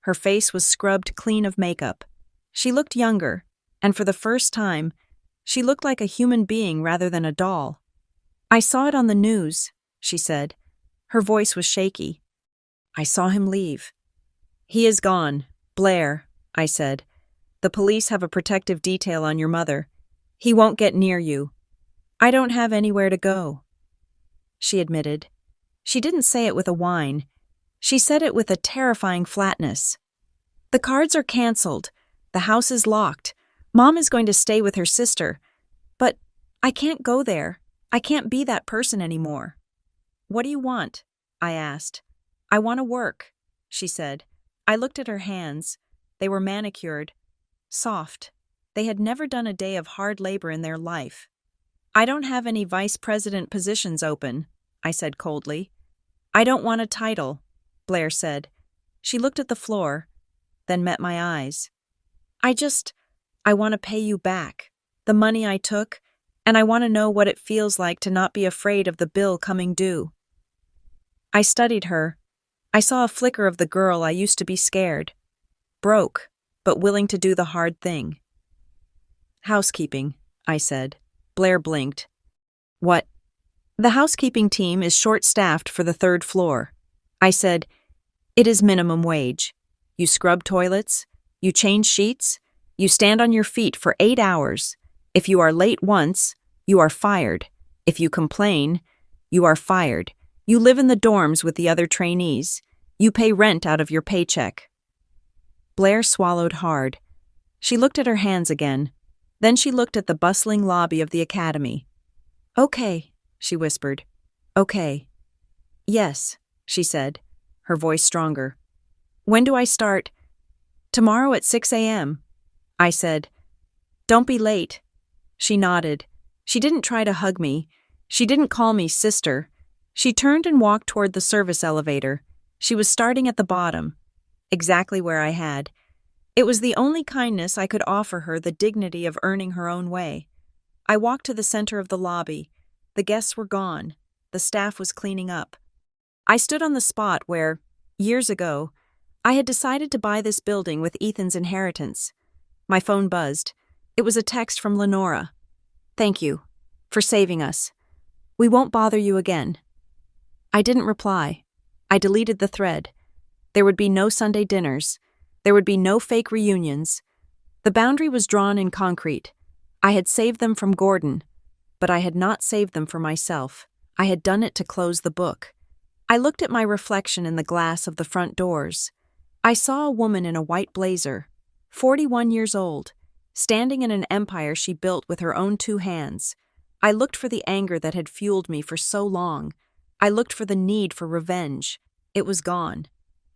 Her face was scrubbed clean of makeup. She looked younger, and for the first time, she looked like a human being rather than a doll. "I saw it on the news," she said. Her voice was shaky. "I saw him leave." "He is gone, Blair," I said. "The police have a protective detail on your mother. He won't get near you." "I don't have anywhere to go," she admitted. She didn't say it with a whine. She said it with a terrifying flatness. "The cards are canceled. The house is locked. Mom is going to stay with her sister. But I can't go there. I can't be that person anymore." "What do you want?" I asked. "I want to work," she said. I looked at her hands. They were manicured, soft. They had never done a day of hard labor in their life. "I don't have any vice president positions open," I said coldly. I don't want a title, Blair said. She looked at the floor, then met my eyes. I want to pay you back, the money I took, and I want to know what it feels like to not be afraid of the bill coming due. I studied her. I saw a flicker of the girl I used to be scared. Broke, but willing to do the hard thing. Housekeeping, I said. Blair blinked. What? The housekeeping team is short-staffed for the third floor. I said, it is minimum wage. You scrub toilets, you change sheets, you stand on your feet for 8 hours. If you are late once, you are fired. If you complain, you are fired. You live in the dorms with the other trainees. You pay rent out of your paycheck. Blair swallowed hard. She looked at her hands again. Then she looked at the bustling lobby of the academy. Okay, she whispered. Okay. Yes, she said, her voice stronger. When do I start? Tomorrow at 6 a.m. I said. Don't be late. She nodded. She didn't try to hug me. She didn't call me sister. She turned and walked toward the service elevator. She was starting at the bottom, exactly where I had. It was the only kindness I could offer her, the dignity of earning her own way. I walked to the center of the lobby. The guests were gone. The staff was cleaning up. I stood on the spot where, years ago, I had decided to buy this building with Ethan's inheritance. My phone buzzed. It was a text from Lenora. Thank you for saving us. We won't bother you again. I didn't reply. I deleted the thread. There would be no Sunday dinners. There would be no fake reunions. The boundary was drawn in concrete. I had saved them from Gordon, but I had not saved them for myself. I had done it to close the book. I looked at my reflection in the glass of the front doors. I saw a woman in a white blazer, 41 years old, standing in an empire she built with her own 2 hands. I looked for the anger that had fueled me for so long. I looked for the need for revenge. It was gone.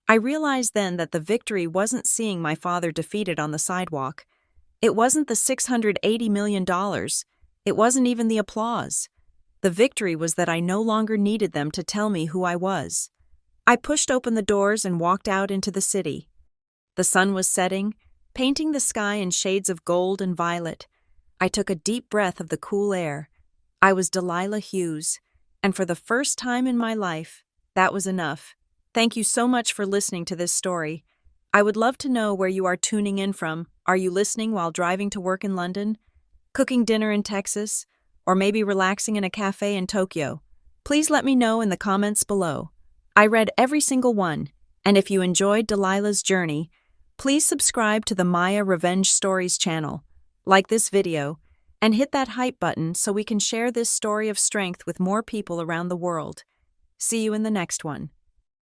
I realized then that the victory wasn't seeing my father defeated on the sidewalk. It wasn't the $680 million. It wasn't even the applause. The victory was that I no longer needed them to tell me who I was. I pushed open the doors and walked out into the city. The sun was setting, painting the sky in shades of gold and violet. I took a deep breath of the cool air. I was Delilah Hughes, and for the first time in my life, that was enough. Thank you so much for listening to this story. I would love to know where you are tuning in from. Are you listening while driving to work in London, cooking dinner in Texas, or maybe relaxing in a cafe in Tokyo? Please let me know in the comments below. I read every single one, and if you enjoyed Delilah's journey, please subscribe to the Maya Revenge Stories channel, like this video, and hit that hype button so we can share this story of strength with more people around the world. See you in the next one.